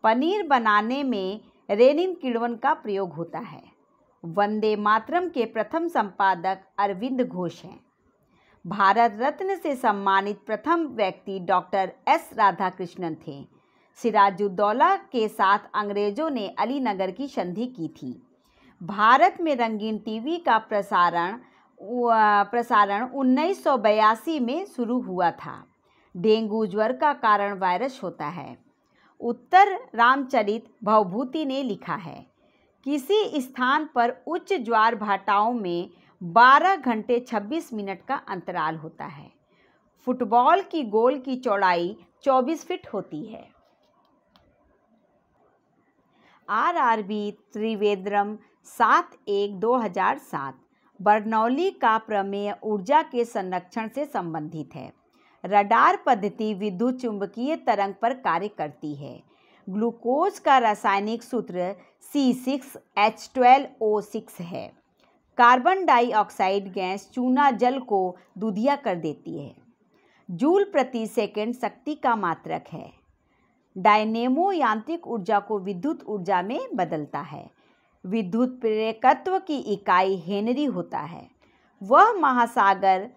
पनीर बनाने में रेनिन किण्वन का प्रयोग होता है। वंदे मातरम के प्रथम संपादक अरविंद घोष हैं। भारत रत्न से सम्मानित प्रथम व्यक्ति डॉक्टर S राधाकृष्णन थे। सिराजुद्दौला के साथ अंग्रेजों ने अलीनगर की संधि की थी। भारत में रंगीन टीवी का प्रसारण 1982 में शुरू हुआ था। डेंगू ज्वर का कारण वायरस होता है। उत्तर रामचरित भवभूति ने लिखा है, किसी स्थान पर उच्च ज्वार भाटाओं में 12 घंटे 26 मिनट का अंतराल होता है। फुटबॉल की गोल की चौड़ाई 24 फीट होती है। आरआरबी त्रिवेंद्रम 7/1/2007। बर्नौली का प्रमेय ऊर्जा के संरक्षण से संबंधित है। रडार पद्धति विद्युत चुंबकीय तरंग पर कार्य करती है। ग्लूकोज का रासायनिक सूत्र C6H12O6 है। कार्बन डाइऑक्साइड गैस चूना जल को दूधिया कर देती है। जूल प्रति सेकंड शक्ति का मात्रक है। डायनेमो यांत्रिक ऊर्जा को विद्युत ऊर्जा में बदलता है। विद्युत प्रेरकत्व की इकाई हेनरी होता है। वह महासागर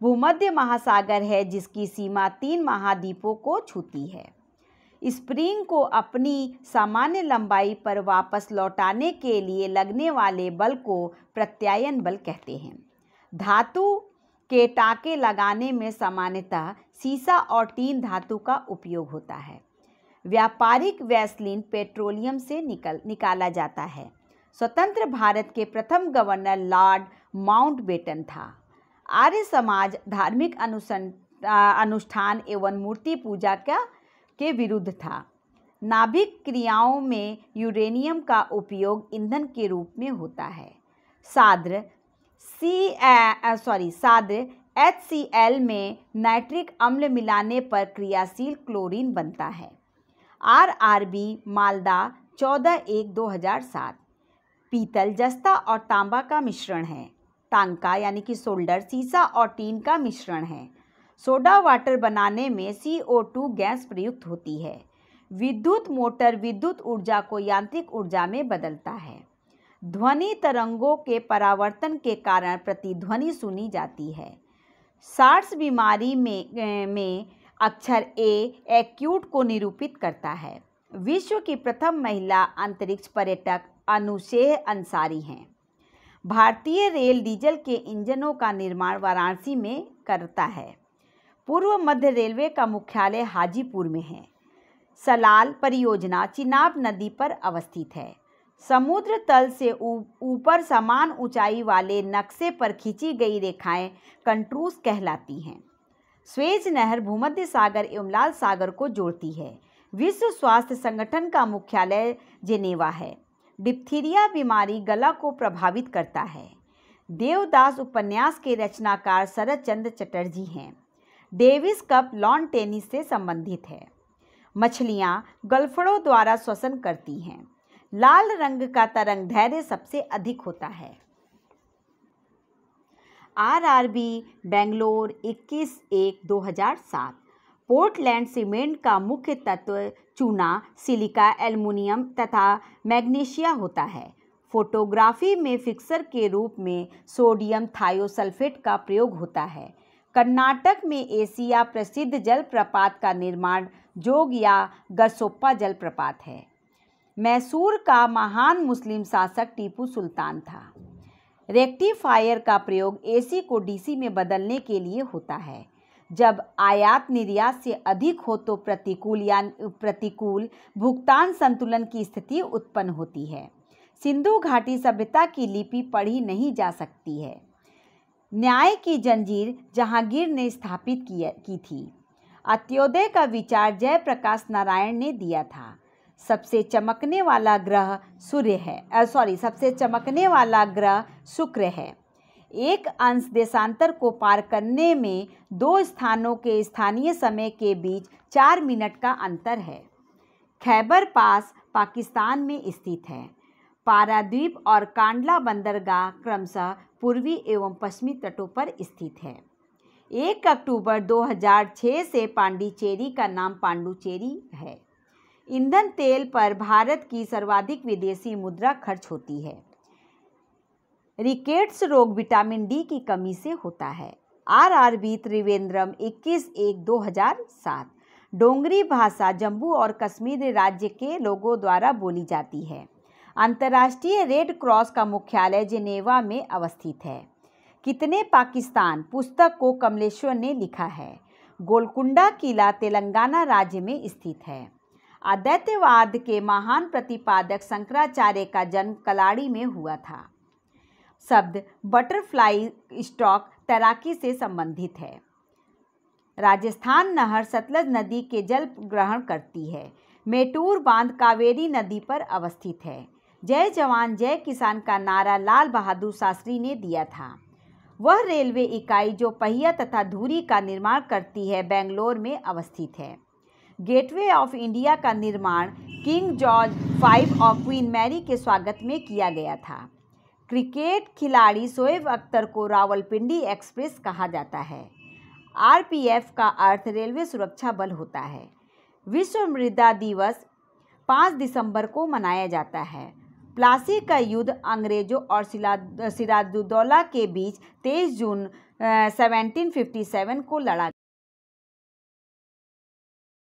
भूमध्य महासागर है जिसकी सीमा 3 महाद्वीपों को छूती है। स्प्रिंग को अपनी सामान्य लंबाई पर वापस लौटाने के लिए लगने वाले बल को प्रत्यायन बल कहते हैं। धातु के टाँके लगाने में सामान्यतः सीसा और टीन धातु का उपयोग होता है। व्यापारिक वैसलीन पेट्रोलियम से निकाला जाता है। स्वतंत्र भारत के प्रथम गवर्नर लॉर्ड माउंटबेटन था। आर्य समाज धार्मिक अनुष्ठान एवं मूर्ति पूजा के विरुद्ध था। नाभिक क्रियाओं में यूरेनियम का उपयोग ईंधन के रूप में होता है। साद्र HCl में नाइट्रिक अम्ल मिलाने पर क्रियाशील क्लोरीन बनता है। आरआरबी मालदा 14/1/2007। पीतल जस्ता और तांबा का मिश्रण है। टांका यानी कि सोल्डर सीसा और टीन का मिश्रण है। सोडा वाटर बनाने में CO2 गैस प्रयुक्त होती है। विद्युत मोटर विद्युत ऊर्जा को यांत्रिक ऊर्जा में बदलता है। ध्वनि तरंगों के परावर्तन के कारण प्रतिध्वनि सुनी जाती है। सार्स बीमारी में अक्षर A एक्यूट को निरूपित करता है। विश्व की प्रथम महिला अंतरिक्ष पर्यटक अनुशेह अंसारी हैं। भारतीय रेल डीजल के इंजनों का निर्माण वाराणसी में करता है। पूर्व मध्य रेलवे का मुख्यालय हाजीपुर में है। सलाल परियोजना चिनाब नदी पर अवस्थित है। समुद्र तल से ऊपर समान ऊंचाई वाले नक्शे पर खींची गई रेखाएं कंट्रूज कहलाती हैं। स्वेज नहर भूमध्य सागर एवं लाल सागर को जोड़ती है। विश्व स्वास्थ्य संगठन का मुख्यालय जेनेवा है। डिप्थीरिया बीमारी गला को प्रभावित करता है। देवदास उपन्यास के रचनाकार शरद चंद्र चटर्जी हैं। डेविस कप लॉन टेनिस से संबंधित है। मछलियां गलफड़ों द्वारा श्वसन करती हैं। लाल रंग का तरंग दैर्घ्य सबसे अधिक होता है। RRB बेंगलोर 21/1/2007। पोर्टलैंड सीमेंट का मुख्य तत्व चूना, सिलिका, एल्युमिनियम तथा मैग्नीशिया होता है। फोटोग्राफी में फिक्सर के रूप में सोडियम थायोसल्फेट का प्रयोग होता है। कर्नाटक में एशिया प्रसिद्ध जलप्रपात का निर्माण जोग या गरसोप्पा जलप्रपात है। मैसूर का महान मुस्लिम शासक टीपू सुल्तान था। रेक्टिफायर का प्रयोग AC को DC में बदलने के लिए होता है। जब आयात निर्यात से अधिक हो तो प्रतिकूल भुगतान संतुलन की स्थिति उत्पन्न होती है। सिंधु घाटी सभ्यता की लिपि पढ़ी नहीं जा सकती है। न्याय की जंजीर जहांगीर ने स्थापित की थी। अंत्योदय का विचार जयप्रकाश नारायण ने दिया था। सबसे चमकने वाला ग्रह शुक्र है। एक अंश देशांतर को पार करने में 2 स्थानों के स्थानीय समय के बीच 4 मिनट का अंतर है। खैबर पास पाकिस्तान में स्थित है। पारादीप और कांडला बंदरगाह क्रमशः पूर्वी एवं पश्चिमी तटों पर स्थित है। 1 अक्टूबर 2006 से पांडिचेरी का नाम पांडुचेरी है। ईंधन तेल पर भारत की सर्वाधिक विदेशी मुद्रा खर्च होती है। रिकेट्स रोग विटामिन D की कमी से होता है। RRB त्रिवेंद्रम 21/1/2007। डोंगरी भाषा जम्मू और कश्मीर राज्य के लोगों द्वारा बोली जाती है। अंतर्राष्ट्रीय रेड क्रॉस का मुख्यालय जेनेवा में अवस्थित है। कितने पाकिस्तान पुस्तक को कमलेश्वर ने लिखा है। गोलकुंडा किला तेलंगाना राज्य में स्थित है। अद्वैतवाद के महान प्रतिपादक शंकराचार्य का जन्म कलाड़ी में हुआ था। शब्द बटरफ्लाई स्टॉक तैराकी से संबंधित है। राजस्थान नहर सतलज नदी के जल ग्रहण करती है। मेटूर बांध कावेरी नदी पर अवस्थित है। जय जवान जय किसान का नारा लाल बहादुर शास्त्री ने दिया था। वह रेलवे इकाई जो पहिया तथा धुरी का निर्माण करती है बेंगलोर में अवस्थित है। गेटवे ऑफ इंडिया का निर्माण किंग जॉर्ज V और क्वीन मैरी के स्वागत में किया गया था। क्रिकेट खिलाड़ी शोएब अख्तर को रावलपिंडी एक्सप्रेस कहा जाता है। RPF का अर्थ रेलवे सुरक्षा बल होता है। विश्व मृदा दिवस 5 दिसंबर को मनाया जाता है। प्लासी का युद्ध अंग्रेजों और सिराजुद्दौला के बीच 23 जून 1757 को लड़ा